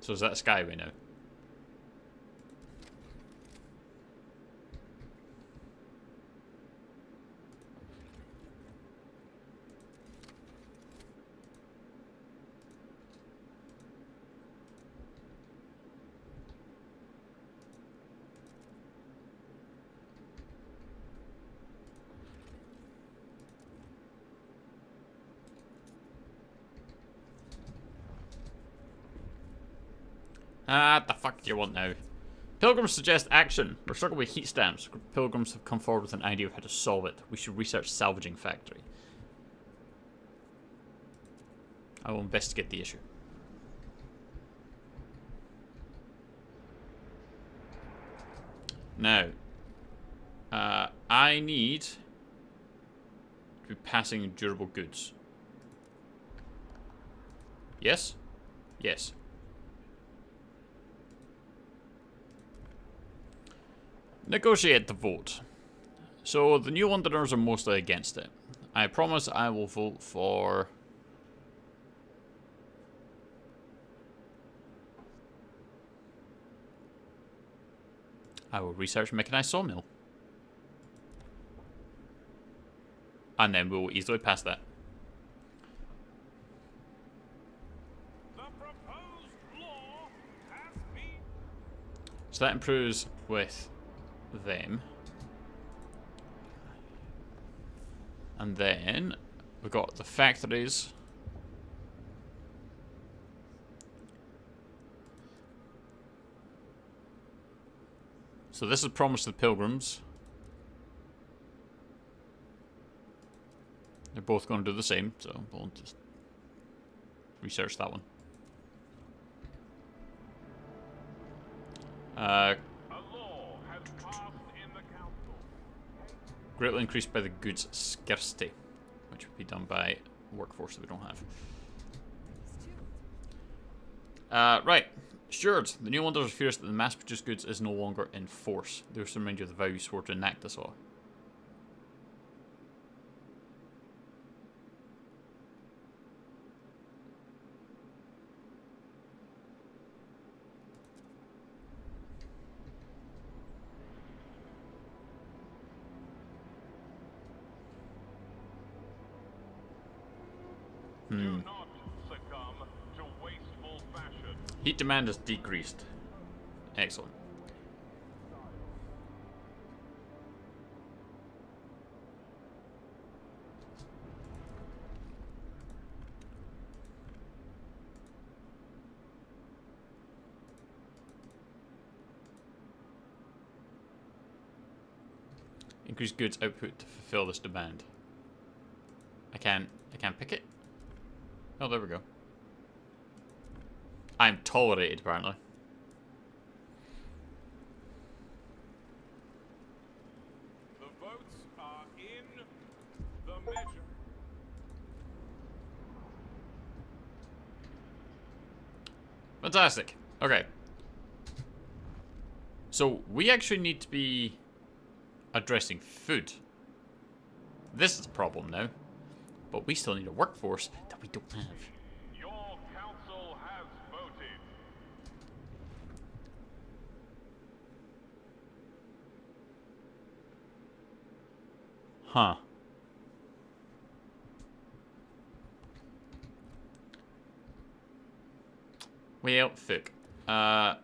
So is that Skyway now? The fuck do you want now? Pilgrims suggest action. We're struggling with heat stamps. Pilgrims have come forward with an idea of how to solve it. We should research salvaging factory. I will investigate the issue. Now, I need to be passing durable goods. Yes? Yes. Negotiate the vote. So, the New Londoners are mostly against it. I promise I will vote for... I will research mechanized sawmill. And then we'll easily pass that. The proposed law has been... So that improves with them. And then we've got the factories. So this is promised to the Pilgrims. They're both going to do the same, so we'll just research that one. A law has passed in the council. Greatly increased by the goods scarcity, which would be done by workforce that we don't have. Right. Stewards, the New Londoners are furious that the mass-produced goods is no longer in force. They also remind you of the vow you swore to enact this law. Do not succumb to wasteful fashion. Heat demand has decreased. Excellent. Increase goods output to fulfill this demand. I can't pick it? Oh, there we go. I'm tolerated, apparently. The votes are in the measure. Fantastic. Okay. So, we actually need to be addressing food. This is a problem now. But we still need a workforce that we don't have. Your council has voted. Huh. Well, fuck. Yeah.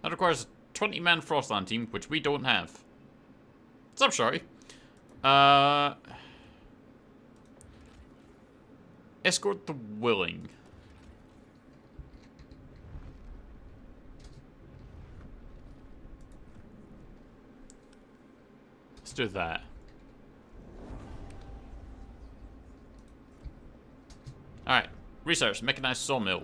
That requires a 20-man Frostland team, which we don't have. What's up, Shorty? Escort the willing. Let's do that. Alright. Research. Mechanized sawmill.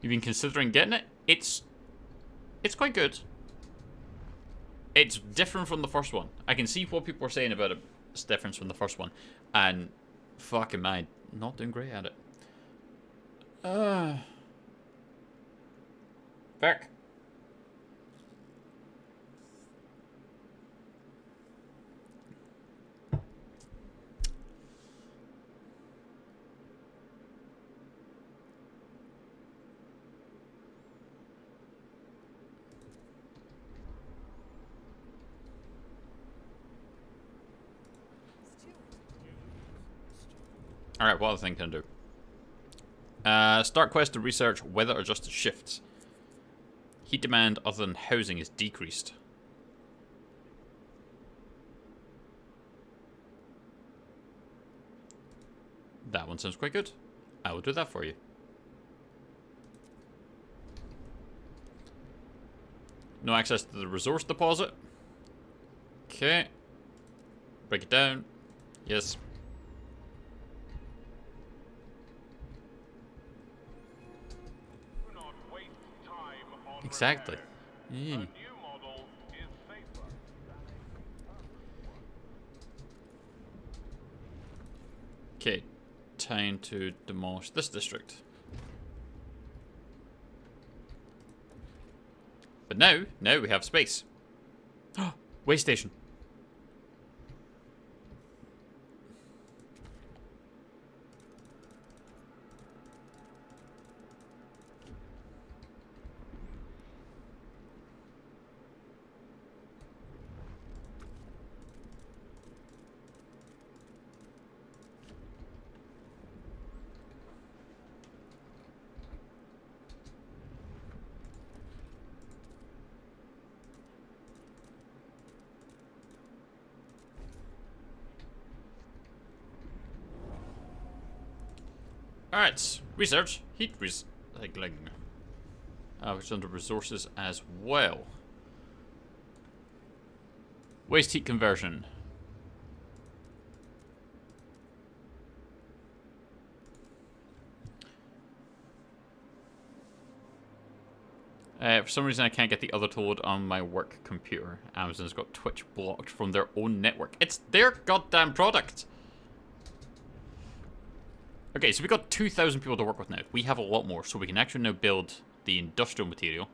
You've been considering getting it? It's quite good. It's different from the first one. I can see what people are saying about it. It's different from the first one. And fucking man, not doing great at it. Back. Alright, what other thing can I do? Start quest to research weather adjusted shifts. Heat demand other than housing is decreased. That one sounds quite good. I will do that for you. No access to the resource deposit. Okay. Break it down. Yes. Do not waste time on Exactly. repairs. Yeah. A new model is safer. Okay. Time to demolish this district. But now we have space. Way station. Alright, research, heat recycling. Which is under resources as well. Waste heat conversion. For some reason I can't get the other toad on my work computer. Amazon's got Twitch blocked from their own network. It's their goddamn product! Okay, so we got 2,000 people to work with now. We have a lot more, so we can actually now build the industrial material.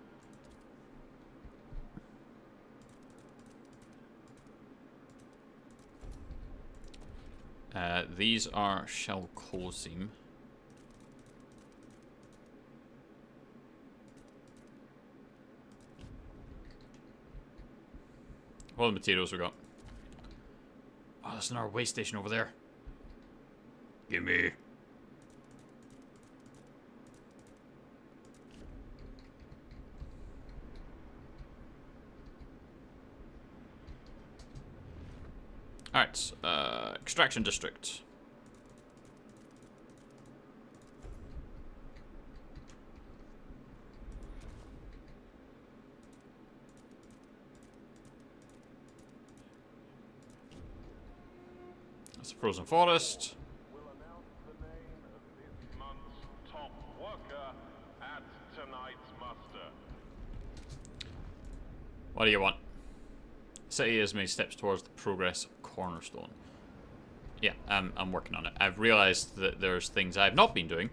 These are shell coal seam. What are the materials we got? Oh, there's another way station over there. Gimme. Alright, extraction district. That's a frozen forest. Will announce the name of this month's top worker at tonight's muster. What do you want? City has made steps towards the progress cornerstone. Yeah, I'm working on it. I've realized that there's things I've not been doing.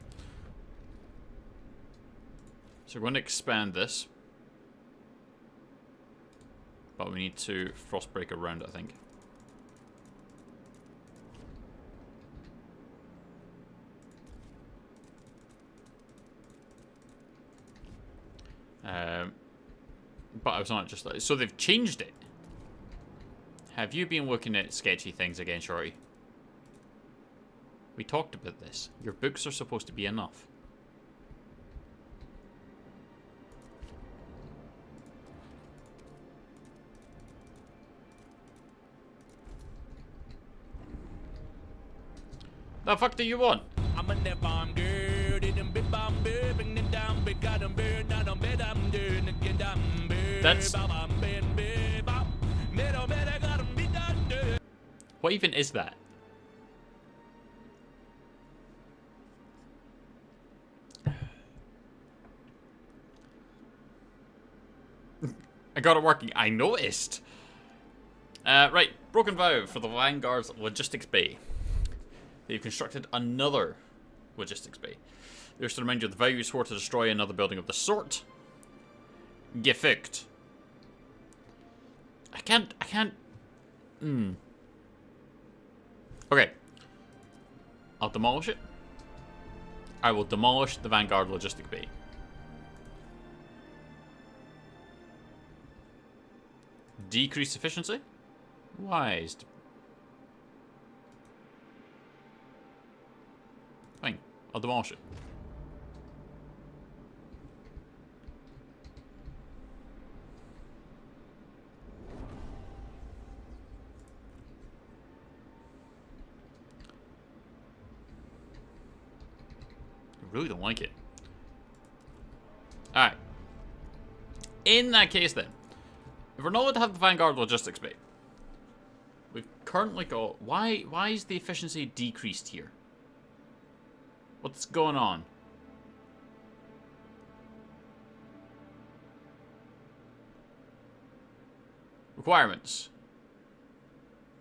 So we're going to expand this. But we need to frostbreak around it, I think. But I was not just like... So they've changed it. Have you been looking at sketchy things again, Shorty? We talked about this. Your books are supposed to be enough. The fuck do you want? I'm a never I'm good, it bit bomb bring them down, big got them bird, not on bed, I'm doing again, I'm bird. That's... What even is that? I got it working. I noticed. Right. Broken vow for the Vanguard's logistics bay. They've constructed another logistics bay. There's to remind you of the vow you swore to destroy another building of the sort. Gefickt. I can't... Okay. I'll demolish it. I will demolish the Vanguard logistic bay. Decrease efficiency? Wise. Fine. I'll demolish it. really don't like it. Alright. In that case then, if we're not allowed to have the Vanguard Logistics Bay, we've currently got... Why is the efficiency decreased here? What's going on? Requirements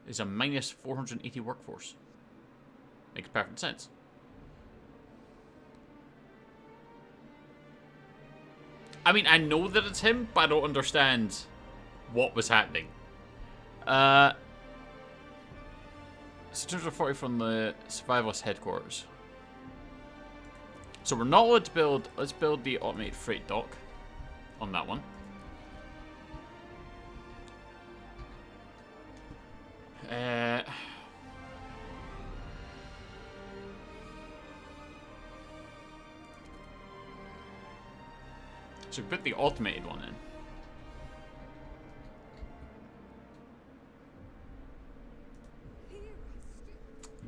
is a minus 480 workforce. Makes perfect sense. I mean, I know that it's him, but I don't understand what was happening. So 240 from the survivalist headquarters. So we're not allowed to build... Let's build the automated freight dock on that one. So put the automated one in.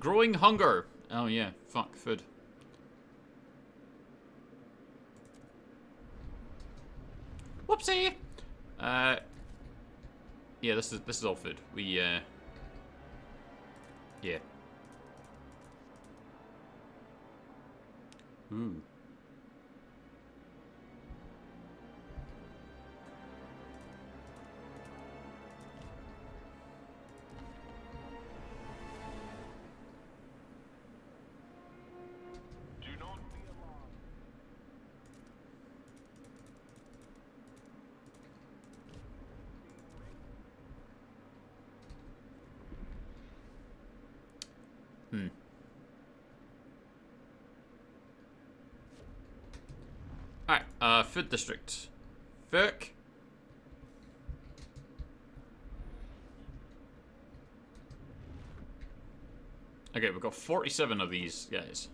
Growing hunger. Oh yeah, fuck, food. Whoopsie. Yeah, this is all food. We yeah. Ooh. Do not be alarmed. Alright, food district. Fuck. Okay, we've got 47 of these guys.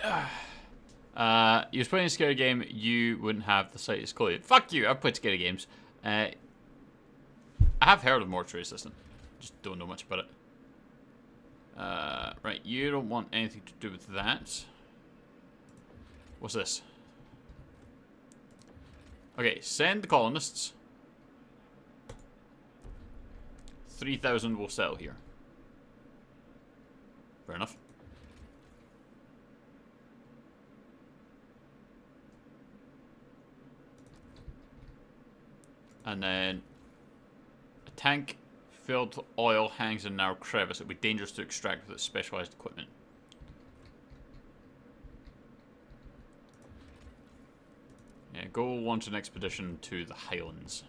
You was playing a scary game, you wouldn't have the slightest clue. Fuck you, I've played scary games. I have heard of Mortuary Assistant. Just don't know much about it. Right, you don't want anything to do with that. What's this? Okay, send the colonists. 3,000 will settle here. Fair enough. And then a tank filled with oil hangs in a narrow crevice. It would be dangerous to extract with its specialized equipment. Yeah, go launch an expedition to the Highlands.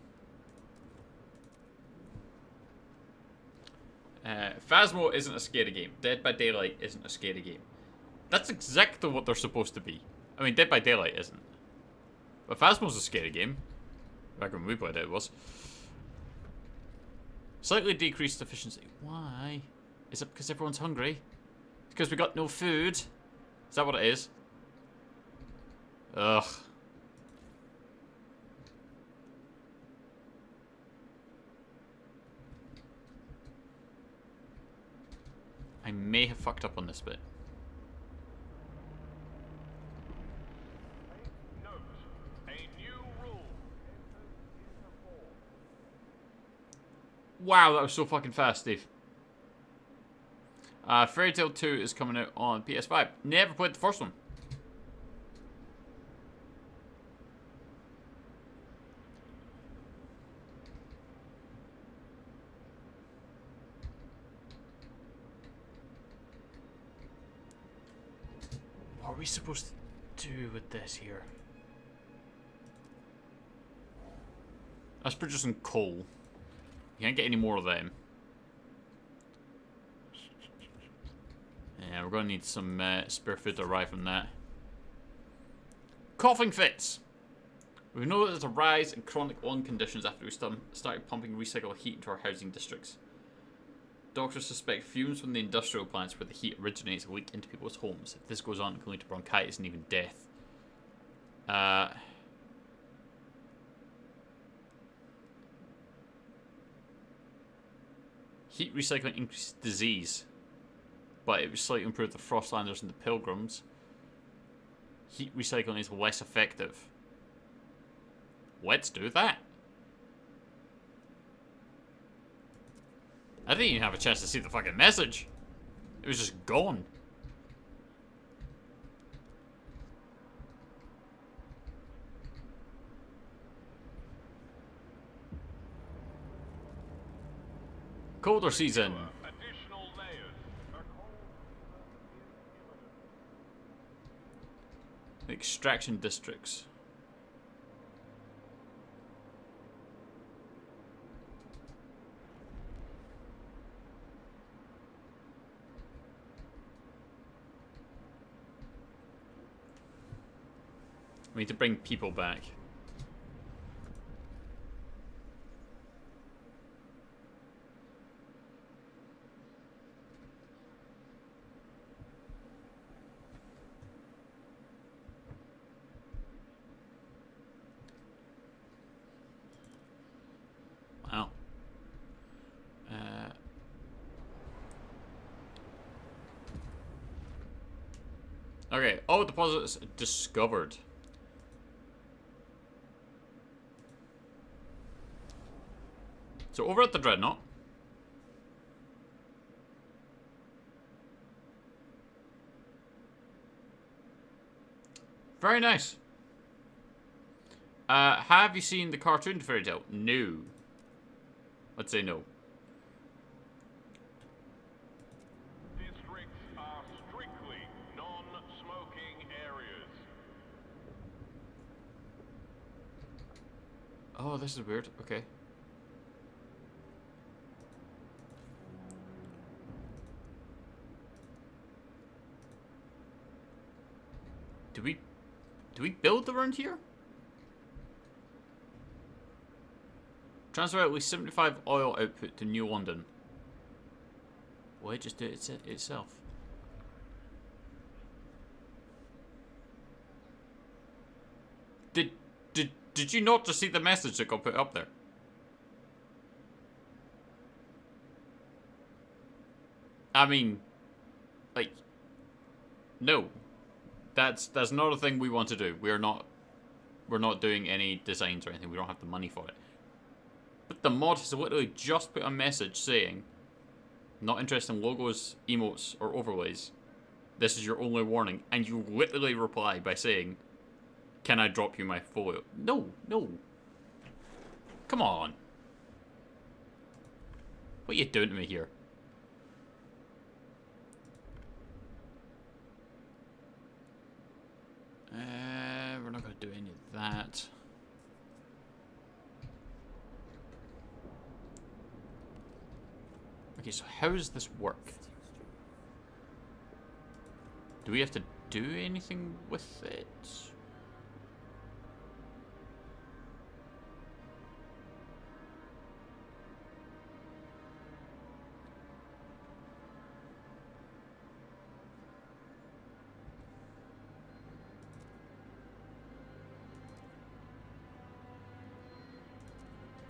Phasmo isn't a scary game. Dead by Daylight isn't a scary game. That's exactly what they're supposed to be. I mean, Dead by Daylight isn't. But Phasmo's a scary game. Back when we played it, it was. Slightly decreased efficiency. Why? Is it because everyone's hungry? It's because we got no food? Is that what it is? Ugh. I may have fucked up on this bit. Note, a new rule. Wow, that was so fucking fast, Steve. Fairy Tail 2 is coming out on PS5. Never played the first one. What are we supposed to do with this here? That's producing coal. You can't get any more of them. Yeah, we're going to need some spare food to arrive from that. Coughing fits! We know that there's a rise in chronic lung conditions after we started pumping recycled heat into our housing districts. Doctors suspect fumes from the industrial plants where the heat originates leak into people's homes. If this goes on, it can lead to bronchitis and even death. Heat recycling increases disease, but it would slightly improve the Frostlanders and the Pilgrims. heat recycling is less effective. Let's do that. I didn't even have a chance to see the fucking message. It was just gone. Colder season. Additional layers. A cold is imminent. Extraction districts. We need to bring people back. Wow. Okay, all deposits discovered. So over at the Dreadnought. Very nice. Have you seen the cartoon fairy tale? No. Let's say no. Districts are strictly non-smoking areas. Oh, this is weird. Okay. Do we build around here? Transfer at least 75 oil output to New London. Why just do it itself? Did you not just see the message that got put up there? I mean, like, no. That's not a thing we want to do. We're not doing any designs or anything. We don't have the money for it. But the mod has literally just put a message saying, not interested in logos, emotes, or overlays. This is your only warning. And you literally reply by saying, can I drop you my folio? No, no. Come on. What are you doing to me here? We're not going to do any of that. Okay, so how does this work? Do we have to do anything with it?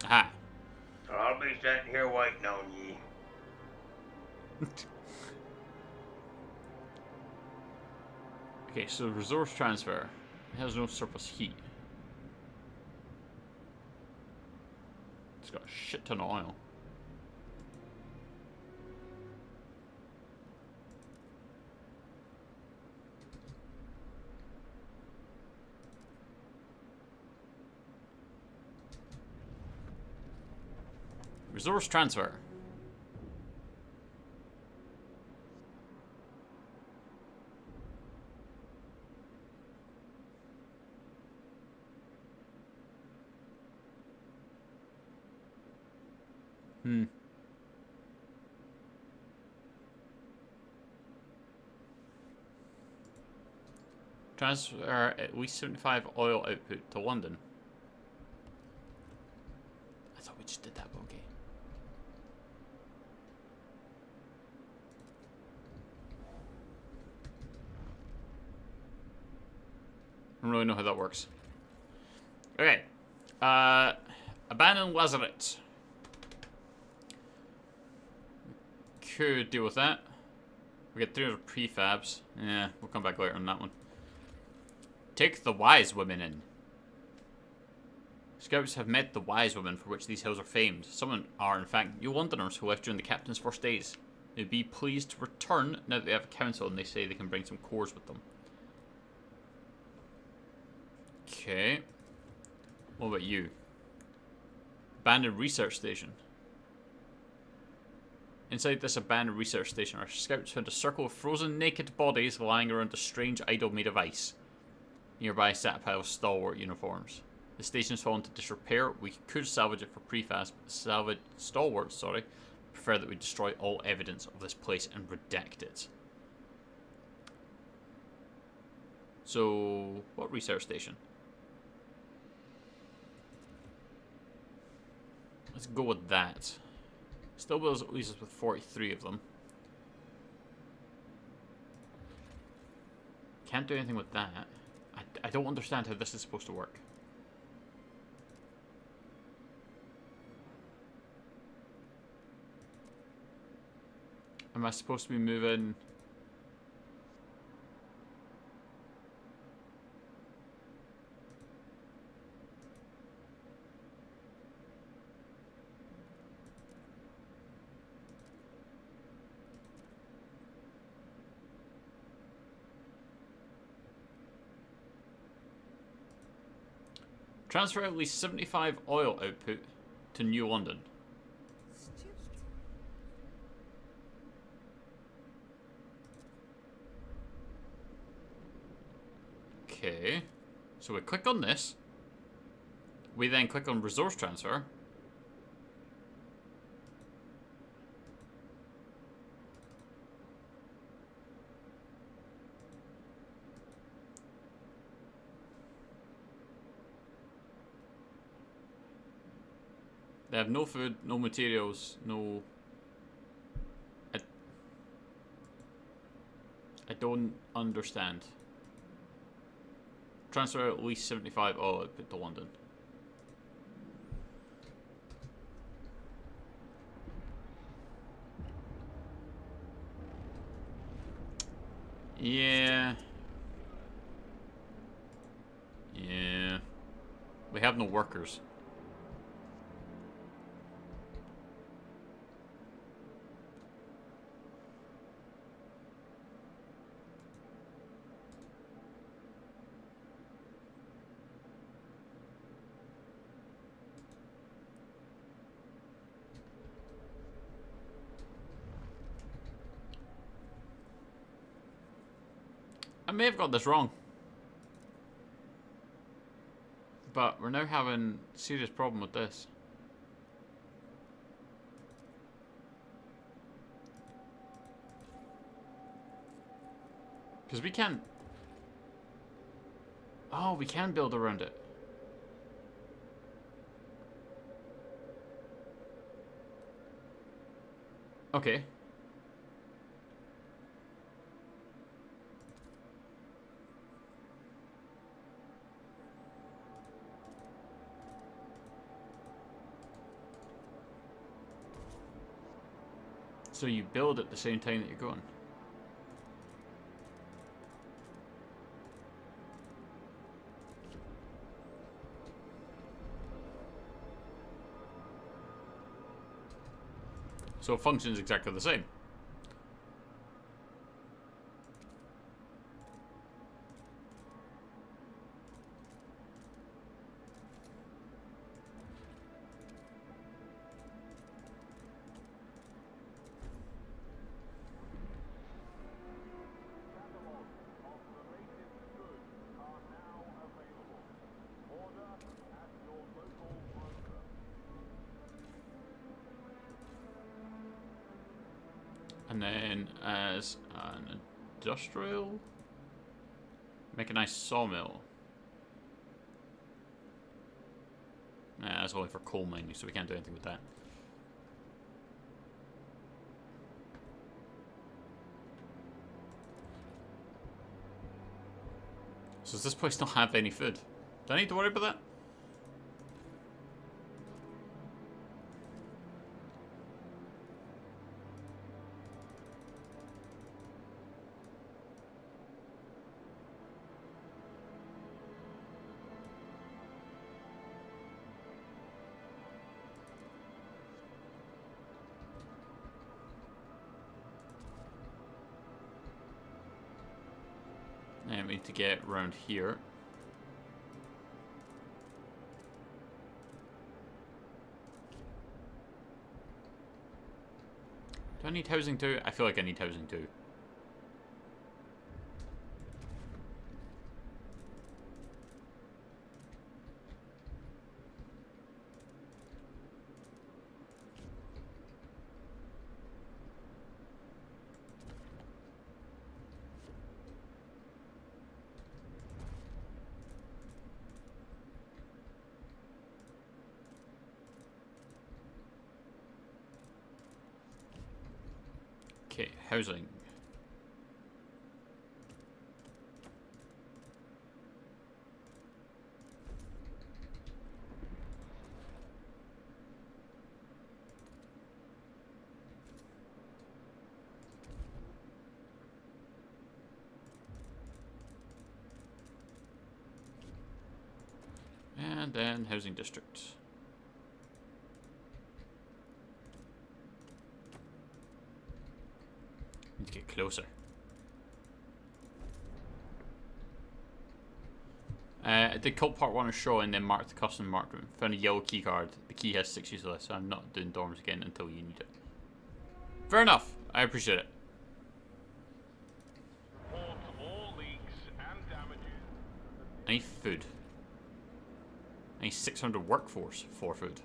Aha. I'll be sitting here waiting on ye. Okay, so resource transfer. It has no surplus heat. It's got a shit ton of oil. Resource transfer. Transfer at least 75 oil output to London. I thought we just did that, but okay. I don't really know how that works. Okay. Abandoned Lazaret. Could deal with that. We get 300 prefabs. Yeah, we'll come back later on that one. Take the wise women in. Scouts have met the wise women for which these hills are famed. Some are, in fact, New Londoners who left during the captain's first days. They'd be pleased to return now that they have a council and they say they can bring some cores with them. Okay. What about you? Abandoned research station. Inside this abandoned research station, our scouts found a circle of frozen naked bodies lying around a strange idol made of ice. Nearby sat a pile of stalwart uniforms. The station has fallen into disrepair. We could salvage it for prefast, but salvage stalwarts, sorry. Prefer that we destroy all evidence of this place and redact it. So, what research station? Let's go with that. Still leaves us with 43 of them. Can't do anything with that. I don't understand how this is supposed to work. Am I supposed to be moving? Transfer at least 75 oil output to New London. Okay, so we click on this. We then click on resource transfer. They have no food, no materials, no... I don't understand. Transfer at least 75 oil output to London. Yeah. Yeah. We have no workers. I may have got this wrong. But we're now having a serious problem with this. Because we can't... Oh, we can build around it. Okay. So you build at the same time that you're going. So it functions exactly the same. And then as an industrial, make a nice sawmill. Nah, that's only for coal mining, so we can't do anything with that. So does this place not have any food? Do I need to worry about that? we need to get around here. Do I need housing too? I feel like I need housing too. Okay, housing. And then housing district. Need to get closer. I did cult part 1 of show and then marked the custom marked room. Found a yellow key card. The key has 6 uses left, so I'm not doing dorms again until you need it. Fair enough. I appreciate it. Report all leaks and damages. I need food. I need 600 workforce for food.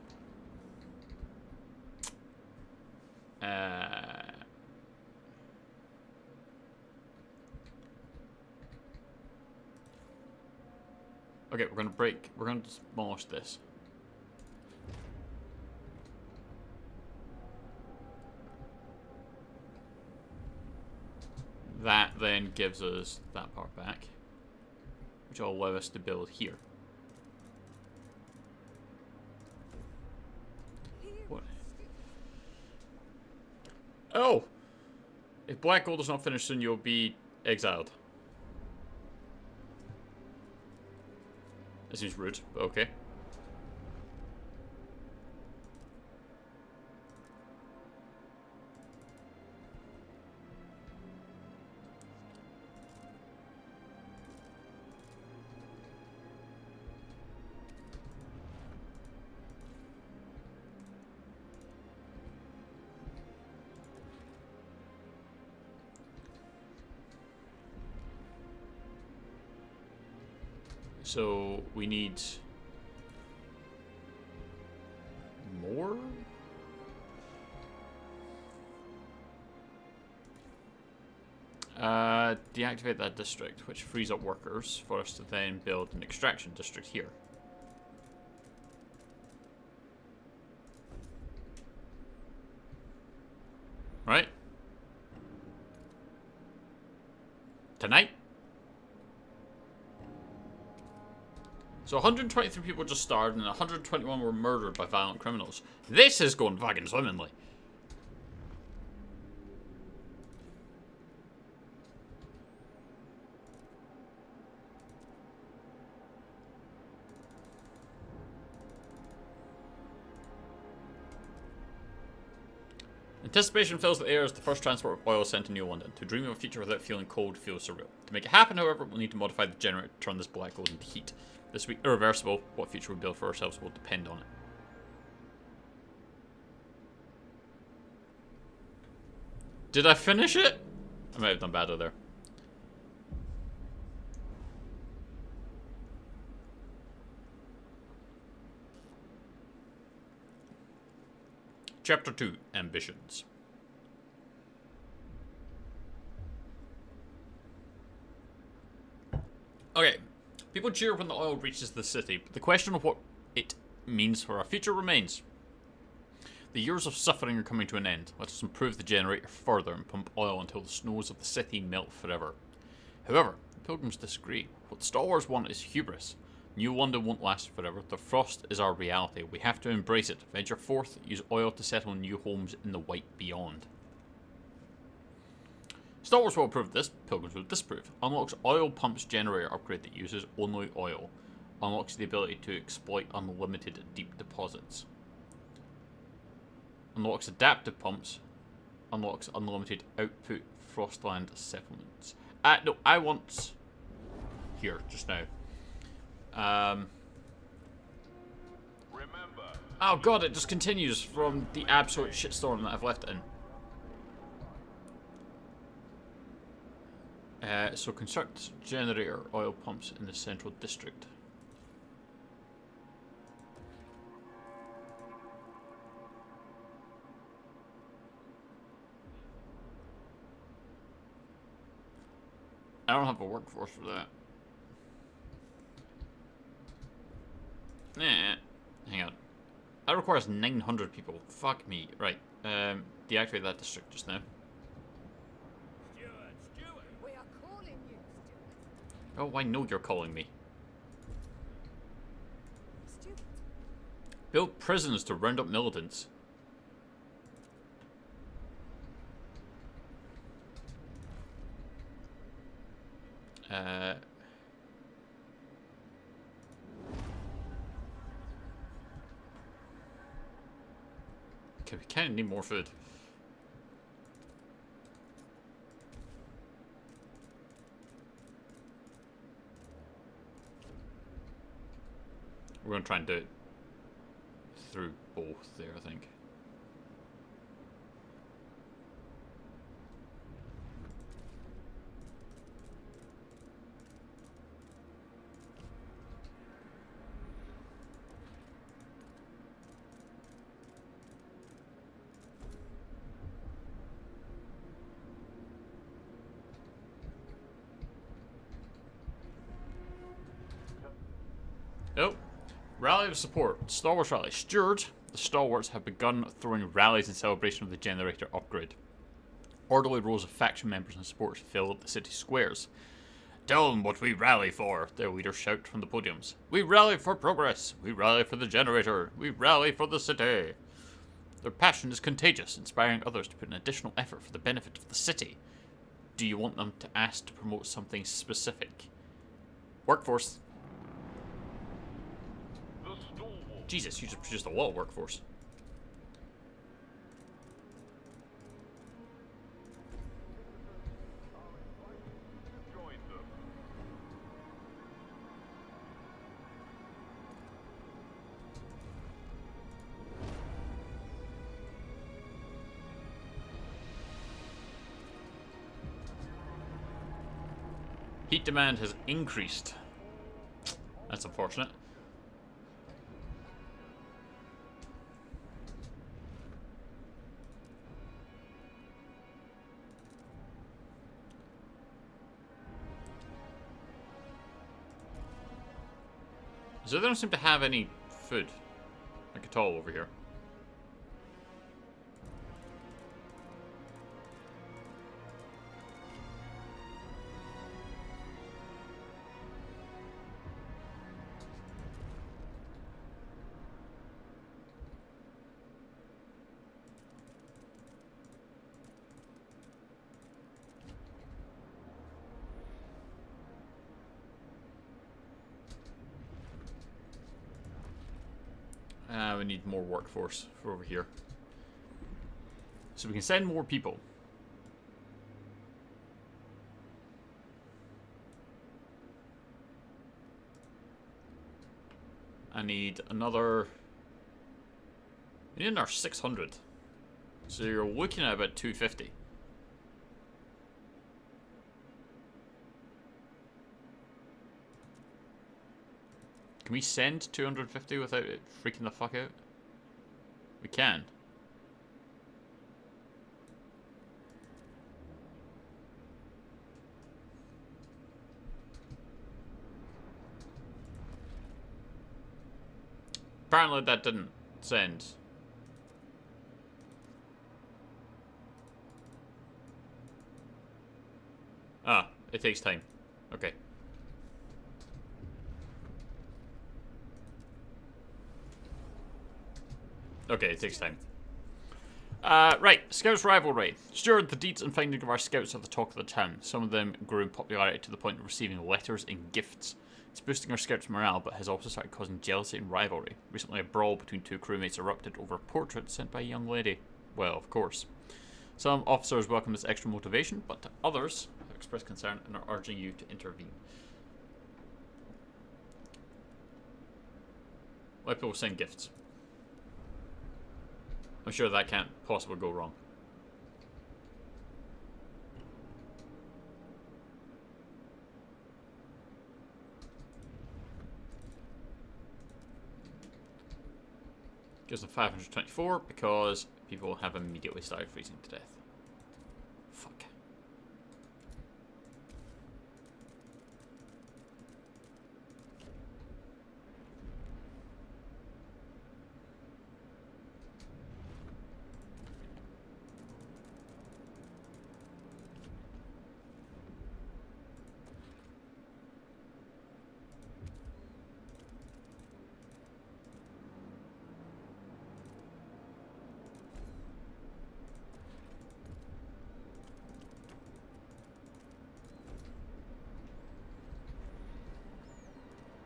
Okay, we're gonna demolish this. That then gives us that part back, which will allow us to build here. What? Oh! If black gold is not finished soon, you'll be exiled. That seems rude, but okay. So we need more? Deactivate that district, which frees up workers for us to then build an extraction district here. Right? Tonight? So 123 people just starved and 121 were murdered by violent criminals. This is going fucking swimmingly. Anticipation fills the air as the first transport of oil sent to New London. To dream of a future without feeling cold feels surreal. To make it happen, however, we'll need to modify the generator to turn this black gold into heat. This will be irreversible. What future we build for ourselves will depend on it. Did I finish it? I might have done better there. Chapter 2, Ambitions. Okay, people cheer when the oil reaches the city, but the question of what it means for our future remains. The years of suffering are coming to an end. Let us improve the generator further and pump oil until the snows of the city melt forever. However, the pilgrims disagree. What the Star Wars want is hubris. New London won't last forever. The frost is our reality. We have to embrace it. Venture forth, use oil to settle new homes in the white beyond. Star Wars will approve this, pilgrims will disapprove. Unlocks oil pumps generator upgrade that uses only oil. Unlocks the ability to exploit unlimited deep deposits. Unlocks adaptive pumps. Unlocks unlimited output Frostland settlements. No, I want here just now. Remember, Oh god, it just continues from the absolute shitstorm that I've left it in. So construct generator oil pumps in the central district. I don't have a workforce for that. Nah, hang on. That requires 900 people. Fuck me. Right. Deactivate that district just now. We are calling you, Stuart. Oh, I know you're calling me. Stuart. Build prisons to round up militants. Okay, we kind of need more food. We're gonna try and do it through both there, I think. Oh, rally of support. Stalwarts rally. Steward, the stalwarts have begun throwing rallies in celebration of the generator upgrade. Orderly rows of faction members and supporters fill up the city squares. Tell them what we rally for, their leaders shout from the podiums. We rally for progress. We rally for the generator. We rally for the city. Their passion is contagious, inspiring others to put in additional effort for the benefit of the city. Do you want them to ask to promote something specific? Workforce. the stalwart. Jesus, you just produced a lot of workforce. Join them. Heat demand has increased. That's unfortunate. So they don't seem to have any food, like at all over here. We need more workforce for over here. So we can send more people. I need another... We need another 600. So you're looking at about 250. Can we send 250 without it freaking the fuck out? We can. Apparently that didn't send. Ah, it takes time. Okay. Okay, it takes time. Right, Scouts Rivalry. Steward, the deeds and finding of our scouts are the talk of the town. Some of them grew in popularity to the point of receiving letters and gifts. It's boosting our scouts' morale, but has also started causing jealousy and rivalry. Recently, a brawl between two crewmates erupted over a portrait sent by a young lady. Well, of course. Some officers welcome this extra motivation, but others have expressed concern and are urging you to intervene. Let people send gifts. I'm sure that can't possibly go wrong. Gives them 524 because people have immediately started freezing to death. Fuck.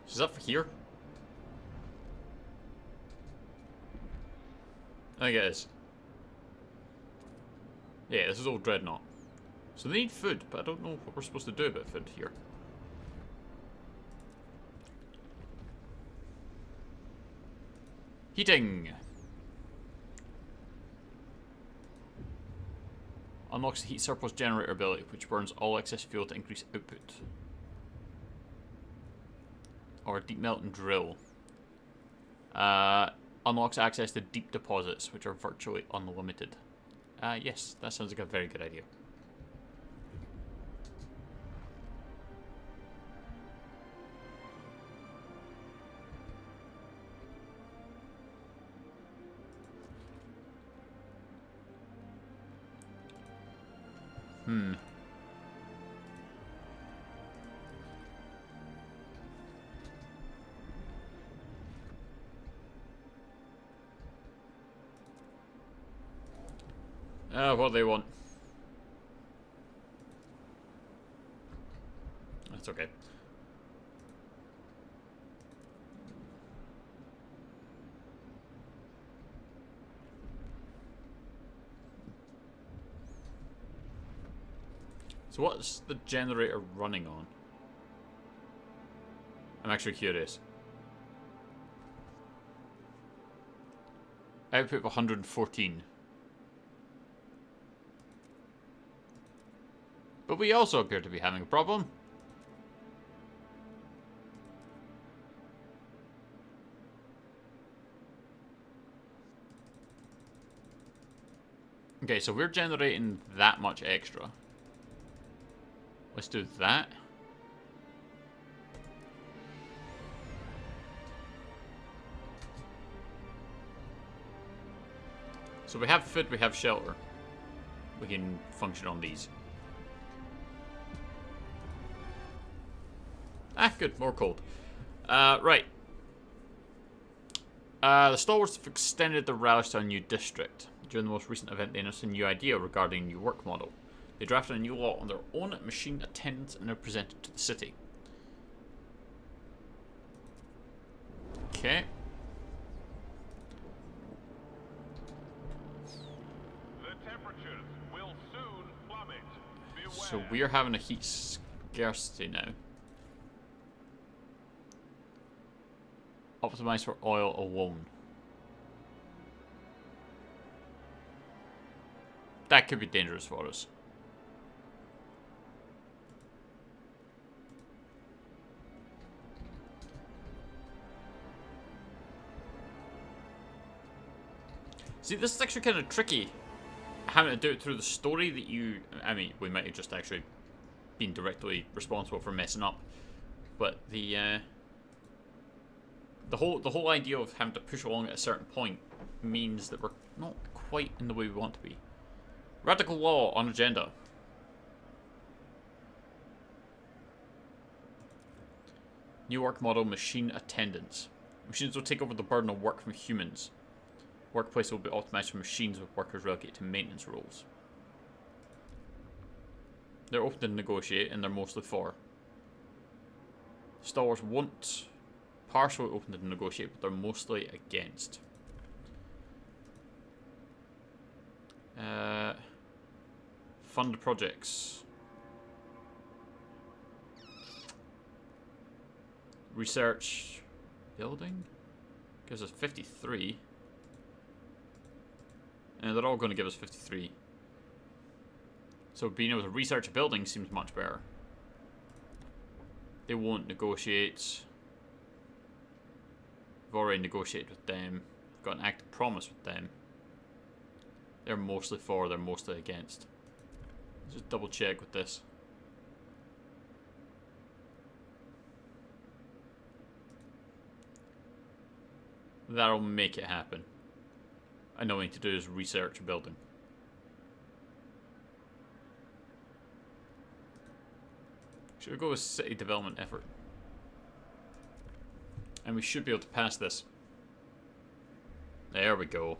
Is that for here? I think it is. Yeah, this is old Dreadnought. So they need food, but I don't know what we're supposed to do about food here. Heating! Unlocks the heat surplus generator ability, which burns all excess fuel to increase output. Or a deep melt and drill. Unlocks access to deep deposits, which are virtually unlimited. Yes, that sounds like a very good idea. What they want. That's okay. So what's the generator running on? I'm actually curious. Output of 114. But we also appear to be having a problem. Okay, so we're generating that much extra. Let's do that. So we have food, we have shelter. We can function on these. Ah, good. More cold. Right. The stalwarts have extended the rallies to a new district. During the most recent event, they announced a new idea regarding a new work model. They drafted a new law on their own machine attendants and they're presented to the city. Okay. The temperatures will soon plummet. Beware. So we're having a heat scarcity now. Optimized for oil alone. That could be dangerous for us. See, this is actually kind of tricky. Having to do it through the story that you... I mean, we might have just actually been directly responsible for messing up. But the whole idea of having to push along at a certain point means that we're not quite in the way we want to be. Radical law on agenda. New work model, machine attendants. Machines will take over the burden of work from humans. Workplace will be optimized for machines with workers relegated to maintenance roles. They're open to negotiate and they're mostly for. Star Wars won't partially open to negotiate, but they're mostly against. Fund projects. Research building? Gives us 53. And they're all going to give us 53. So being able to research a building seems much better. They won't negotiate. We've already negotiated with them. Got an active promise with them. They're mostly for, they're mostly against. Let's just double check with this. That'll make it happen. And all we need to do is research a building. Should we go with city development effort? And we should be able to pass this. There we go.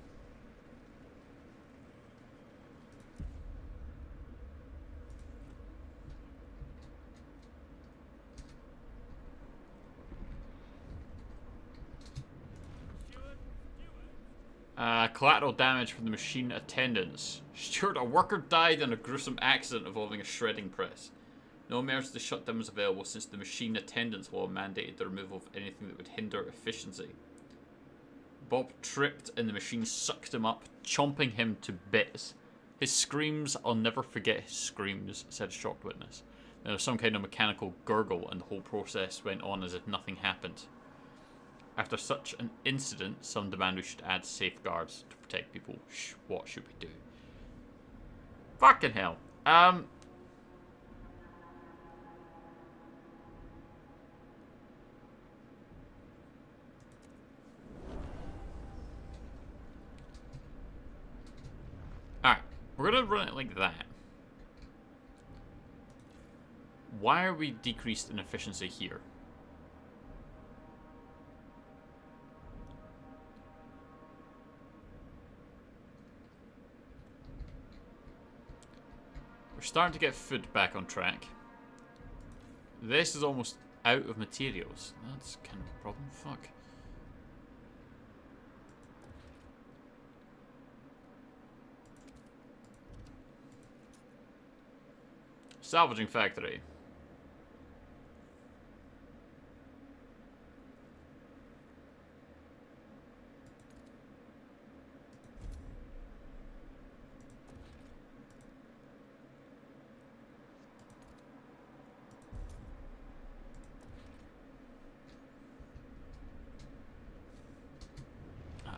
Collateral damage from the machine attendants. Stuart, a worker died in a gruesome accident involving a shredding press. No emergency shutdown was available since the machine attendants law mandated the removal of anything that would hinder efficiency. Bob tripped and the machine sucked him up, chomping him to bits. His screams, I'll never forget his screams, said a shocked witness. There was some kind of mechanical gurgle and the whole process went on as if nothing happened. After such an incident, some demand we should add safeguards to protect people. What should we do? Fucking hell. Alright, we're gonna run it like that. Why are we decreased in efficiency here? We're starting to get food back on track. This is almost out of materials. That's kind of a problem. Fuck. Salvaging factory.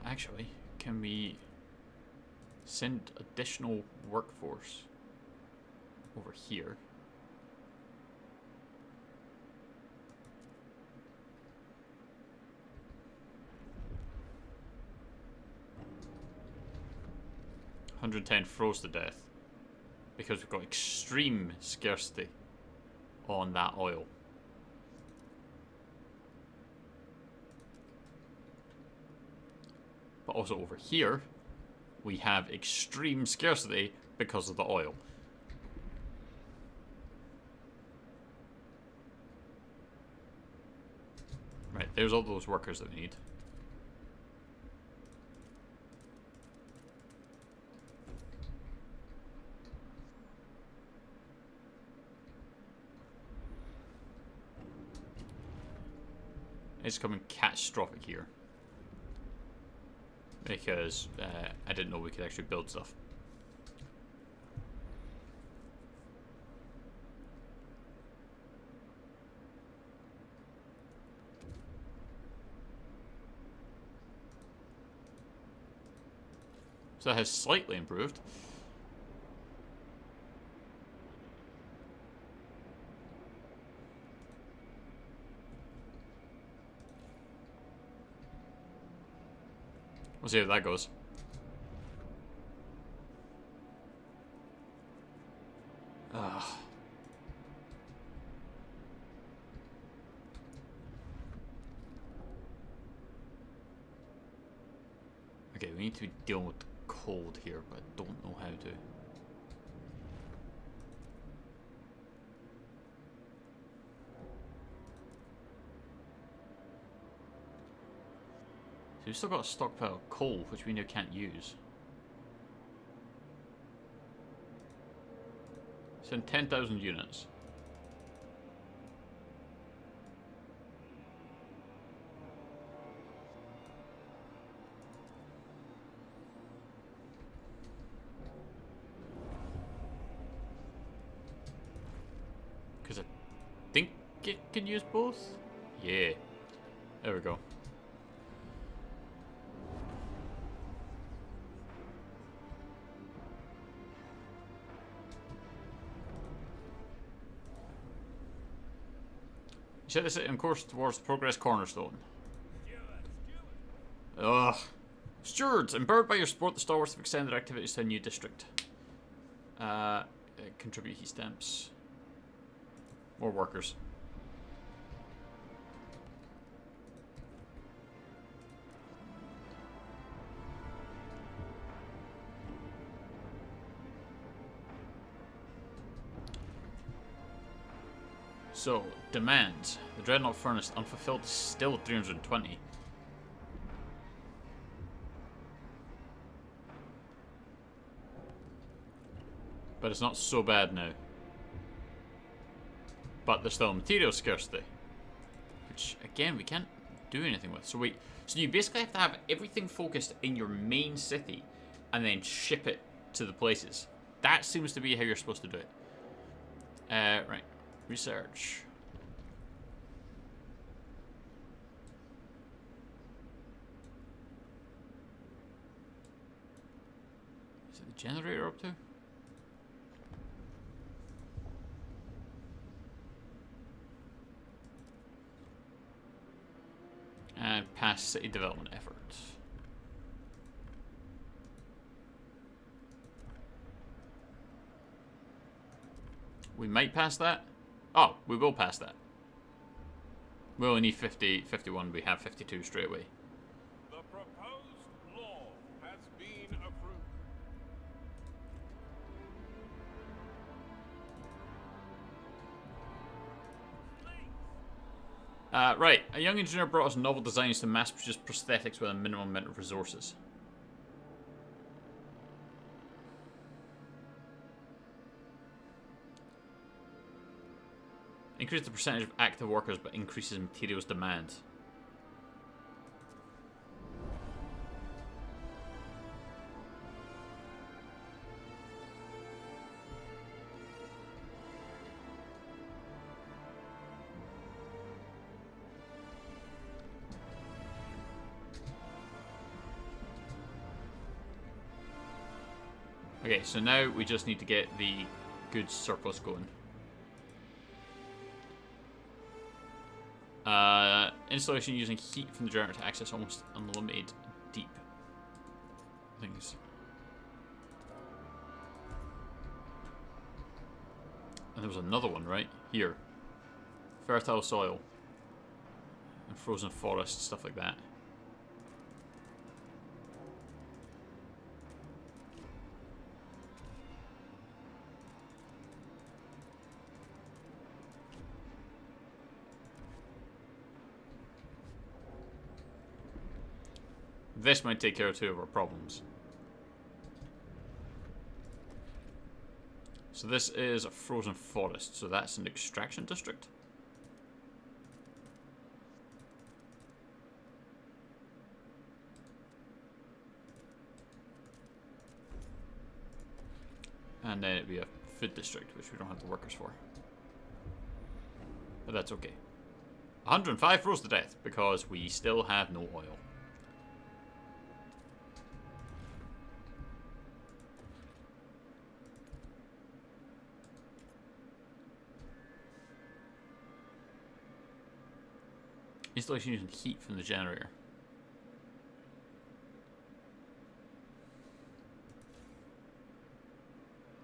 Actually, can we send additional workforce over here? $110 froze to death because we've got extreme scarcity on that oil. But also over here, we have extreme scarcity because of the oil. Right, there's all those workers that we need. It's coming catastrophic here. Because I didn't know we could actually build stuff. So that has slightly improved. We'll see how that goes. Ugh. Okay, we need to be dealing with the cold here, but I don't know how to. So we've still got a stockpile of coal, which we now can't use. Send 10,000 units. can use both? Yeah. There we go. Set this on course towards the progress cornerstone. Ugh. Stewards, empowered by your support, the stalwarts have extended activities to a new district. Contribute heat stamps. More workers. So, demand. The Dreadnought Furnace unfulfilled is still 320. But it's not so bad now. But there's still material scarcity. Which, again, we can't do anything with. So you basically have to have everything focused in your main city and then ship it to the places. That seems to be how you're supposed to do it. Right. Research. Is it the generator up to? And pass city development efforts. We might pass that. Oh, we will pass that. We only need 50, 51. We have 52 straight away. The proposed law has been approved. Right. A young engineer brought us novel designs to mass-produce prosthetics with a minimum amount of resources. Increase the percentage of active workers, but increases materials demand. Okay, so now we just need to get the goods surplus going. Installation using heat from the generator to access almost unlimited deep things. And there was another one, right? Here. Fertile soil. And frozen forest, stuff like that. This might take care of two of our problems. So this is a frozen forest, so that's an extraction district. And then it'd be a food district, which we don't have the workers for. But that's okay. 105 froze to death, because we still have no oil. Installation using heat from the generator.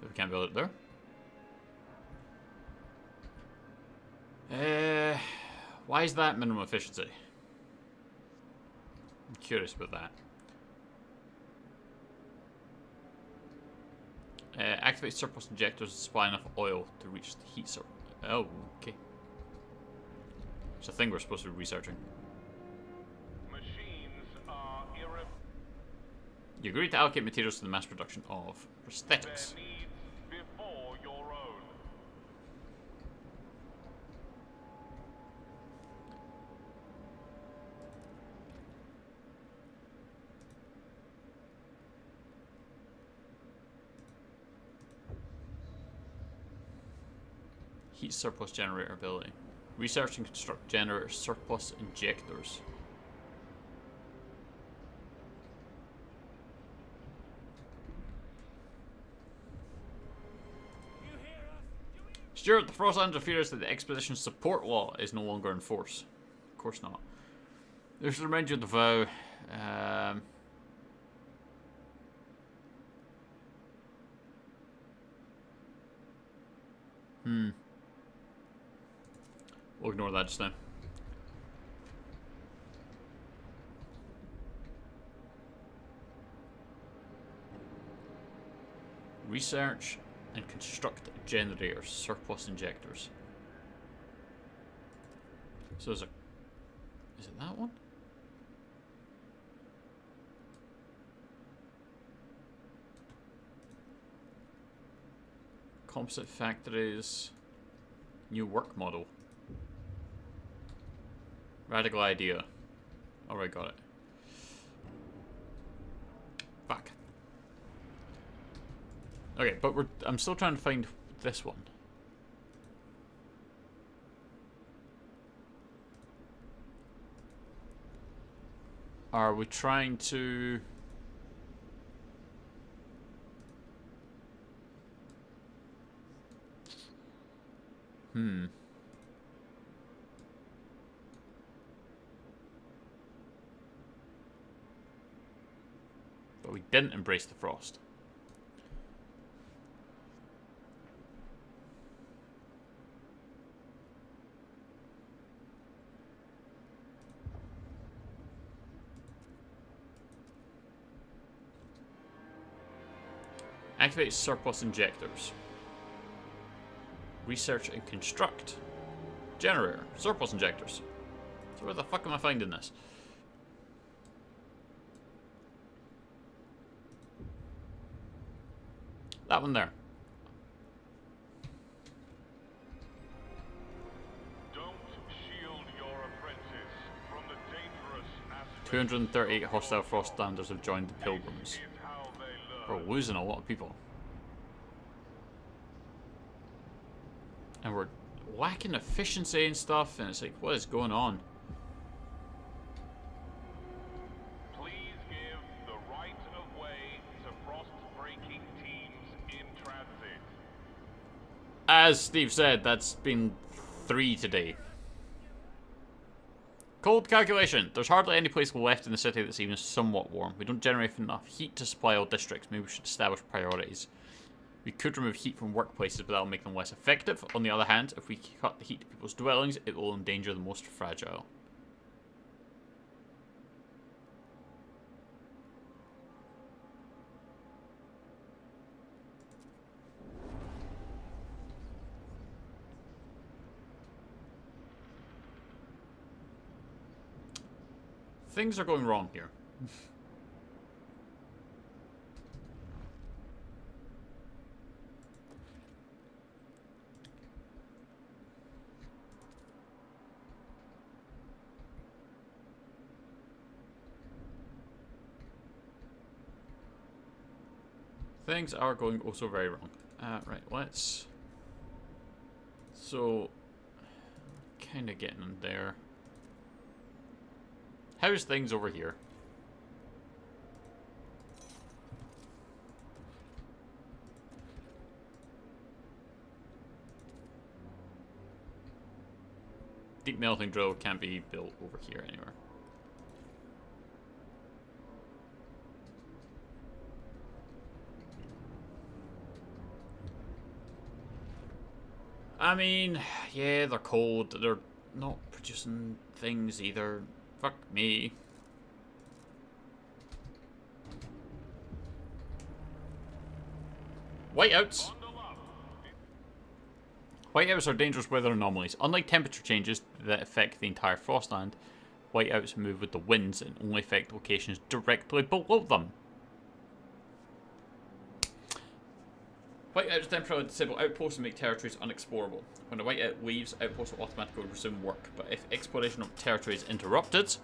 But we can't build it there. Why is that minimum efficiency? I'm curious about that. Activate surplus injectors to supply enough oil to reach the heat surplus. Oh, okay. It's a thing we're supposed to be researching. Machines are You agreed to allocate materials to the mass production of prosthetics. their needs before your own. Heat surplus generator ability. Research and construct generator surplus injectors. Stuart, the Frostland fears that the expedition's support law is no longer in force. Of course not. This reminds you of the vow. We'll ignore that just now. Research and construct generators, surplus injectors. So there's a... Is it that one? Composite factories. New work model. Radical idea. Alright, got it. Fuck. Okay, but I'm still trying to find this one. Are we trying to... But we didn't embrace the frost. Activate surplus injectors. Research and construct. Generator. Surplus injectors. So where the fuck am I finding this? That one there. Don't shield your apprentice from the dangerous aspects 238 hostile Frostlanders have joined the Pilgrims. is how they We're learn. losing a lot of people. And we're lacking efficiency and stuff, and it's like, what is going on? Please give the right of way to frost-breaking teams in transit. As Steve said, that's been 3 today. Cold calculation. There's hardly any place left in the city that's even somewhat warm. We don't generate enough heat to supply all districts. Maybe we should establish priorities. We could remove heat from workplaces, but that'll make them less effective. On the other hand, if we cut the heat to people's dwellings, it will endanger the most fragile. Things are going wrong here. Things are going also very wrong. Right, let's... So... Kind of getting in there. How's things over here? Deep melting drill can't be built over here anywhere. I mean, yeah, they're cold. They're not producing things either. Fuck me. Whiteouts. Whiteouts are dangerous weather anomalies. Unlike temperature changes that affect the entire Frostland, whiteouts move with the winds and only affect locations directly below them. Whiteouts temporarily disable outposts and make territories unexplorable. When a whiteout leaves, outposts will automatically resume work, but if exploration of territory is interrupted,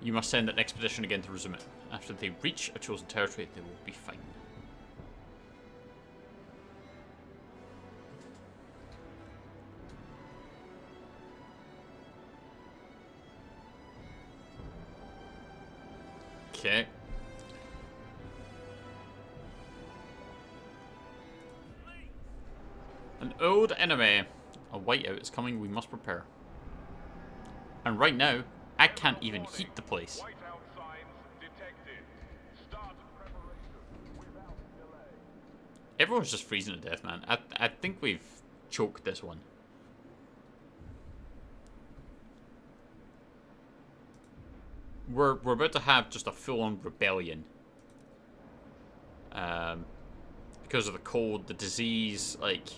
you must send an expedition again to resume it. After they reach a chosen territory, they will be fine. Okay. An old enemy. A whiteout is coming, we must prepare. And right now, I can't even heat the place. Whiteout signs detected. Start preparation without delay. Everyone's just freezing to death, man. I think we've choked this one. We're about to have just a full-on rebellion. Because of the cold, the disease, like,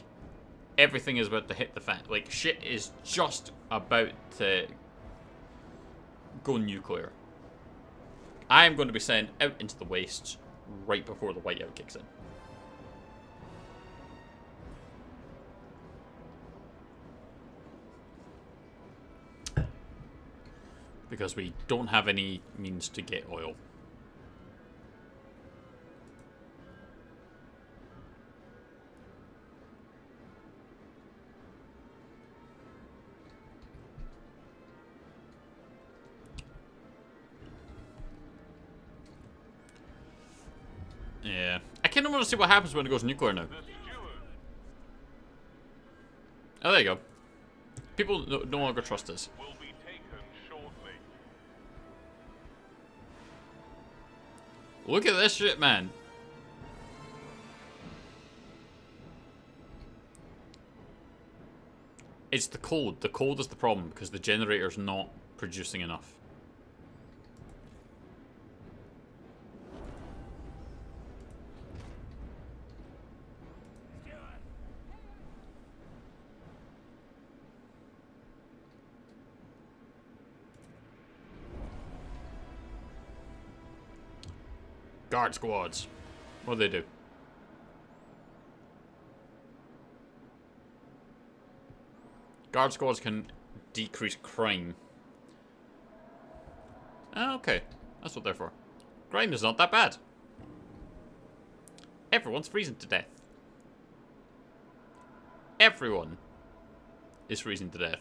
everything is about to hit the fan. Like, shit is just about to go nuclear. I am going to be sent out into the wastes right before the whiteout kicks in. Because we don't have any means to get oil. Yeah. I kind of want to see what happens when it goes nuclear now. Oh, there you go. People no longer trust us. Will be taken shortly. Look at this shit, man. It's the cold. The cold is the problem because the generator's not producing enough. Guard squads. What do they do? Guard squads can decrease crime. Ah, okay. That's what they're for. Crime is not that bad. Everyone's freezing to death. Everyone is freezing to death.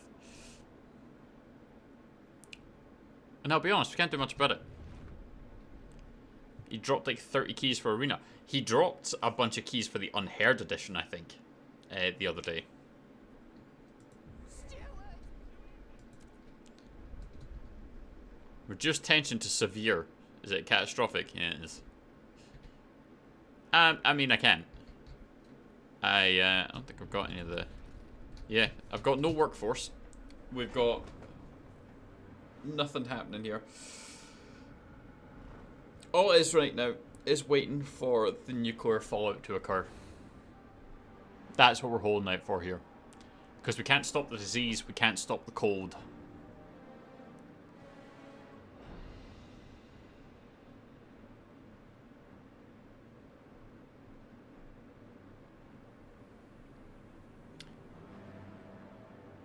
And I'll be honest, we can't do much about it. He dropped like 30 keys for Arena. He dropped a bunch of keys for the Unheard edition, I think, the other day. Reduce tension to severe. Is it catastrophic? Yeah, it is. I mean, I can. I don't think I've got any of the... Yeah, I've got no workforce. We've got nothing happening here. All it is right now is waiting for the nuclear fallout to occur. That's what we're holding out for here. Because we can't stop the disease, we can't stop the cold.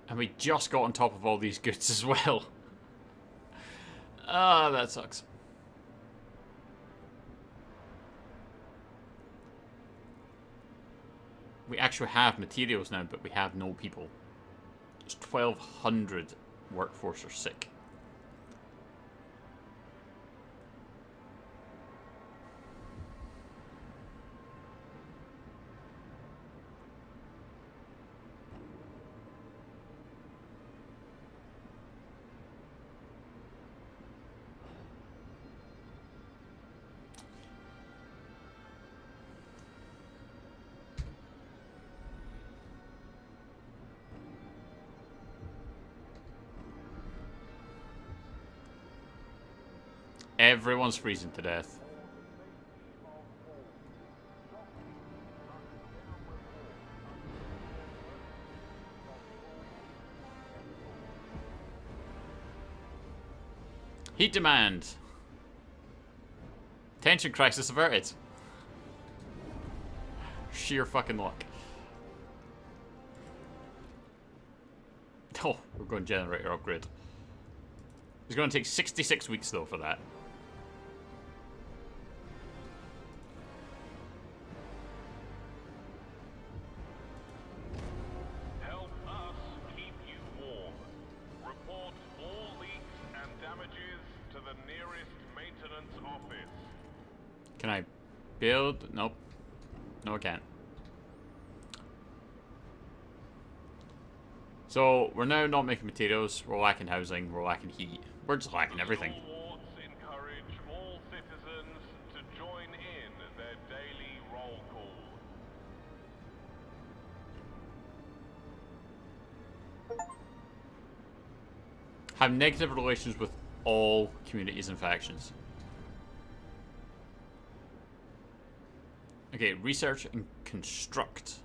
And we just got on top of all these goods as well. Ah, that sucks. We actually have materials now, but we have no people. There's 1,200 workforce are sick. Everyone's freezing to death. Heat demand. Tension crisis averted. Sheer fucking luck. Oh, we're going generator upgrade. It's going to take 66 weeks though for that. Help us keep you warm. Report all leaks and damages to the nearest maintenance office. Can I build? Nope. No, I can't. So, we're now not making materials, we're lacking housing, we're lacking heat. We're just lacking everything. Stalwarts encourage all citizens to join in their daily roll call. Have negative relations with all communities and factions. Okay, research and construct.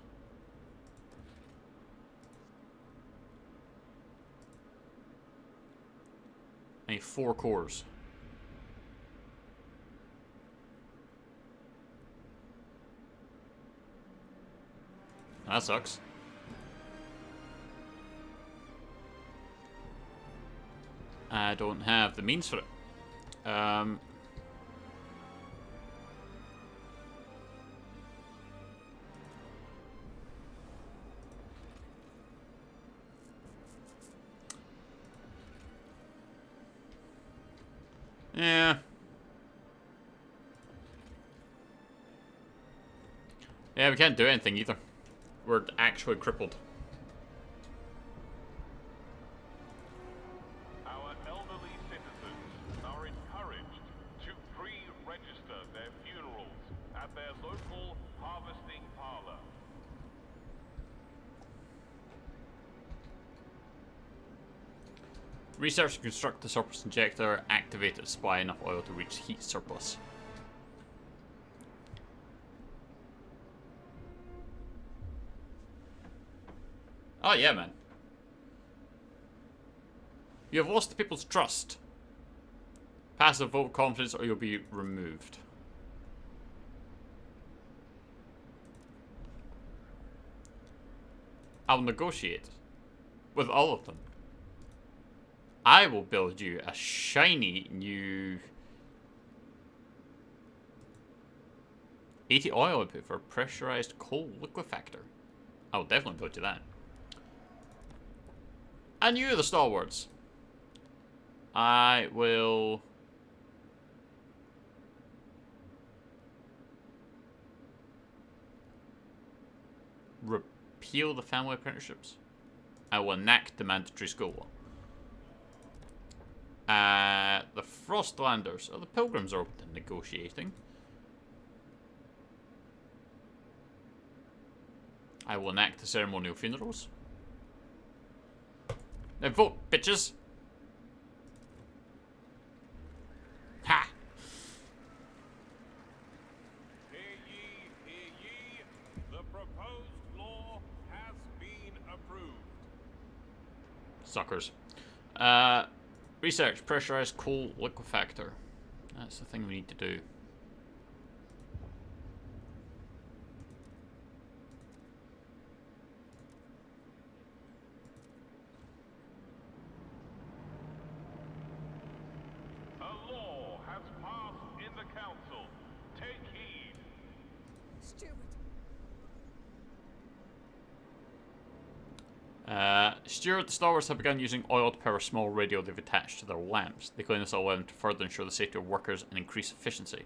I need 4 cores. That sucks. I don't have the means for it. Yeah. Yeah, we can't do anything either. We're actually crippled. Our elderly citizens are encouraged to pre-register their funerals at their local harvesting parlor. Research and construct the surplus injector. Activate it to supply enough oil to reach heat surplus. Oh yeah, man. You have lost the people's trust. Pass a vote of confidence or you'll be removed. I'll negotiate with all of them. I will build you a shiny new 80 oil output for pressurized coal liquefactor. I will definitely build you that. And you, the stalwarts. I will repeal the family apprenticeships. I will enact the mandatory school. The Frostlanders. Oh, the Pilgrims are open to negotiating. I will enact the ceremonial funerals. Now vote, bitches! Ha! Hear ye, hear ye. The proposed law has been approved. Suckers. Research pressurized coal liquefactor. That's the thing we need to do. A law has passed in the council. Take heed. Stuart, the Stalwarts have begun using oil to power a small radio they've attached to their lamps. They claim this will allow them to further ensure the safety of workers and increase efficiency.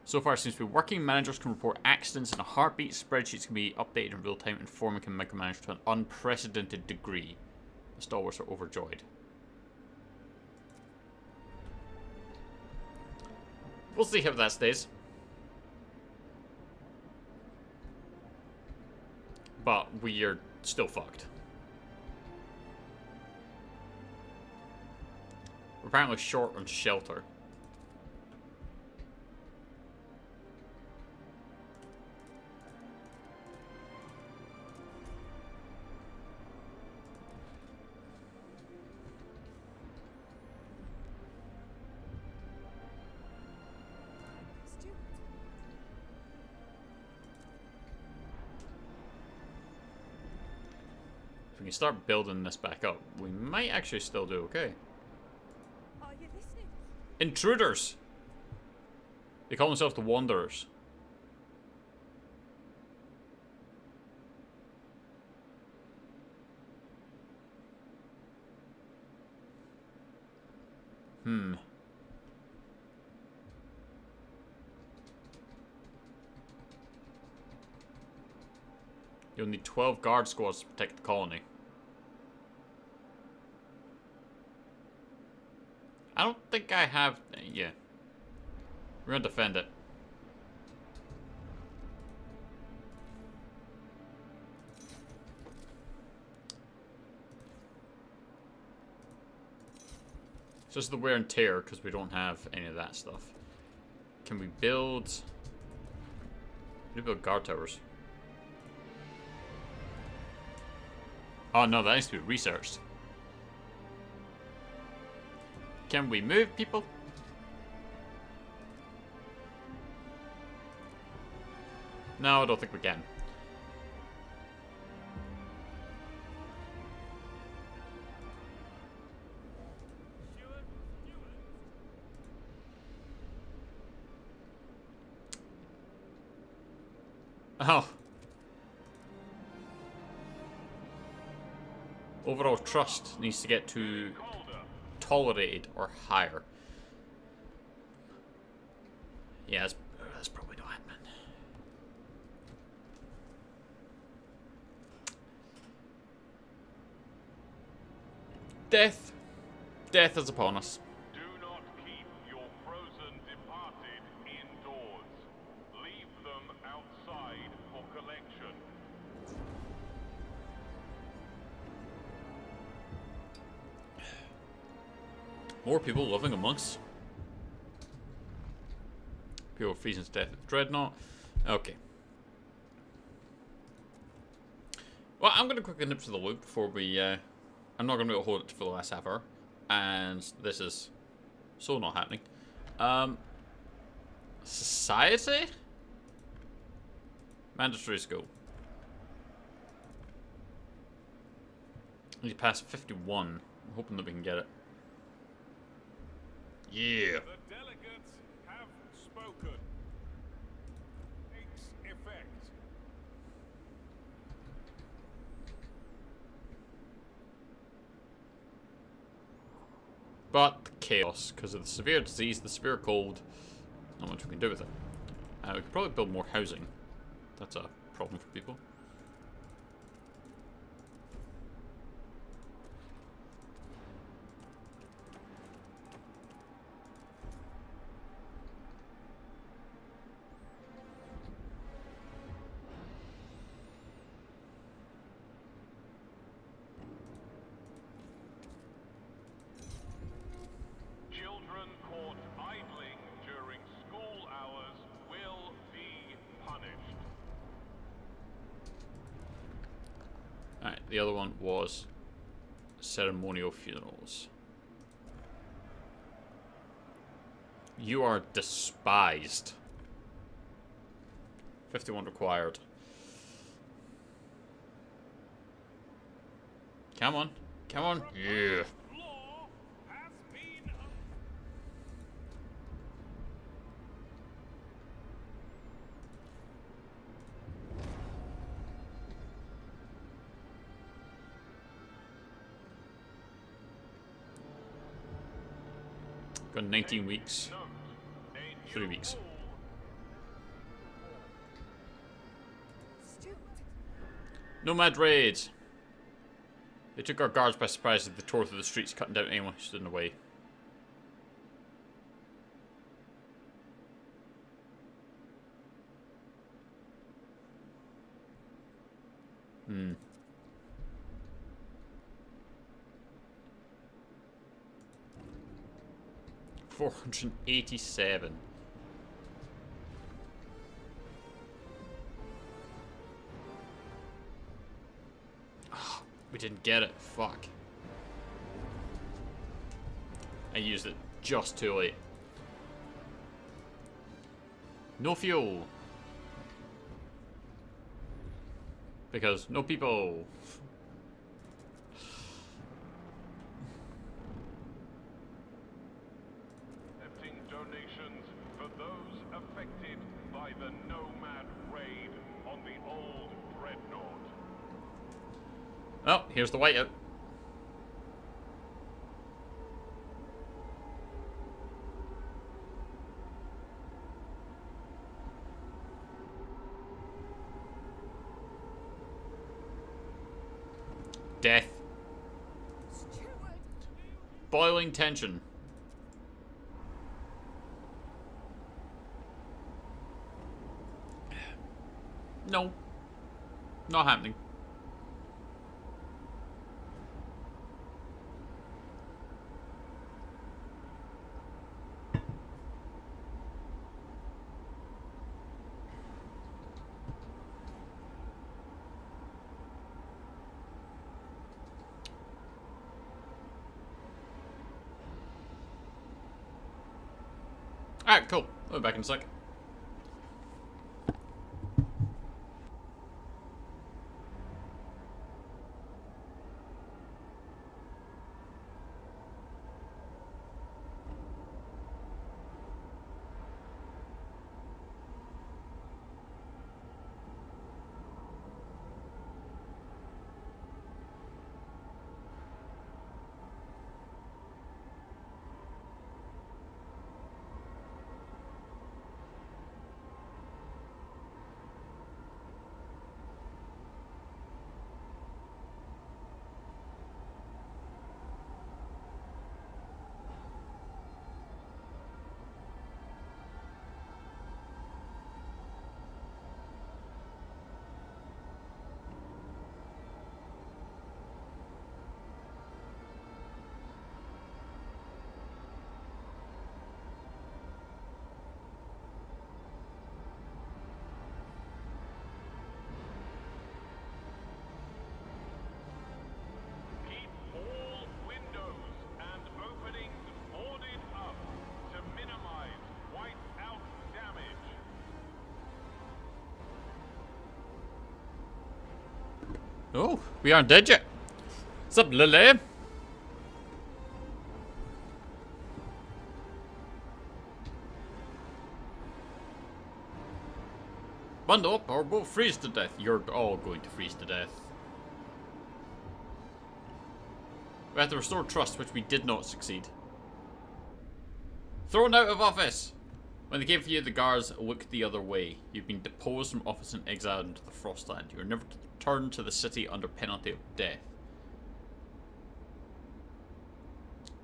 So far, it seems to be working. Managers can report accidents in a heartbeat. Spreadsheets can be updated in real time, and foremen can micromanage to an unprecedented degree. The Stalwarts are overjoyed. We'll see how that stays. But we are still fucked. We're apparently short on shelter. If we can start building this back up, we might actually still do okay. Are you listening? Intruders! They call themselves the Wanderers. You'll need 12 guard squads to protect the colony. I don't think I have... Yeah. We're gonna defend it. It's just the wear and tear because we don't have any of that stuff. Can we build... We need to build guard towers. Oh no, that needs to be researched. Can we move people? No, I don't think we can. Oh. Overall trust needs to get to tolerated or higher. Yeah, that's probably not happening. Death. Death is upon us. Do not keep your frozen departed indoors. Leave them outside for collection. More people living amongst. People freezing to death at the Dreadnought. Okay. Well, I'm going to quickly nip to the loop before we... I'm not going to be able to hold it for the last half hour. And this is so not happening. Society? Mandatory school. Need to pass 51. I'm hoping that we can get it. Yeah. The delegates have spoken. Takes effect. But chaos, because of the severe disease, the severe cold, not much we can do with it. We could probably build more housing. That's a problem for people. Children caught idling during school hours will be punished. Alright, the other one was ceremonial funerals. You are despised. 51 required. Come on. Come on. Yeah. Law has been Got 19 weeks. note. A 3 new weeks. rule. Nomad raids. They took our guards by surprise as they tore through the streets, cutting down anyone who stood in the way. Hmm. $487. We didn't get it. Fuck. I used it just too late. No fuel. Because no people. Accepting donations for those affected by the Nomad raid on the old Dreadnought. Oh, here's the whiteout. Death. Boiling tension. No. Not happening. Alright, cool. I'll be back in a sec. Keep all windows and openings boarded up to minimize white-out damage. Oh, we aren't dead yet. What's up, Lily? Bundle up or we'll freeze to death. You're all going to freeze to death. We have to restore trust, which we did not succeed. Thrown out of office! When they came for you, the guards looked the other way. You've been deposed from office and exiled into the Frostland. You are never to return to the city under penalty of death.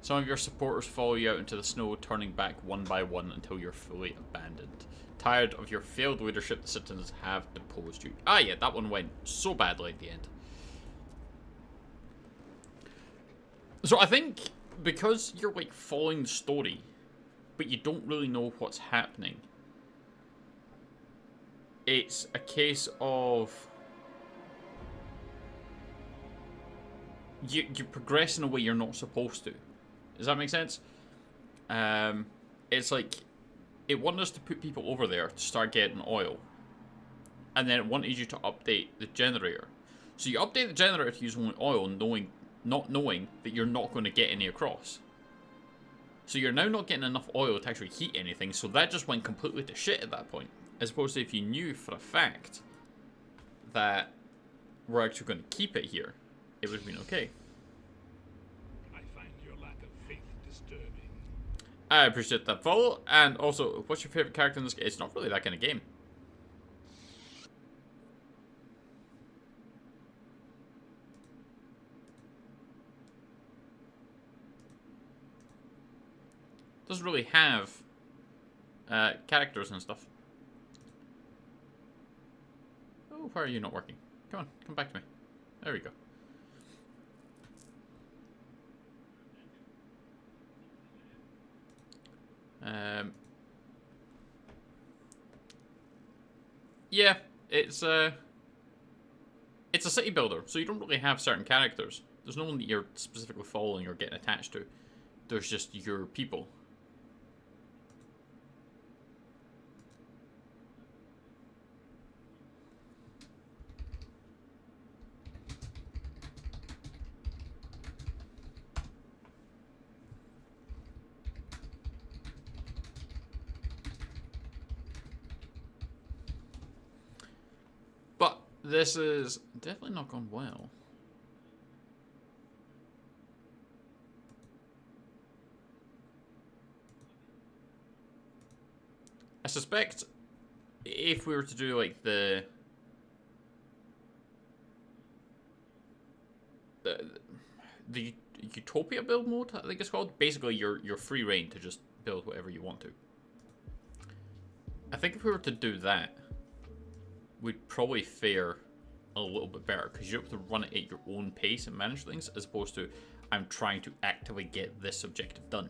Some of your supporters follow you out into the snow, turning back one by one until you're fully abandoned. Tired of your failed leadership, the citizens have deposed you. Ah yeah, that one went so badly at the end. So I think because you're like following the story, but you don't really know what's happening, it's a case of you progress in a way you're not supposed to. Does that make sense? It's like it wanted us to put people over there to start getting oil, and then it wanted you to update the generator. So you update the generator to use only oil, not knowing that you're not going to get any across. So you're now not getting enough oil to actually heat anything, so that just went completely to shit at that point. As opposed to if you knew for a fact that we're actually going to keep it here, it would have been okay. I find your lack of faith disturbing. I appreciate that follow. And also, what's your favorite character in this game? It's not really that kind of game. Doesn't really have characters and stuff. Oh, why are you not working? Come on, come back to me. There we go. Yeah, it's a city builder, so you don't really have certain characters. There's no one that you're specifically following or getting attached to. There's just your people. But this is definitely not gone well. I suspect if we were to do like the the Utopia build mode, I think it's called. Basically, you're free reign to just build whatever you want to. I think if we were to do that, we'd probably fare a little bit better, because you're able to run it at your own pace and manage things, as opposed to I'm trying to actively get this objective done,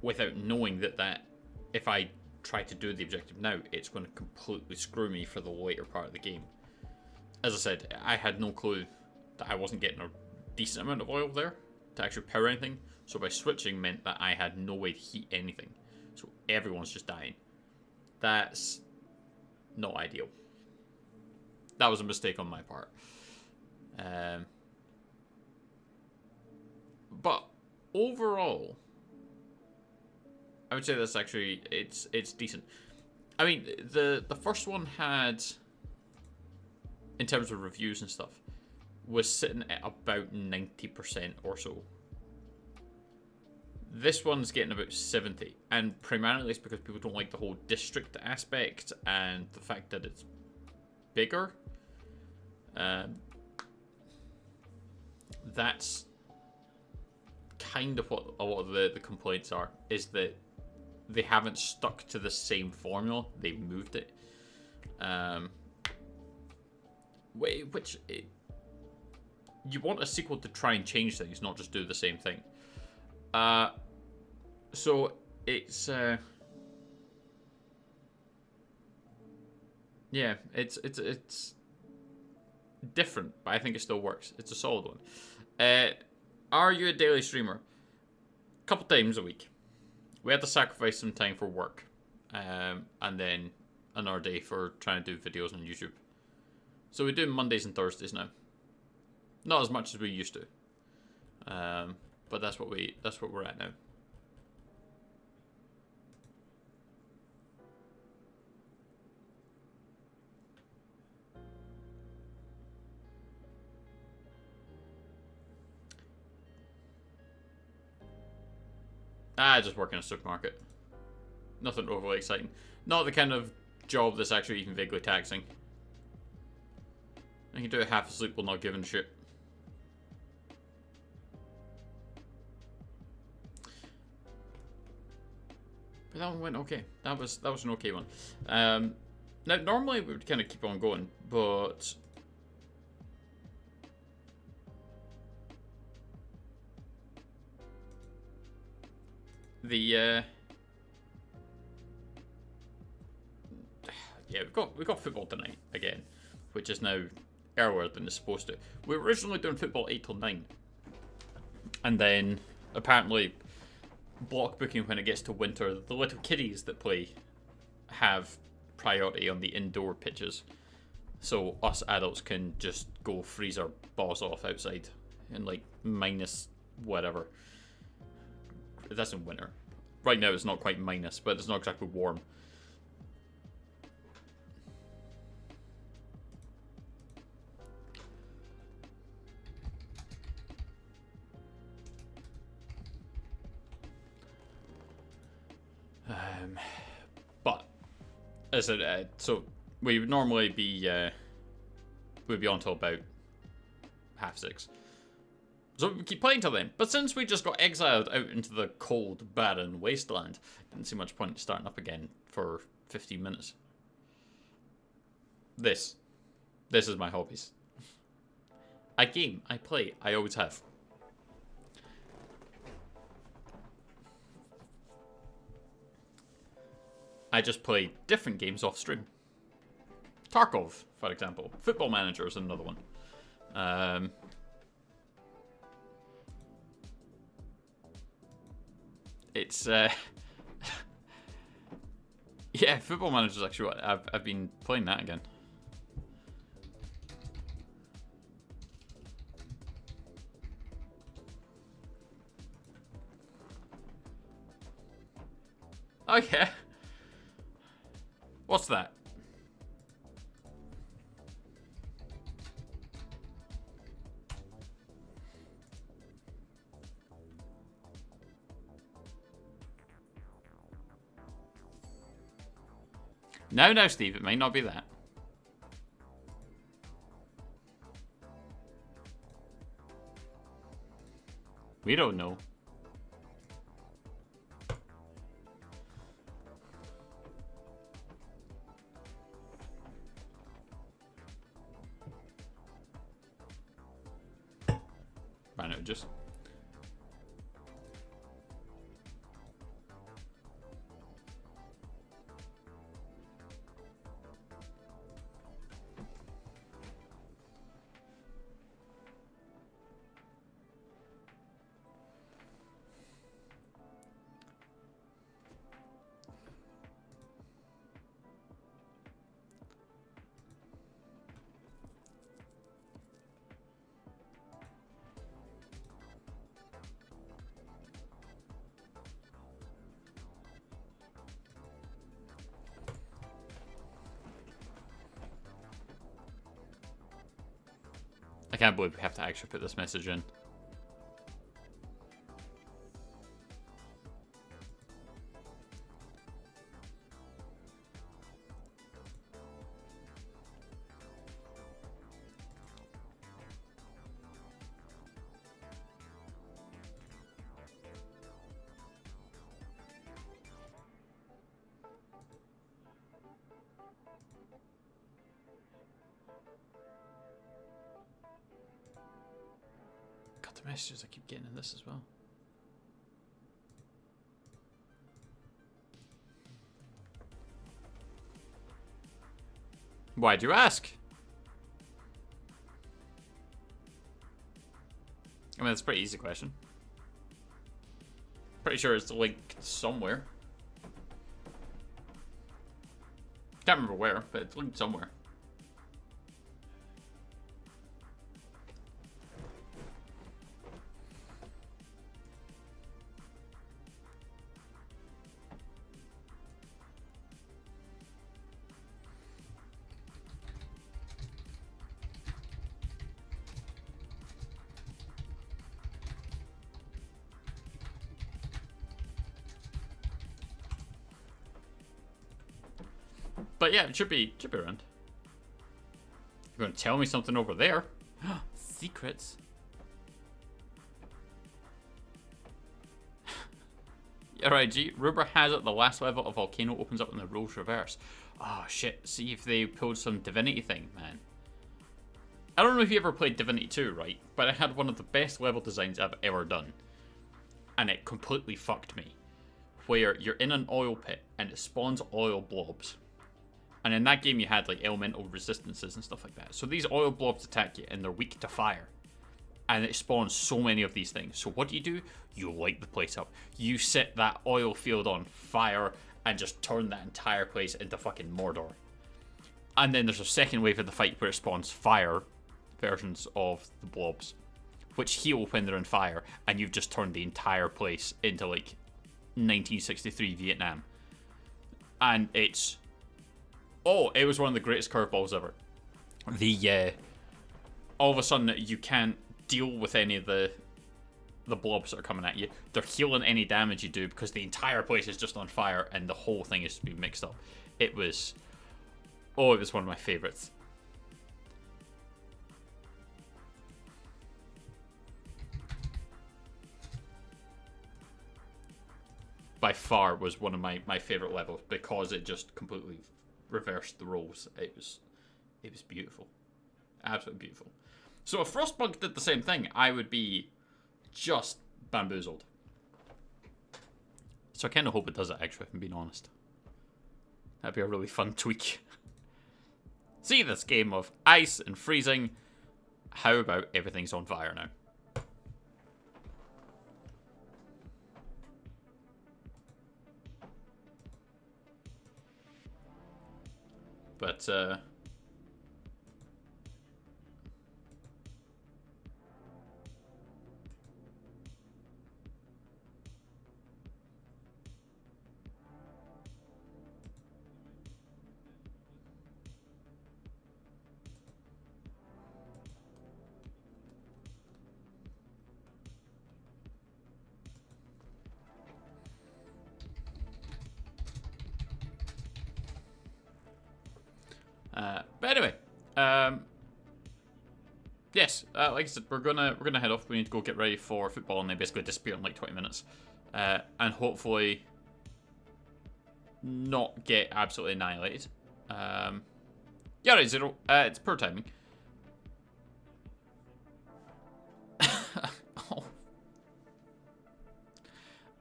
without knowing that if I try to do the objective now, it's going to completely screw me for the later part of the game. As I said, I had no clue that I wasn't getting a decent amount of oil there to actually power anything, so by switching meant that I had no way to heat anything, so everyone's just dying. That's not ideal. That was a mistake on my part. But overall, I would say that's actually it's decent. I mean, the first one had, in terms of reviews and stuff, was sitting at about 90% or so. This one's getting about 70, and primarily it's because people don't like the whole district aspect and the fact that it's bigger. That's kind of what a lot of the complaints are, is that they haven't stuck to the same formula, they've moved it. You want a sequel to try and change things, not just do the same thing. So it's yeah, it's different, but I think it still works. It's a solid one. Are you a daily streamer? A couple times a week. We had to sacrifice some time for work, and then another day for trying to do videos on YouTube. So we do Mondays and Thursdays now. Not as much as we used to, but that's what we're at now. I just work in a supermarket. Nothing overly exciting. Not the kind of job that's actually even vaguely taxing. I can do it half asleep while not giving a shit. But that one went okay. That was an okay one. Now normally we would kind of keep on going, but yeah, we got football tonight again, which is now earlier than it's supposed to. We were originally doing football 8 till 9, and then apparently block booking when it gets to winter, the little kiddies that play have priority on the indoor pitches, so us adults can just go freeze our balls off outside in like minus whatever. That's in winter. Right now it's not quite minus, but it's not exactly warm. But as I said, so we would normally be we'd be on till about 6:30. So we keep playing till then. But since we just got exiled out into the cold, barren wasteland, didn't see much point starting up again for 15 minutes. This is my hobbies. I game, I play, I always have. I just play different games off stream. Tarkov, for example. Football Manager is another one. It's yeah, Football Manager is actually what I've been playing that again. Oh yeah. What's that? No, Steve, it may not be that. We don't know. Ran out of juice. I can't believe we have to actually put this message in. God, the messages I keep getting in this as well. Why do you ask? I mean, it's a pretty easy question. Pretty sure it's linked somewhere. Can't remember where, but it's linked somewhere. But yeah, it should be around. You're gonna tell me something over there? Secrets. Yeah, right, G. Rumor has it the last level of Volcano opens up in the roles reverse. Oh shit, see if they pulled some Divinity thing, man. I don't know if you ever played Divinity 2, right? But I had one of the best level designs I've ever done. And it completely fucked me. Where you're in an oil pit and it spawns oil blobs. And in that game you had like elemental resistances and stuff like that. So these oil blobs attack you and they're weak to fire. And it spawns so many of these things. So what do? You light the place up. You set that oil field on fire and just turn that entire place into fucking Mordor. And then there's a second wave of the fight where it spawns fire versions of the blobs, which heal when they're on fire. And you've just turned the entire place into like 1963 Vietnam. And it's... Oh, it was one of the greatest curveballs ever. All of a sudden, you can't deal with any of the blobs that are coming at you. They're healing any damage you do because the entire place is just on fire and the whole thing is to be mixed up. It was... Oh, it was one of my favorites. By far was one of my favorite levels because it just completely reversed the roles. It was beautiful. Absolutely beautiful. So if Frostpunk did the same thing, I would be just bamboozled. So I kind of hope it does it, actually, if I'm being honest. That'd be a really fun tweak. See this game of ice and freezing. How about everything's on fire now? But, but anyway, yes, like I said, we're gonna head off. We need to go get ready for football, and they basically disappear in like 20 minutes, and hopefully not get absolutely annihilated. Yeah, right, Zero. It's poor timing.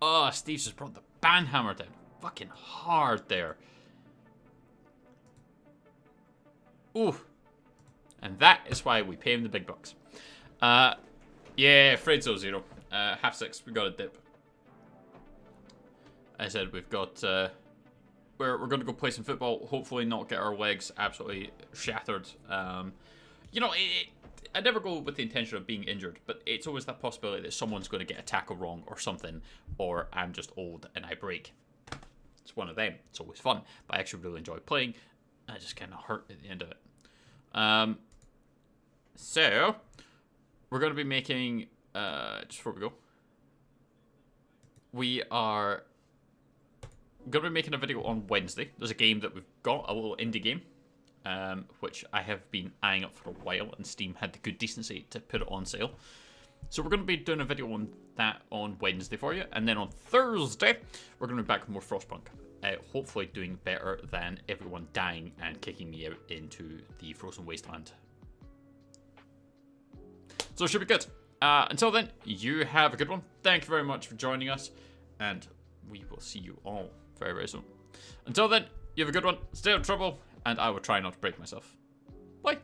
Oh, Steve's just brought the banhammer down. Fucking hard there. Ooh. And that is why we pay him the big bucks. Yeah, afraid so, Zero. 6:30, we got a dip. I said we've got, we're going to go play some football. Hopefully not get our legs absolutely shattered. You know, I never go with the intention of being injured, but it's always that possibility that someone's going to get a tackle wrong or something, or I'm just old and I break. It's one of them. It's always fun, but I actually really enjoy playing. I just kind of hurt at the end of it. So, we're going to be making, just before we go, we are going to be making a video on Wednesday. There's a game that we've got, a little indie game. Which I have been eyeing up for a while, and Steam had the good decency to put it on sale. So we're going to be doing a video on that on Wednesday for you, and then on Thursday, we're going to be back with more Frostpunk. Hopefully doing better than everyone dying and kicking me out into the frozen wasteland. So it should be good. Until then, you have a good one. Thank you very much for joining us, and we will see you all very, very soon. Until then, you have a good one. Stay out of trouble. And I will try not to break myself. Bye.